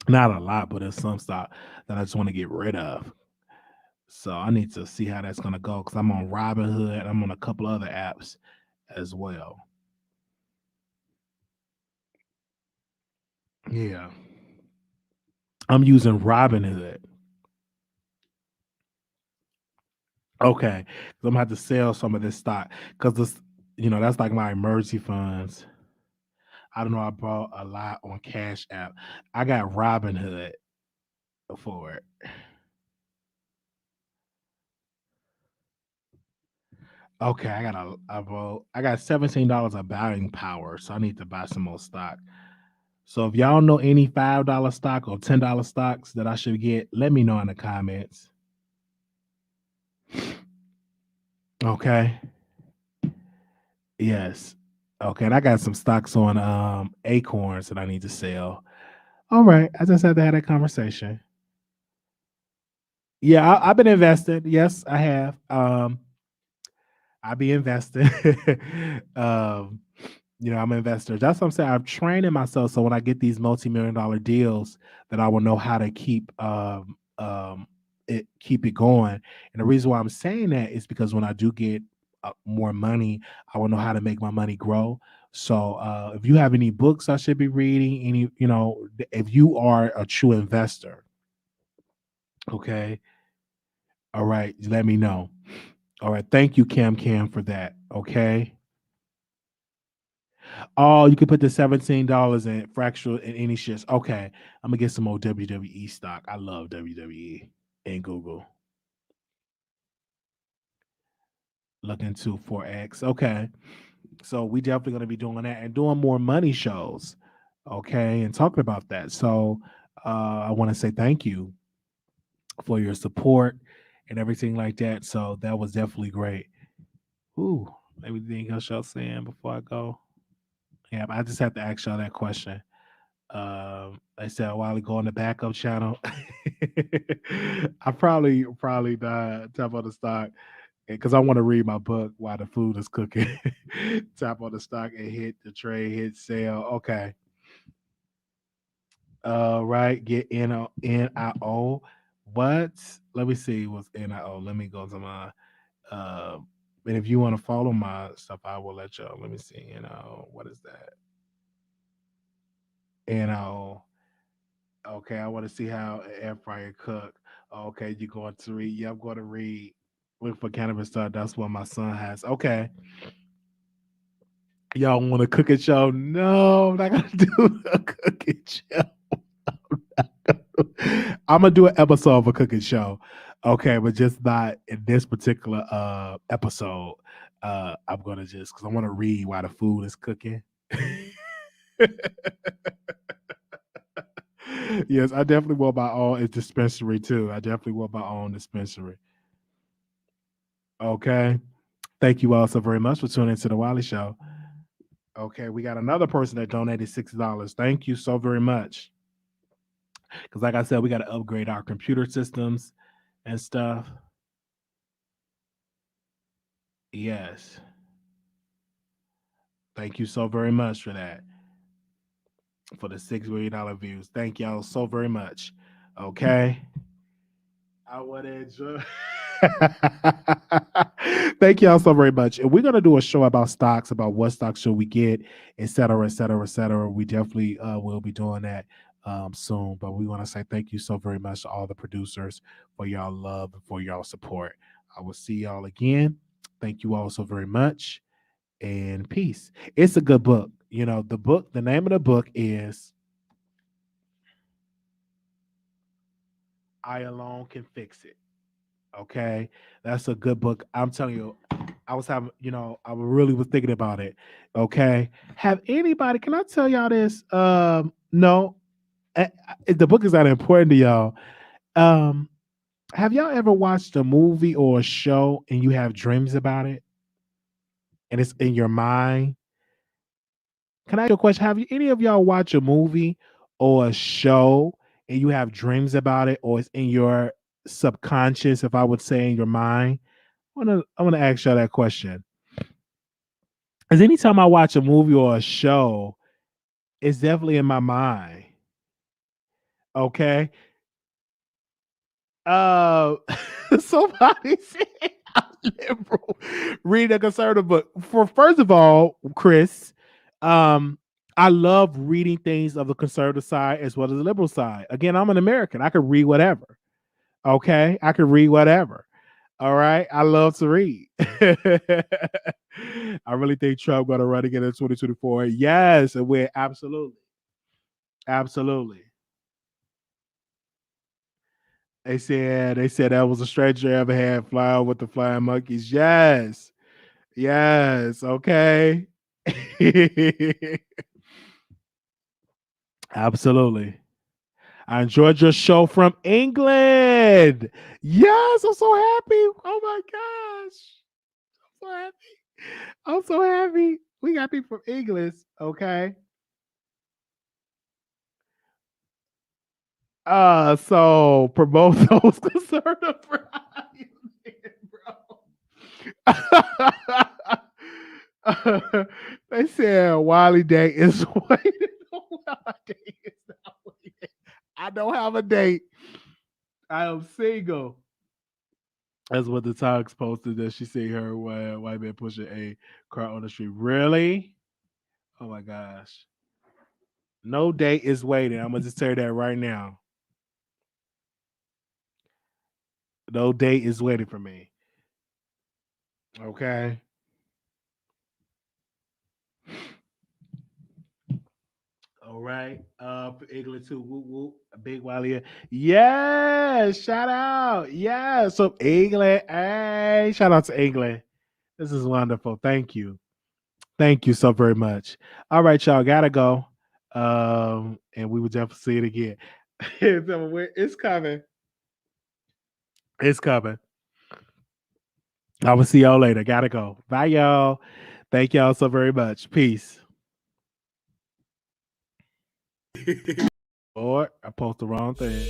Not a lot, but it's some stock that I just want to get rid of. So I need to see how that's gonna go because I'm on Robinhood. I'm on a couple other apps as well. Yeah, I'm using Robinhood. Okay, so I'm gonna have to sell some of this stock because this, that's like my emergency funds. I don't know. I bought a lot on Cash App. I got Robinhood for it. Okay, I got $17 of buying power, so I need to buy some more stock. So if y'all know any $5 stock or $10 stocks that I should get, let me know in the comments. Okay. Yes. Okay, and I got some stocks on Acorns that I need to sell. All right, I just had to have that conversation. Yeah, I've been invested. Yes, I have. I be investing. um, I'm an investor. That's what I'm saying. I'm training myself so when I get these multi-million-dollar deals, that I will know how to keep it going. And the reason why I'm saying that is because when I do get more money, I will know how to make my money grow. So if you have any books I should be reading, if you are a true investor, okay, all right, let me know. All right, thank you, Cam, for that. Okay. Oh, you can put the $17 in fractional in any shares. Okay, I'm gonna get some more WWE stock. I love WWE in Google. Look into 4X. Okay, so we definitely gonna be doing that and doing more money shows. Okay, and talking about that. So I want to say thank you for your support and everything like that. So that was definitely great. Ooh, anything else y'all saying before I go? Yeah, I just have to ask y'all that question. I said a while ago on the backup channel. I probably tap on the stock because I want to read my book while the food is cooking. Tap on the stock and hit the trade, hit sale. Okay. Right. Get NIO. What? Let me see what's NIO. Let me go to my uh and if you want to follow my stuff, I will let y'all. Let me see. What is that? NIO. Okay, I want to see how an air fryer cook. Okay, you're going to read. Yeah, I'm going to read. Look for cannabis stuff. That's what my son has. Okay, y'all want a cooking show? No, I'm not gonna do a cooking show. I'm gonna do an episode of a cooking show. Okay, but just not in this particular episode. I'm gonna just because I want to read while the food is cooking. Yes, I definitely want my own dispensary too. I definitely want my own dispensary. Okay. Thank you all so very much for tuning into the Wiley Show. Okay, we got another person that donated $60. Thank you so very much. Because, like I said, we got to upgrade our computer systems and stuff. Yes. Thank you so very much for that. For the $6 million views. Thank y'all so very much. Okay. I want to enjoy. Thank y'all so very much. And we're gonna do a show about stocks, about what stocks should we get, et cetera, et cetera, et cetera. We definitely will be doing that soon. But we want to say thank you so very much to all the producers for y'all love and for y'all support. I will see y'all again. Thank you all so very much. And peace. It's a good book. The name of the book is I Alone Can Fix It. Okay, that's a good book. I'm telling you, I really was thinking about it. Okay, have anybody? Can I tell y'all this? No, the book is not important to y'all. Um, have y'all ever watched a movie or a show and you have dreams about it, and it's in your mind? Can I ask you a question? Have any of y'all watched a movie or a show and you have dreams about it, or it's in your subconscious, if I would say in your mind? I wanna ask y'all that question. Because anytime I watch a movie or a show, it's definitely in my mind. Okay. Uh, somebody said I'm liberal. Read a conservative book. For first of all, Chris, um, I love reading things of the conservative side as well as the liberal side. Again, I'm an American. I can read whatever. Okay, I can read whatever. All right, I love to read. I really think Trump going to run again in 2024. Yes, and we're absolutely, absolutely. They said that was a stranger I ever had fly with the flying monkeys. Yes. Yes. Okay. Absolutely. I enjoyed your show from England. Yes, I'm so happy. Oh my gosh. I'm so happy. I'm so happy. We got people from England. Okay. So promote those conservative values, bro. They said Wiley Day is waiting. Wiley Day is not waiting. I don't have a date. I am single. That's what the Times posted that she see her white man pushing a car on the street. Really? Oh my gosh. No date is waiting. I'm gonna just tell you that right now. No date is waiting for me. Okay. All right. For England too. Woo woo. Big Wiley. Yeah. Shout out. Yeah. So England. Hey. Shout out to England. This is wonderful. Thank you. Thank you so very much. All right, y'all. Gotta go. And we will definitely see it again. It's coming. It's coming. I will see y'all later. Gotta go. Bye, y'all. Thank y'all so very much. Peace. Or I post the wrong thing.